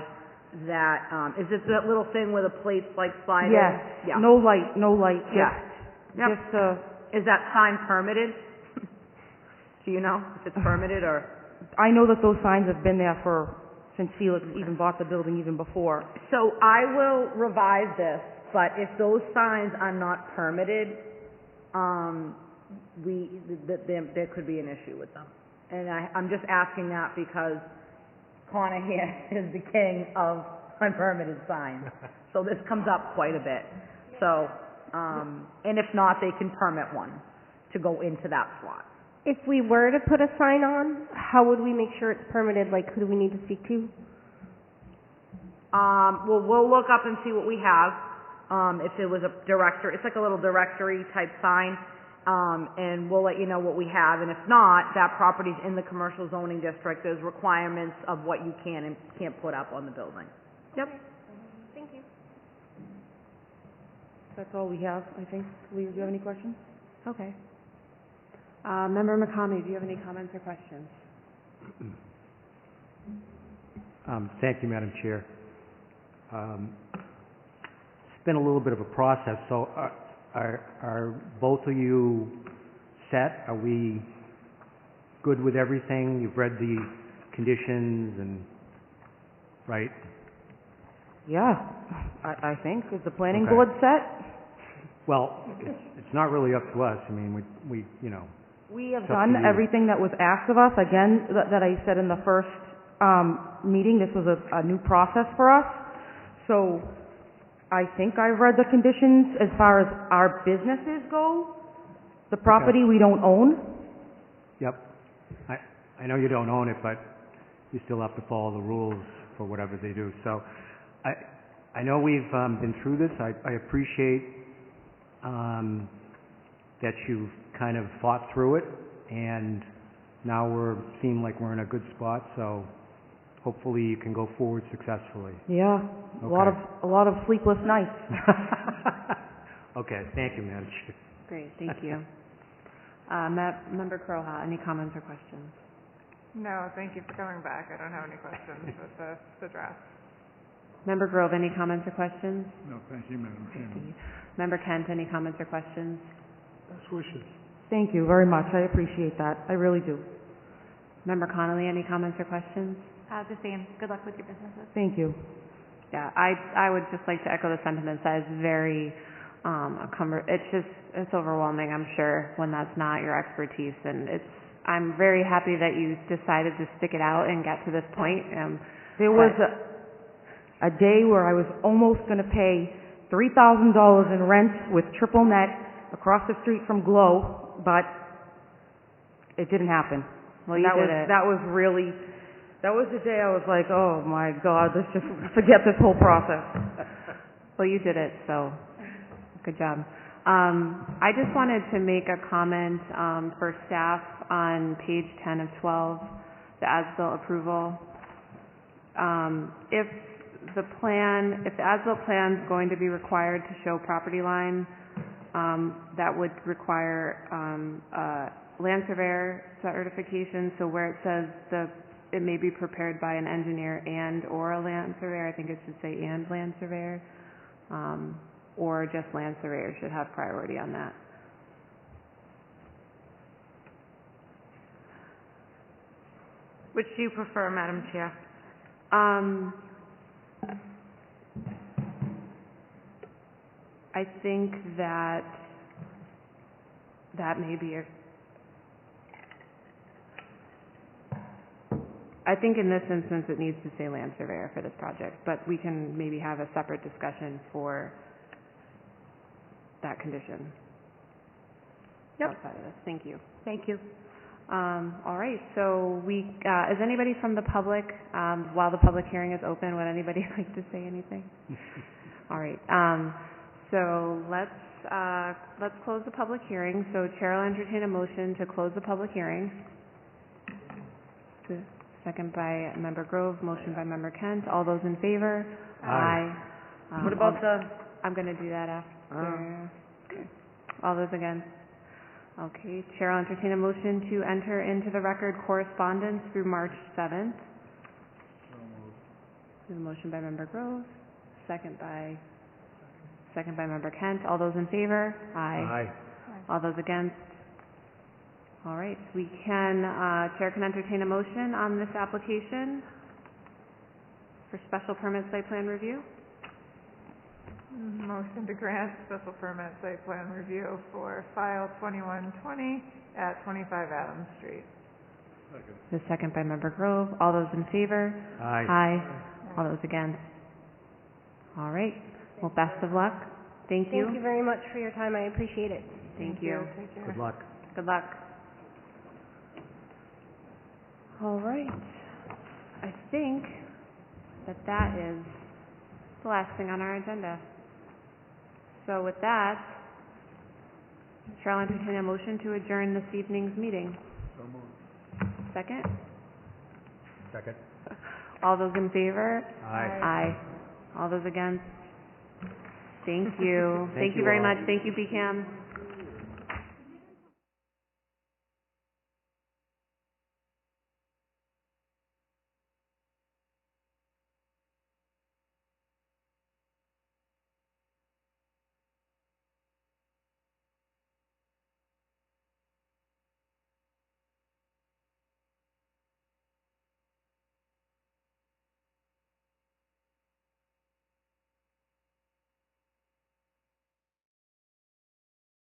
that. Is it that little thing where the plates like slide in? Yes. Yeah. No light. Yeah. Yep. Just, is that sign permitted? Do you know if it's permitted or? I know that those signs have been there since Felix even bought the building, even before. So I will revise this, but if those signs are not permitted, there could be an issue with them. And I'm just asking that because Connor here is the king of unpermitted signs. So this comes up quite a bit. So, and if not, they can permit one to go into that slot. If we were to put a sign on, how would we make sure it's permitted? Like, who do we need to speak to? Well, we'll look up and see what we have. If it was a directory, it's like a little directory type sign, and we'll let you know what we have. And if not, that property's in the commercial zoning district. There's requirements of what you can and can't put up on the building. Yep. Thank you. That's all we have, I think. Lee, do you have any questions? Okay. Member McCamey, do you have any comments or questions? Thank you, Madam Chair. It's been a little bit of a process, so are both of you set? Are we good with everything? You've read the conditions and, right? Yeah, I think. Is the planning Okay. board set? Well, it's not really up to us. I mean, we you know. We have It's up to done you. everything that was asked of us. Again, that I said in the first meeting, this was a new process for us. So I think I've read the conditions as far as our businesses go. The property we don't own. Yep. I know you don't own it, but you still have to follow the rules for whatever they do. So I know we've been through this. I appreciate that you've kind of fought through it, and now seem like we're in a good spot, so hopefully you can go forward successfully. Yeah, Okay. a lot of sleepless nights. Okay, thank you, Madam Chair. Great, thank you. Member Croha, any comments or questions? No, thank you for coming back. I don't have any questions with the draft. Member Grove, any comments or questions? No, thank you, Madam Chairman. Member Kent, any comments or questions? Best wishes. Thank you very much. I appreciate that. I really do. Member Connolly, any comments or questions? The same. Good luck with your businesses. Thank you. Yeah, I would just like to echo the sentiments that it's very, it's overwhelming, I'm sure, when that's not your expertise, and I'm very happy that you decided to stick it out and get to this point. There was a day where I was almost going to pay $3,000 in rent with triple net across the street from Glow, but it didn't happen. Well, you did it. That was the day I was like, oh my God, let's just forget this whole process. Well, you did it, so good job. I just wanted to make a comment for staff on page 10 of 12, the as-built approval. If the as-built plan is going to be required to show property line, that would require land surveyor certification. So where it says it may be prepared by an engineer and or a land surveyor, I think it should say and land surveyor, or just land surveyor should have priority on that. Which do you prefer, Madam Chair? I think that may be I think in this instance it needs to say land surveyor for this project, but we can maybe have a separate discussion for that condition. Yep. Outside of this. Thank you. Thank you. All right, so is anybody from the public, while the public hearing is open, would anybody like to say anything? All right, so let's close the public hearing. So Chair will entertain a motion to close the public hearing. Second by Member Grove, motion by Member Kent. All those in favor? Aye. What about I'm going to do that after. Okay. All those against? Okay. Chair will entertain a motion to enter into the record correspondence through March 7th. There's a motion by Member Grove, second by Member Kent. All those in favor? Aye. All those against? All right. We can, Chair can entertain a motion on this application for special permit site plan review. Motion to grant special permit site plan review for file 2120 at 25 Adams Street. Second. The second by Member Grove. All those in favor? Aye. All those against? All right. Well, best of luck. Thank you. Thank you very much for your time. I appreciate it. Thank you. Take care. Good luck. Good luck. All right. I think that is the last thing on our agenda. So with that, Chair will entertain a motion to adjourn this evening's meeting. So moved. Second? Second. All those in favor? Aye. All those against? Thank you. Thank you very much. Thank you, BCAM.